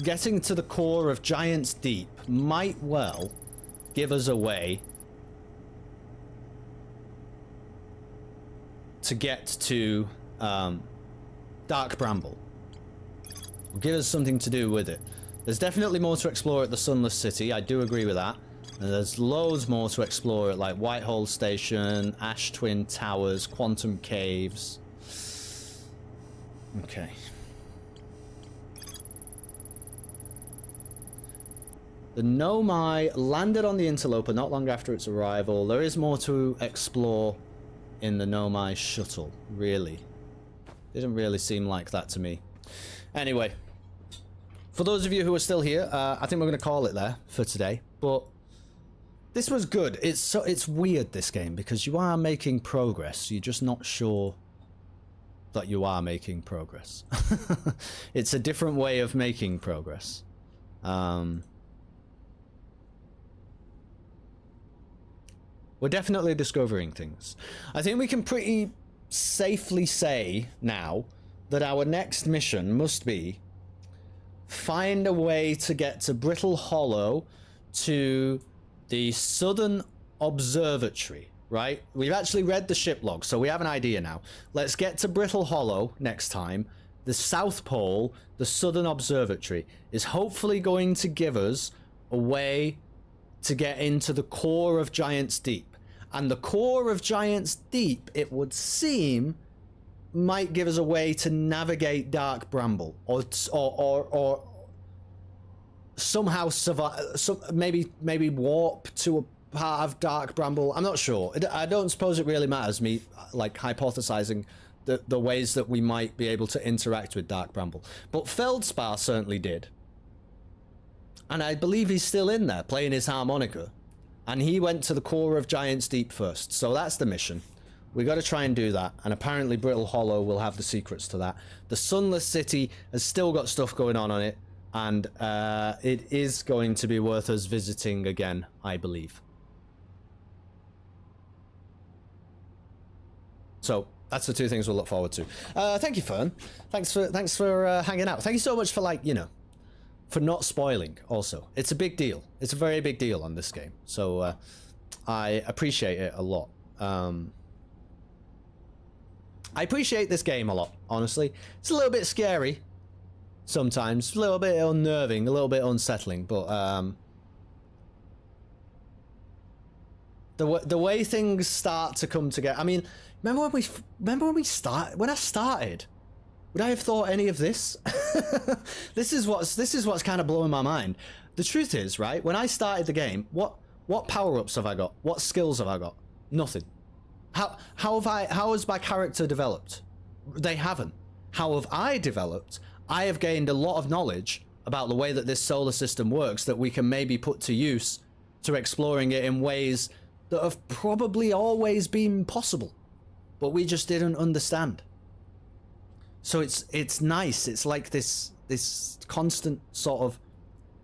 getting to the core of Giant's Deep might well give us a way to get to Dark Bramble. give us something to do with it. There's definitely more to explore at the Sunless City. I do agree with that. And there's loads more to explore at like Whitehall Station, Ash Twin Towers, Quantum Caves. Okay. The Nomai landed on the Interloper not long after its arrival. There is more to explore in the Nomai shuttle, really. Didn't really seem like that to me. Anyway, for those of you who are still here, I think we're going to call it there for today. But this was good. It's weird, this game, because you are making progress. You're just not sure that you are making progress. It's a different way of making progress. We're definitely discovering things. I think we can pretty safely say now that our next mission must be find a way to get to Brittle Hollow to the Southern Observatory, right? We've actually read the ship log, so we have an idea now. Let's get to Brittle Hollow next time. The South Pole, the Southern Observatory, is hopefully going to give us a way to get into the core of Giant's Deep. And the core of Giant's Deep, it would seem, might give us a way to navigate Dark Bramble, or somehow survive. Maybe warp to a part of Dark Bramble. I'm not sure. I don't suppose it really matters. Me like hypothesizing the ways that we might be able to interact with Dark Bramble. But Feldspar certainly did. And I believe he's still in there playing his harmonica. And he went to the core of Giant's Deep first. So that's the mission. We got to try and do that. And apparently Brittle Hollow will have the secrets to that. The Sunless City has still got stuff going on it. And it is going to be worth us visiting again, I believe. So that's the two things we'll look forward to. Thank you, Fern. Thanks for hanging out. Thank you so much for, like, you know, for not spoiling also. It's a big deal. It's a very big deal on this game. So I appreciate it a lot. I appreciate this game a lot, honestly. It's a little bit scary sometimes, a little bit unnerving, a little bit unsettling, but the way things start to come together. I mean, remember when I started? Would I have thought any of this? This is what's kind of blowing my mind. The truth is, right, when I started the game, what power-ups have I got? What skills have I got? Nothing. How has my character developed? They haven't. How have I developed? I have gained a lot of knowledge about the way that this solar system works that we can maybe put to use to exploring it in ways that have probably always been possible, but we just didn't understand. So it's nice. It's like this constant sort of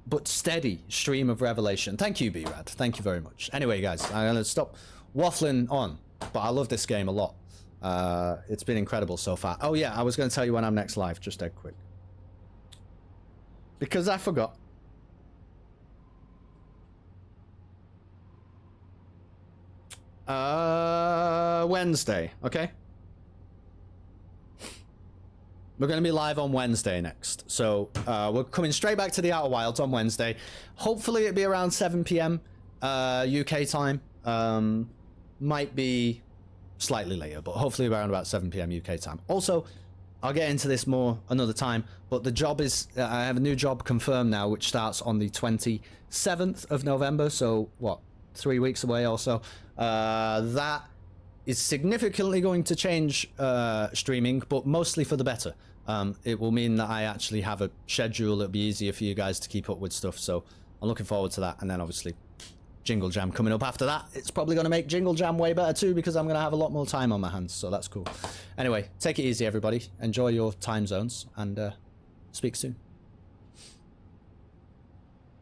but steady stream of revelation. Thank you, B-Rad. Thank you very much. Anyway, guys, I'm gonna stop waffling on, but I love this game a lot. It's been incredible so far. Oh yeah, I was going to tell you when I'm next live, just dead quick, because I forgot. Wednesday, okay? We're going to be live on Wednesday next. So we're coming straight back to the Outer Wilds on Wednesday. Hopefully it'll be around 7 p.m. UK time. Might be slightly later, but hopefully around about 7 p.m. UK time. Also, I'll get into this more another time, but the job is, I have a new job confirmed now, which starts on the 27th of November. So what, 3 weeks away or so. That is significantly going to change streaming, but mostly for the better. It will mean that I actually have a schedule. It'll be easier for you guys to keep up with stuff. So I'm looking forward to that. And then obviously Jingle Jam coming up after that. It's probably going to make Jingle Jam way better too, because I'm going to have a lot more time on my hands. So that's cool. Anyway, take it easy, everybody. Enjoy your time zones, and speak soon.